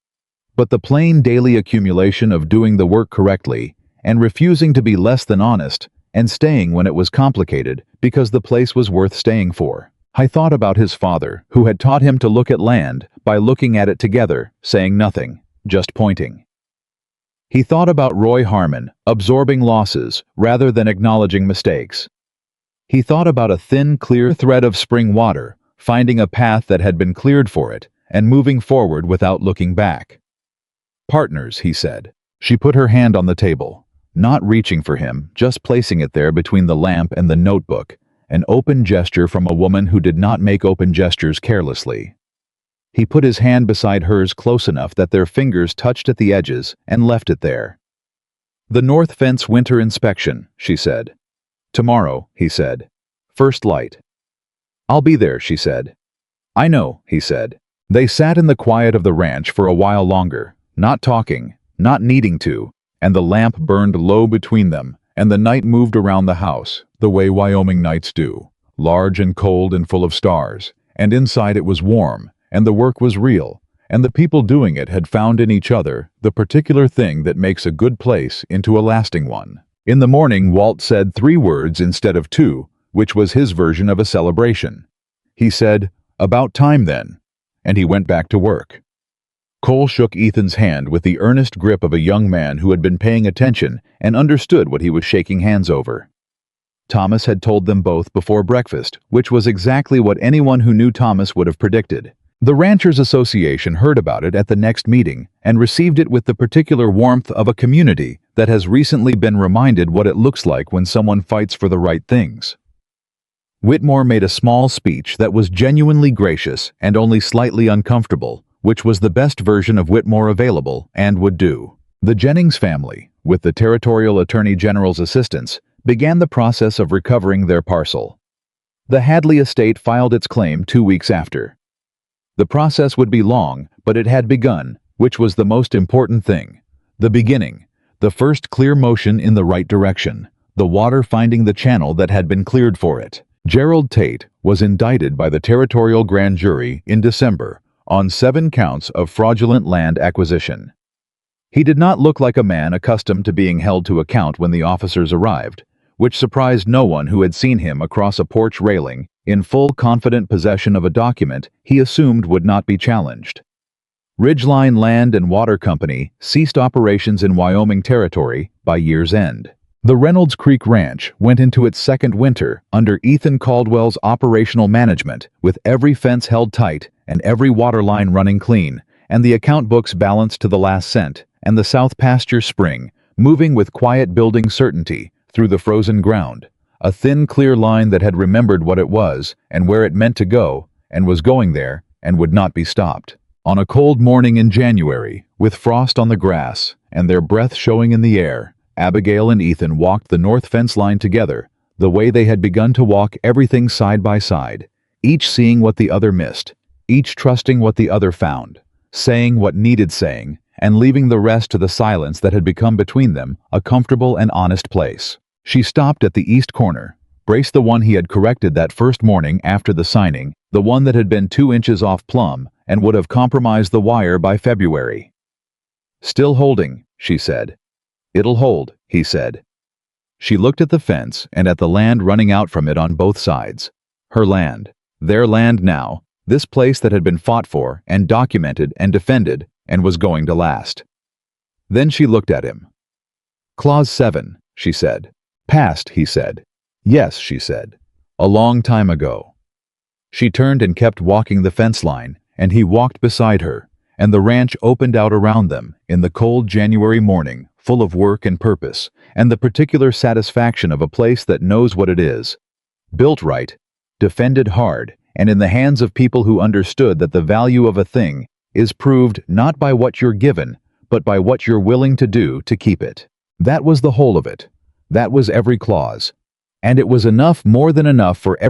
but the plain daily accumulation of doing the work correctly and refusing to be less than honest and staying when it was complicated because the place was worth staying for. I thought about his father, who had taught him to look at land by looking at it together, saying nothing, just pointing. He thought about Roy Harmon, absorbing losses rather than acknowledging mistakes. He thought about a thin, clear thread of spring water, finding a path that had been cleared for it, and moving forward without looking back. "Partners," he said. She put her hand on the table, not reaching for him, just placing it there between the lamp and the notebook, an open gesture from a woman who did not make open gestures carelessly. He put his hand beside hers close enough that their fingers touched at the edges and left it there. "The north fence winter inspection," she said. "Tomorrow," he said. "First light." "I'll be there," she said. "I know," he said. They sat in the quiet of the ranch for a while longer, not talking, not needing to, and the lamp burned low between them, and the night moved around the house, the way Wyoming nights do, large and cold and full of stars, and inside it was warm, and the work was real, and the people doing it had found in each other the particular thing that makes a good place into a lasting one. In the morning, Walt said 3 words instead of 2, which was his version of a celebration. He said, "About time then," and he went back to work. Cole shook Ethan's hand with the earnest grip of a young man who had been paying attention and understood what he was shaking hands over. Thomas had told them both before breakfast, which was exactly what anyone who knew Thomas would have predicted. The Ranchers Association heard about it at the next meeting and received it with the particular warmth of a community that has recently been reminded what it looks like when someone fights for the right things. Whitmore made a small speech that was genuinely gracious and only slightly uncomfortable, which was the best version of Whitmore available and would do. The Jennings family, with the Territorial Attorney General's assistance, began the process of recovering their parcel. The Hadley estate filed its claim 2 weeks after. The process would be long, but it had begun, which was the most important thing. The beginning, the first clear motion in the right direction, the water finding the channel that had been cleared for it. Gerald Tate was indicted by the Territorial Grand Jury in December on 7 counts of fraudulent land acquisition. He did not look like a man accustomed to being held to account when the officers arrived, which surprised no one who had seen him across a porch railing in full confident possession of a document he assumed would not be challenged. Ridgeline Land and Water Company ceased operations in Wyoming Territory by year's end. The Reynolds Creek Ranch went into its second winter under Ethan Caldwell's operational management, with every fence held tight and every water line running clean, and the account books balanced to the last cent, and the south pasture spring moving with quiet building certainty through the frozen ground, a thin, clear line that had remembered what it was and where it meant to go, and was going there and would not be stopped. On a cold morning in January, with frost on the grass and their breath showing in the air, Abigail and Ethan walked the north fence line together, the way they had begun to walk everything side by side, each seeing what the other missed, each trusting what the other found, saying what needed saying, and leaving the rest to the silence that had become between them a comfortable and honest place. She stopped at the east corner, braced the one he had corrected that first morning after the signing, the one that had been 2 inches off plumb and would have compromised the wire by February. "Still holding," she said. "It'll hold," he said. She looked at the fence and at the land running out from it on both sides. Her land, their land now, this place that had been fought for and documented and defended and was going to last. Then she looked at him. "Clause 7, she said. "Passed," he said. "Yes," she said. "A long time ago." She turned and kept walking the fence line, and he walked beside her, and the ranch opened out around them in the cold January morning, full of work and purpose, and the particular satisfaction of a place that knows what it is. Built right, defended hard, and in the hands of people who understood that the value of a thing is proved not by what you're given, but by what you're willing to do to keep it. That was the whole of it. That was every clause. And it was enough, more than enough for every